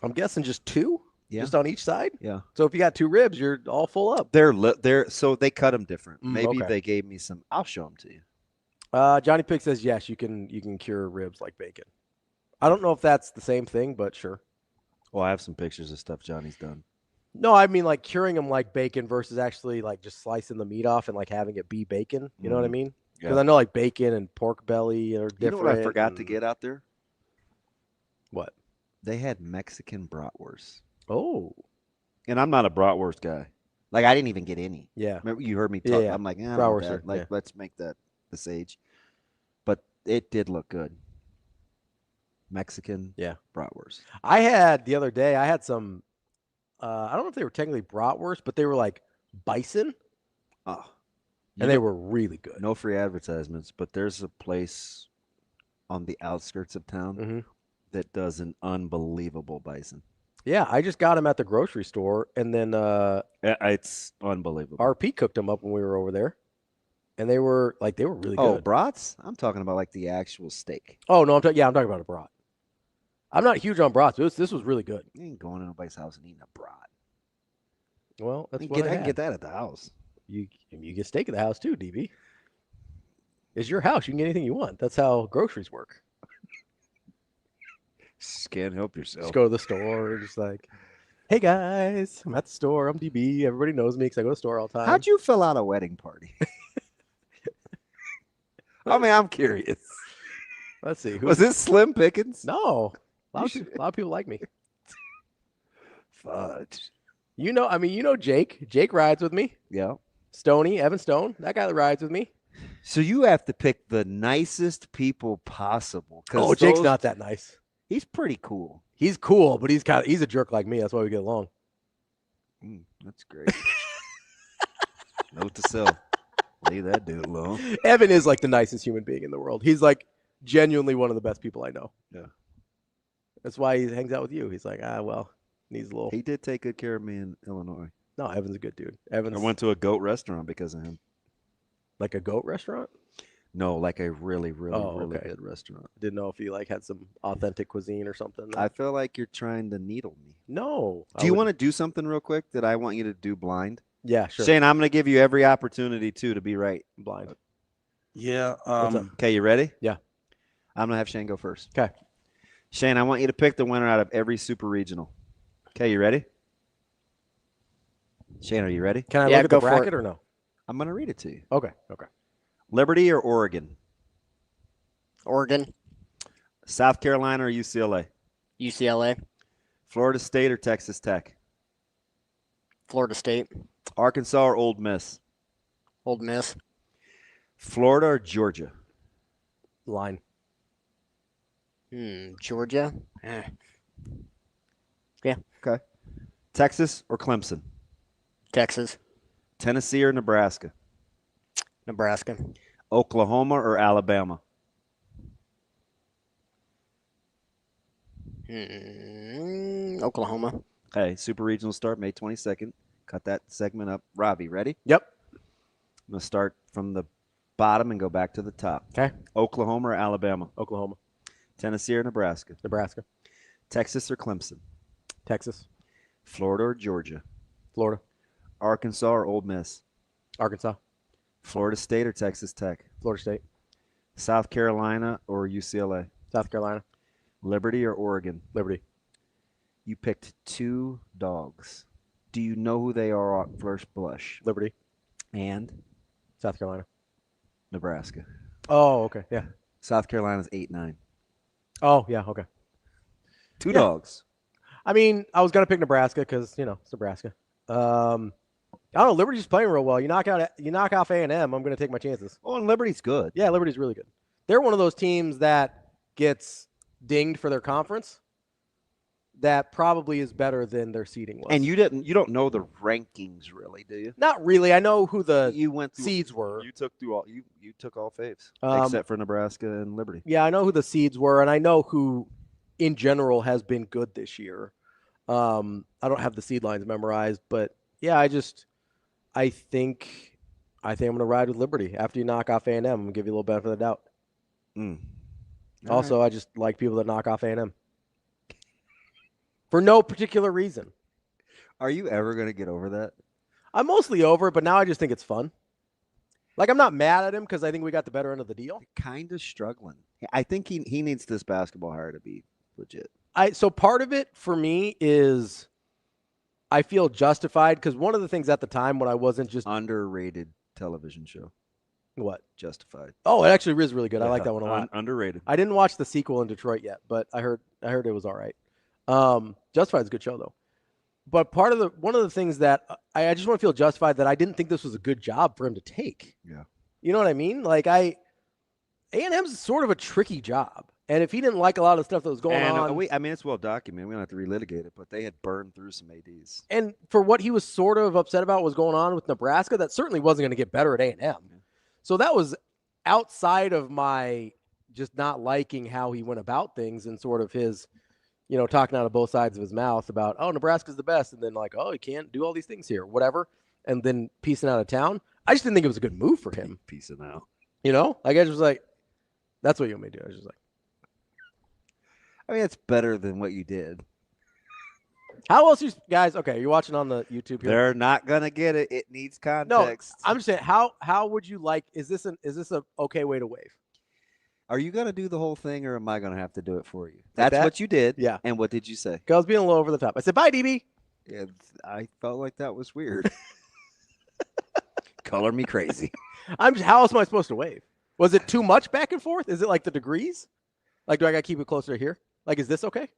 Speaker 5: I'm guessing just 2?
Speaker 6: Yeah.
Speaker 5: Just on each side?
Speaker 6: Yeah.
Speaker 5: So if you got 2 ribs, you're all full up.
Speaker 6: So they cut them different. Maybe
Speaker 5: okay.
Speaker 6: they gave me some. I'll show them to you.
Speaker 5: Johnny Pig says yes, you can cure ribs like bacon. I don't know if that's the same thing, but sure.
Speaker 6: Well, I have some pictures of stuff Johnny's done.
Speaker 5: No, I mean like curing them like bacon versus actually like just slicing the meat off and like having it be bacon. You know what I mean? Because
Speaker 6: Yeah.
Speaker 5: I know like bacon and pork belly are different.
Speaker 6: You know what I forgot to get out there?
Speaker 5: What?
Speaker 6: They had Mexican bratwurst.
Speaker 5: Oh.
Speaker 6: And I'm not a bratwurst guy. Like, I didn't even get any.
Speaker 5: Yeah.
Speaker 6: Remember, you heard me talk.
Speaker 5: Yeah.
Speaker 6: I'm like,
Speaker 5: Bratwurst are-
Speaker 6: like,
Speaker 5: yeah.
Speaker 6: let's make that the sage. But it did look good. Mexican bratwurst.
Speaker 5: I had the other day, I had some, I don't know if they were technically bratwurst, but they were like bison.
Speaker 6: Oh.
Speaker 5: And they were really good.
Speaker 6: No free advertisements, but there's a place on the outskirts of town that does an unbelievable bison.
Speaker 5: Yeah, I just got them at the grocery store, and then
Speaker 6: it's unbelievable.
Speaker 5: RP cooked them up when we were over there, and they were really
Speaker 6: Oh,
Speaker 5: good.
Speaker 6: brats? I'm talking about like the actual steak.
Speaker 5: Oh no, I'm talking about a brat. I'm not huge on brats. This was really good.
Speaker 6: You ain't going to nobody's house and eating a brat.
Speaker 5: Well, that's
Speaker 6: I
Speaker 5: what I
Speaker 6: can
Speaker 5: had.
Speaker 6: get that at the house.
Speaker 5: You get steak at the house too, DB. It's your house. You can get anything you want. That's how groceries work.
Speaker 6: Just can't help yourself.
Speaker 5: Just go to the store, just like, hey guys, I'm at the store. I'm DB. Everybody knows me because I go to the store all the time.
Speaker 6: How'd you fill out a wedding party? I mean, I'm curious.
Speaker 5: Let's see.
Speaker 6: Was this Slim Pickens?
Speaker 5: No. A lot of people like me.
Speaker 6: Fudge.
Speaker 5: You know Jake. Jake rides with me.
Speaker 6: Yeah.
Speaker 5: Stoney, Evan Stone, that guy that rides with me.
Speaker 6: So you have to pick the nicest people possible.
Speaker 5: Oh, Jake's not that nice.
Speaker 6: He's pretty cool.
Speaker 5: He's cool, but he's a jerk like me. That's why we get along.
Speaker 6: That's great. Note to self. Leave that dude alone.
Speaker 5: Evan is like the nicest human being in the world. He's like genuinely one of the best people I know.
Speaker 6: Yeah.
Speaker 5: That's why he hangs out with you. He's like, needs a little.
Speaker 6: He did take good care of me in Illinois.
Speaker 5: No, Evan's a good dude.
Speaker 6: I went to a goat restaurant because of him.
Speaker 5: Like a goat restaurant?
Speaker 6: No, like a really, really, really
Speaker 5: okay.
Speaker 6: good restaurant.
Speaker 5: Didn't know if he like had some authentic cuisine or something.
Speaker 6: I feel like you're trying to needle me.
Speaker 5: No.
Speaker 6: Do you want to do something real quick that I want you to do blind?
Speaker 5: Yeah, sure.
Speaker 6: Shane, I'm going to give you every opportunity to be right.
Speaker 5: Blind.
Speaker 10: Yeah.
Speaker 6: Okay, you ready?
Speaker 5: Yeah.
Speaker 6: I'm going to have Shane go first.
Speaker 5: Okay.
Speaker 6: Shane, I want you to pick the winner out of every super regional. Okay, you ready? Shane, are you ready?
Speaker 5: Can I look at the bracket or no?
Speaker 6: I'm going to read it to you.
Speaker 5: Okay.
Speaker 6: Liberty or Oregon?
Speaker 8: Oregon.
Speaker 6: South Carolina or UCLA?
Speaker 8: UCLA.
Speaker 6: Florida State or Texas Tech?
Speaker 8: Florida State.
Speaker 6: Arkansas or Ole Miss?
Speaker 8: Ole Miss.
Speaker 6: Florida or Georgia?
Speaker 5: Line.
Speaker 8: Georgia. Yeah.
Speaker 6: Okay. Texas or Clemson?
Speaker 8: Texas.
Speaker 6: Tennessee or Nebraska?
Speaker 8: Nebraska.
Speaker 6: Oklahoma or Alabama?
Speaker 8: Oklahoma.
Speaker 6: Okay, Super Regional start May 22nd. Cut that segment up. Ravi, ready?
Speaker 5: Yep.
Speaker 6: I'm going to start from the bottom and go back to the top.
Speaker 5: Okay.
Speaker 6: Oklahoma or Alabama?
Speaker 5: Oklahoma.
Speaker 6: Tennessee or Nebraska?
Speaker 5: Nebraska.
Speaker 6: Texas or Clemson?
Speaker 5: Texas.
Speaker 6: Florida or Georgia?
Speaker 5: Florida.
Speaker 6: Arkansas or Ole Miss?
Speaker 5: Arkansas.
Speaker 6: Florida State or Texas Tech?
Speaker 5: Florida State.
Speaker 6: South Carolina or UCLA?
Speaker 5: South Carolina.
Speaker 6: Liberty or Oregon?
Speaker 5: Liberty.
Speaker 6: You picked 2 dogs. Do you know who they are at first blush?
Speaker 5: Liberty.
Speaker 6: And?
Speaker 5: South Carolina.
Speaker 6: Nebraska.
Speaker 5: Oh, okay. Yeah.
Speaker 6: South Carolina's 8-9.
Speaker 5: Oh, yeah. Okay.
Speaker 6: 2 dogs.
Speaker 5: I mean, I was going to pick Nebraska because, it's Nebraska. I don't know. Liberty's playing real well. You knock off A&M, I'm going to take my chances.
Speaker 6: Oh, and Liberty's good.
Speaker 5: Yeah, Liberty's really good. They're one of those teams that gets dinged for their conference that probably is better than their seeding was.
Speaker 6: And you don't know the rankings really, do you?
Speaker 5: Not really. I know who the
Speaker 6: went through,
Speaker 5: seeds were.
Speaker 6: You took through all you took all faves except for Nebraska and Liberty.
Speaker 5: Yeah, I know who the seeds were, and I know who in general has been good this year. I don't have the seed lines memorized, but yeah, I think I'm going to ride with Liberty. After you knock off A&M, I'm going to give you a little benefit of the doubt. Also, right. I just like people that knock off A&M. For no particular reason.
Speaker 6: Are you ever going to get over that?
Speaker 5: I'm mostly over it, but now I just think it's fun. Like, I'm not mad at him because I think we got the better end of the deal.
Speaker 6: Kind of struggling. I think he needs this basketball hire to be legit.
Speaker 5: So part of it for me is I feel justified because one of the things at the time when I wasn't just
Speaker 6: underrated television show.
Speaker 5: What?
Speaker 6: Justified.
Speaker 5: Oh, it actually is really good. I like that one a lot.
Speaker 6: Underrated.
Speaker 5: I didn't watch the sequel in Detroit yet, but I heard it was all right. Justified's a good show though. But one of the things that I just want to feel justified that I didn't think this was a good job for him to take.
Speaker 6: Yeah.
Speaker 5: You know what I mean? Like A&M's sort of a tricky job. And if he didn't like a lot of stuff that was going on.
Speaker 6: It's well documented. We don't have to relitigate it, but they had burned through some ADs.
Speaker 5: And for what he was sort of upset about was going on with Nebraska, that certainly wasn't going to get better at A&M. Yeah. So that was outside of my just not liking how he went about things and sort of his, talking out of both sides of his mouth about, oh, Nebraska's the best. And then like, oh, he can't do all these things here, whatever. And then piecing out of town. I just didn't think it was a good move for him.
Speaker 6: Piecing out.
Speaker 5: Like I just was like, that's what you want me to do. I was just like.
Speaker 6: It's better than what you did.
Speaker 5: How else guys? Okay, you're watching on the YouTube here.
Speaker 6: They're not gonna get it. It needs context.
Speaker 5: No, I'm just saying. How would you like? Is this an okay way to wave?
Speaker 6: Are you gonna do the whole thing, or am I gonna have to do it for you?
Speaker 5: Like
Speaker 6: That's what you did.
Speaker 5: Yeah.
Speaker 6: And what did you say?
Speaker 5: I was being a little over the top. I said, "Bye, DB."
Speaker 6: Yeah, I felt like that was weird. Color me crazy.
Speaker 5: How else am I supposed to wave? Was it too much back and forth? Is it like the degrees? Like, do I gotta keep it closer to here? Like, is this okay?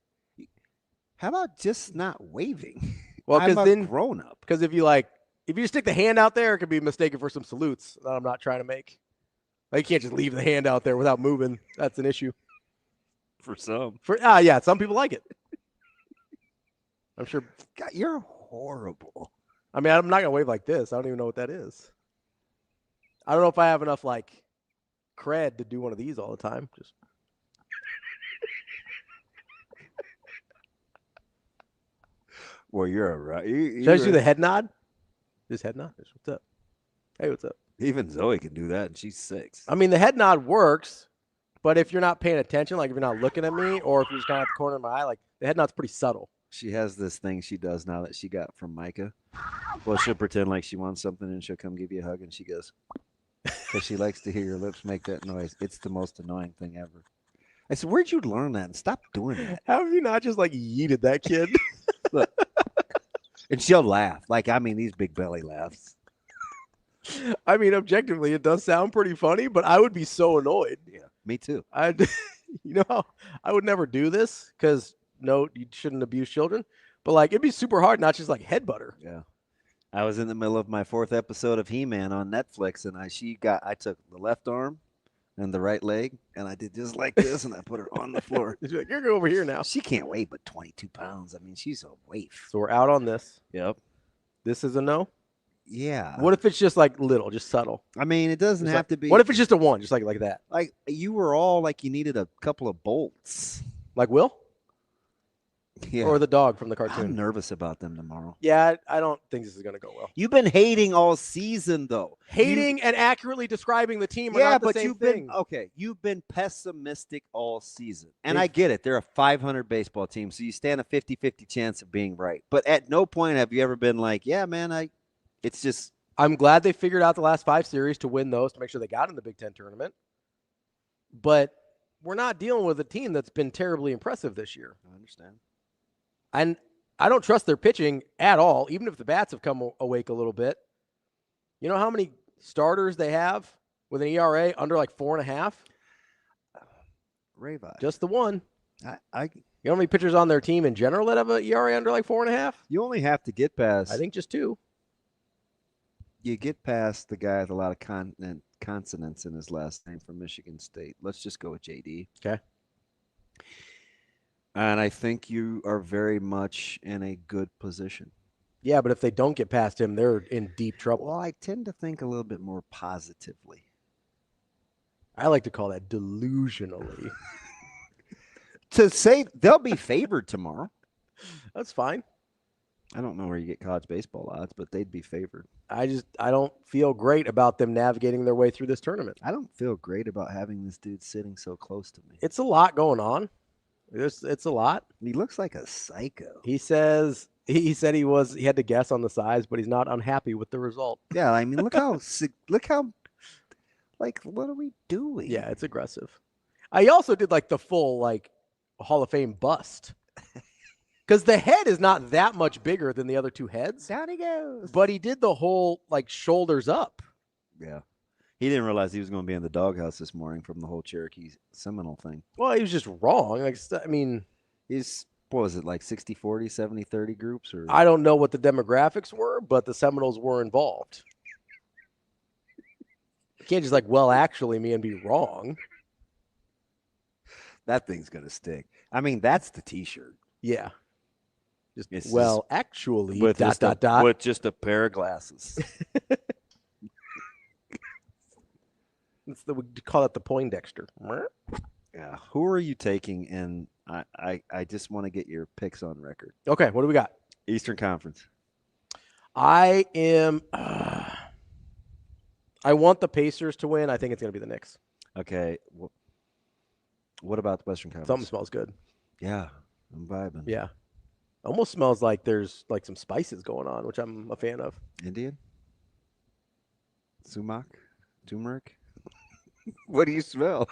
Speaker 6: How about just not waving?
Speaker 5: Well,
Speaker 6: because
Speaker 5: then
Speaker 6: grown up.
Speaker 5: Because if you stick the hand out there, it could be mistaken for some salutes that I'm not trying to make. Like, you can't just leave the hand out there without moving. That's an issue.
Speaker 6: For some.
Speaker 5: Yeah, some people like it. I'm sure.
Speaker 6: God, you're horrible.
Speaker 5: I'm not gonna wave like this. I don't even know what that is. I don't know if I have enough cred to do one of these all the time. Just.
Speaker 6: Well, you're right.
Speaker 5: Should I just do the head nod? Just head nod? What's up? Hey, what's up?
Speaker 6: Even Zoe can do that, and she's 6.
Speaker 5: I mean, the head nod works, but if you're not paying attention, like if you're not looking at me, or if you're just kind of at the corner of my eye, the head nod's pretty subtle.
Speaker 6: She has this thing she does now that she got from Micah. Well, she'll pretend like she wants something, and she'll come give you a hug, and she goes, because she likes to hear your lips make that noise. It's the most annoying thing ever. I said, where'd you learn that? And stop doing that.
Speaker 5: How have you not just yeeted that kid?
Speaker 6: Look. And she'll laugh. These big belly laughs.
Speaker 5: I mean, objectively, it does sound pretty funny, but I would be so annoyed.
Speaker 6: Yeah, me too.
Speaker 5: I would never do this because, no, you shouldn't abuse children. But, it'd be super hard not just, headbutter.
Speaker 6: Yeah. I was in the middle of my 4th episode of He-Man on Netflix, and I took the left arm and the right leg, and I did just like this, and I put her on the floor.
Speaker 5: You're going over here now.
Speaker 6: She can't weigh but 22 pounds. I mean, she's a waif.
Speaker 5: So we're out on this.
Speaker 6: Yep.
Speaker 5: This is a no?
Speaker 6: Yeah.
Speaker 5: What if it's just like little, just subtle?
Speaker 6: I mean, it doesn't
Speaker 5: Just
Speaker 6: have
Speaker 5: like-
Speaker 6: to be.
Speaker 5: What if it's just a 1, just like that?
Speaker 6: Like you were all like you needed a couple of bolts.
Speaker 5: Like Will?
Speaker 6: Yeah.
Speaker 5: Or the dog from the
Speaker 6: I'm
Speaker 5: cartoon?
Speaker 6: nervous about them tomorrow.
Speaker 5: Yeah, I don't think this is going to go well.
Speaker 6: You've been hating all season, though.
Speaker 5: Hating and accurately describing the team are
Speaker 6: Yeah,
Speaker 5: not the
Speaker 6: but
Speaker 5: same
Speaker 6: you've
Speaker 5: thing.
Speaker 6: been okay. You've been pessimistic all season, and I get it. They're a 500 baseball team, so you stand a 50-50 chance of being right. But at no point have you ever been like, "Yeah, man, It's just."
Speaker 5: I'm glad they figured out the last 5 series to win those to make sure they got in the Big Ten tournament. But we're not dealing with a team that's been terribly impressive this year.
Speaker 6: I understand.
Speaker 5: And I don't trust their pitching at all, even if the bats have come awake a little bit. You know how many starters they have with an ERA under like 4.5?
Speaker 6: Ravi.
Speaker 5: Just the one.
Speaker 6: You
Speaker 5: know how many pitchers on their team in general that have an ERA under like 4.5?
Speaker 6: You only have to get past.
Speaker 5: I think just 2.
Speaker 6: You get past the guy with a lot of consonants in his last name from Michigan State. Let's just go with JD.
Speaker 5: Okay.
Speaker 6: And I think you are very much in a good position.
Speaker 5: Yeah, but if they don't get past him, they're in deep trouble.
Speaker 6: Well, I tend to think a little bit more positively.
Speaker 5: I like to call that delusionally.
Speaker 6: To say they'll be favored tomorrow.
Speaker 5: That's fine.
Speaker 6: I don't know where you get college baseball odds, but they'd be favored.
Speaker 5: I don't feel great about them navigating their way through this tournament.
Speaker 6: I don't feel great about having this dude sitting so close to me.
Speaker 5: It's a lot going on. It's a lot.
Speaker 6: He looks like a psycho.
Speaker 5: He said he had to guess on the size, but he's not unhappy with the result.
Speaker 6: Yeah, I mean, look how like, what are we doing?
Speaker 5: Yeah, it's aggressive. I also did like the full like Hall of Fame bust. Because the head is not that much bigger than the other 2 heads.
Speaker 6: Down he goes.
Speaker 5: But he did the whole like shoulders up.
Speaker 6: Yeah. He didn't realize he was going to be in the doghouse this morning from the whole Cherokee Seminole thing.
Speaker 5: Well, he was just wrong. Like, I mean,
Speaker 6: he's, what was it, like 60-40, 70-30 groups? Or
Speaker 5: I don't know what the demographics were, but the Seminoles were involved. You can't just like, well, actually me and be wrong.
Speaker 6: That thing's going to stick. I mean, that's the T-shirt.
Speaker 5: Yeah.
Speaker 6: It's
Speaker 5: well,
Speaker 6: just,
Speaker 5: actually,
Speaker 6: with
Speaker 5: with
Speaker 6: just a pair of glasses.
Speaker 5: We call it the Poindexter.
Speaker 6: Yeah. Who are you taking? And I just want to get your picks on record.
Speaker 5: Okay, what do we got?
Speaker 6: Eastern Conference.
Speaker 5: I am. I want the Pacers to win. I think it's going to be the Knicks.
Speaker 6: Okay. What about the Western Conference?
Speaker 5: Something smells good.
Speaker 6: Yeah, I'm vibing.
Speaker 5: Yeah. Almost smells like there's like some spices going on, which I'm a fan of.
Speaker 6: Indian? Sumac? Turmeric? What do you smell?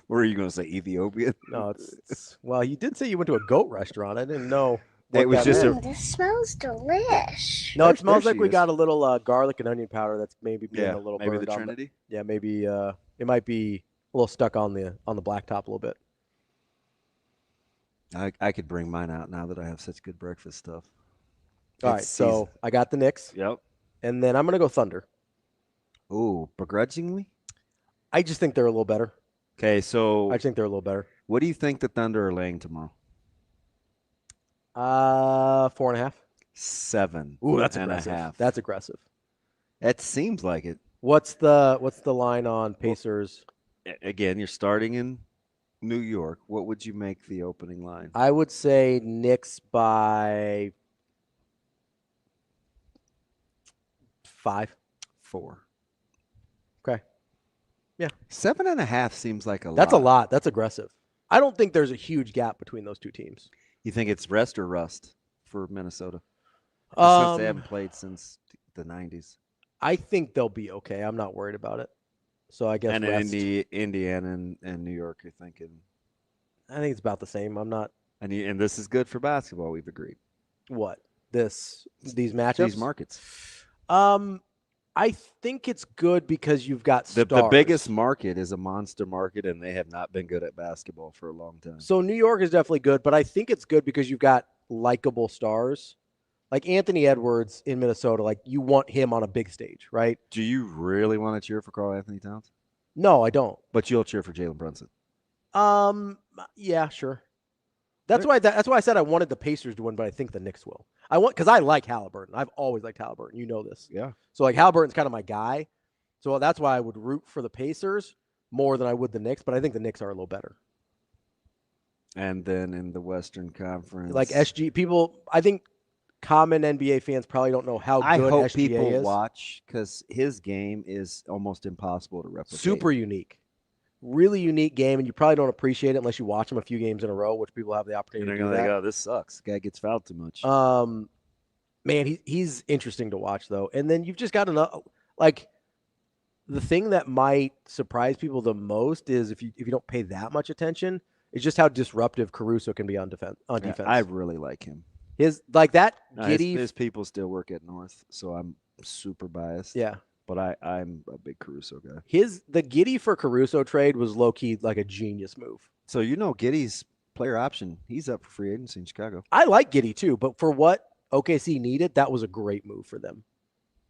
Speaker 6: Or are you going to say Ethiopian?
Speaker 5: No, it's well, you did say you went to a goat restaurant. I didn't know.
Speaker 6: It was just
Speaker 7: This smells delish.
Speaker 5: No, it smells like we got a little garlic and onion powder that's maybe being a little
Speaker 6: maybe
Speaker 5: burned
Speaker 6: the
Speaker 5: on
Speaker 6: Trinity.
Speaker 5: Yeah, maybe it might be a little stuck on the blacktop a little bit.
Speaker 6: I could bring mine out now that I have such good breakfast stuff.
Speaker 5: All right, so I got the Knicks.
Speaker 6: Yep.
Speaker 5: And then I'm going to go Thunder.
Speaker 6: Ooh, begrudgingly?
Speaker 5: I just think they're a little better.
Speaker 6: Okay, so
Speaker 5: I think they're a little better.
Speaker 6: What do you think the Thunder are laying tomorrow?
Speaker 5: 4.5.
Speaker 6: 7.
Speaker 5: Ooh, that's
Speaker 6: and
Speaker 5: aggressive.
Speaker 6: a half.
Speaker 5: That's aggressive.
Speaker 6: It seems like it.
Speaker 5: What's the line on Pacers?
Speaker 6: Again, you're starting in New York. What would you make the opening line?
Speaker 5: I would say Knicks by 5.
Speaker 6: 4.
Speaker 5: Okay. Yeah.
Speaker 6: 7.5 seems like a lot.
Speaker 5: That's a lot. That's aggressive. I don't think there's a huge gap between those two teams.
Speaker 6: You think it's rest or rust for Minnesota? Since they haven't played since the 90s.
Speaker 5: I think they'll be okay. I'm not worried about it. So I guess
Speaker 6: and
Speaker 5: rest.
Speaker 6: Indiana and New York, you're thinking.
Speaker 5: I think it's about the same. I'm not.
Speaker 6: And this is good for basketball. We've agreed.
Speaker 5: What these matchups?
Speaker 6: These markets.
Speaker 5: I think it's good because you've got stars.
Speaker 6: The biggest market is a monster market, and they have not been good at basketball for a long time.
Speaker 5: So New York is definitely good, but I think it's good because you've got likable stars. Like Anthony Edwards in Minnesota, like you want him on a big stage, right?
Speaker 6: Do you really want to cheer for Karl Anthony Towns?
Speaker 5: No, I don't.
Speaker 6: But you'll cheer for Jalen Brunson.
Speaker 5: Yeah, sure. That's why I said I wanted the Pacers to win, but I think the Knicks will. Because I like Halliburton. I've always liked Halliburton. You know this.
Speaker 10: Yeah.
Speaker 5: So like Halliburton's kind of my guy. So that's why I would root for the Pacers more than I would the Knicks. But I think the Knicks are a little better.
Speaker 10: And then in the Western Conference,
Speaker 5: like SG people, I think common NBA fans probably don't know how good
Speaker 10: I hope
Speaker 5: SGA
Speaker 10: people
Speaker 5: is.
Speaker 10: watch because his game is almost impossible to replicate.
Speaker 5: Super unique. Really unique game, and you probably don't appreciate it unless you watch him a few games in a row, which people have the opportunity to do that.
Speaker 10: Like, oh, this sucks. The guy gets fouled too much.
Speaker 5: Man, he's interesting to watch, though. And then you've just got enough. Like, the thing that might surprise people the most is if you don't pay that much attention, is just how disruptive Caruso can be on defense.
Speaker 10: I really like him.
Speaker 5: His giddy.
Speaker 10: His people still work at North, so I'm super biased.
Speaker 5: Yeah.
Speaker 10: But I'm a big Caruso guy.
Speaker 5: The Giddey for Caruso trade was low-key like a genius move.
Speaker 10: So Giddey's player option, he's up for free agency in Chicago.
Speaker 5: I like Giddey too, but for what OKC needed, that was a great move for them.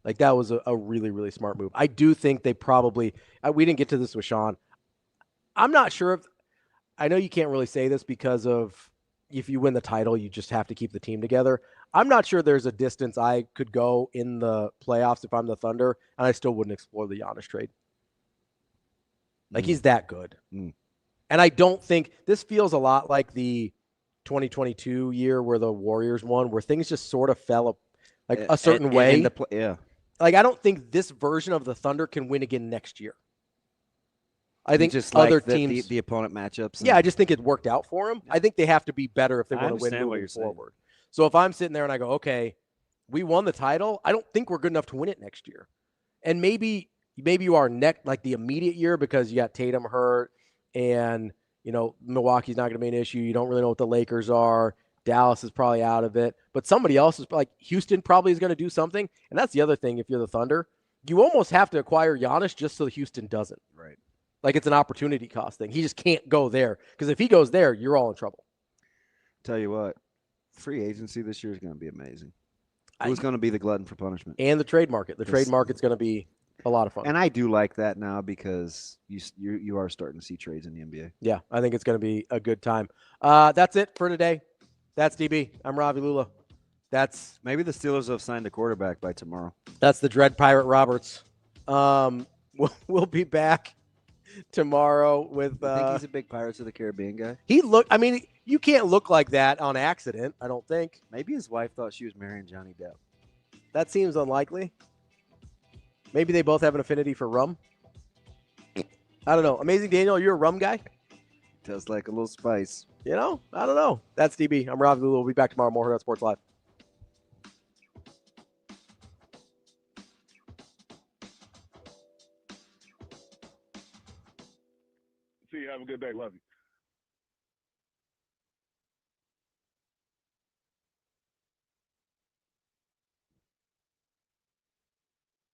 Speaker 5: Like that was a really, really smart move. I do think they probably we didn't get to this with Sean. I'm not sure if I know you can't really say this because of if you win the title, you just have to keep the team together. I'm not sure there's a distance I could go in the playoffs if I'm the Thunder, and I still wouldn't explore the Giannis trade. Like, he's that good. And I don't think – this feels a lot like the 2022 year where the Warriors won, where things just sort of fell a certain way. Like, I don't think this version of the Thunder can win again next year. I think
Speaker 10: just
Speaker 5: other
Speaker 10: like
Speaker 5: teams –
Speaker 10: the opponent matchups.
Speaker 5: Yeah, I just think it worked out for them. I think they have to be better if they want to win moving forward. So if I'm sitting there and I go, okay, we won the title, I don't think we're good enough to win it next year. And maybe you are like the immediate year because you got Tatum hurt and, Milwaukee's not going to be an issue. You don't really know what the Lakers are. Dallas is probably out of it. But somebody else is like Houston probably is going to do something. And that's the other thing if you're the Thunder. You almost have to acquire Giannis just so Houston doesn't.
Speaker 10: Right.
Speaker 5: Like it's an opportunity cost thing. He just can't go there because if he goes there, you're all in trouble.
Speaker 10: Tell you what. Free agency this year is going to be amazing. Who's going to be the glutton for punishment?
Speaker 5: And the trade market. The trade market's going to be a lot of fun.
Speaker 10: And I do like that now because you are starting to see trades in the NBA.
Speaker 5: Yeah, I think it's going to be a good time. That's it for today. That's DB. I'm Ravi Lulla.
Speaker 10: Maybe the Steelers have signed a quarterback by tomorrow. That's
Speaker 5: the Dread Pirate Roberts. We'll be back tomorrow with.
Speaker 10: I think he's a big Pirates of the Caribbean guy.
Speaker 5: You can't look like that on accident, I don't think.
Speaker 10: Maybe his wife thought she was marrying Johnny Depp.
Speaker 5: That seems unlikely. Maybe they both have an affinity for rum. I don't know. Amazing Daniel, you're a rum guy?
Speaker 10: Tastes like a little spice.
Speaker 5: I don't know. That's DB. I'm Ravi Lulla. We'll be back tomorrow. More Hurrdat Sports Live.
Speaker 3: See you. Have a good day. Love you.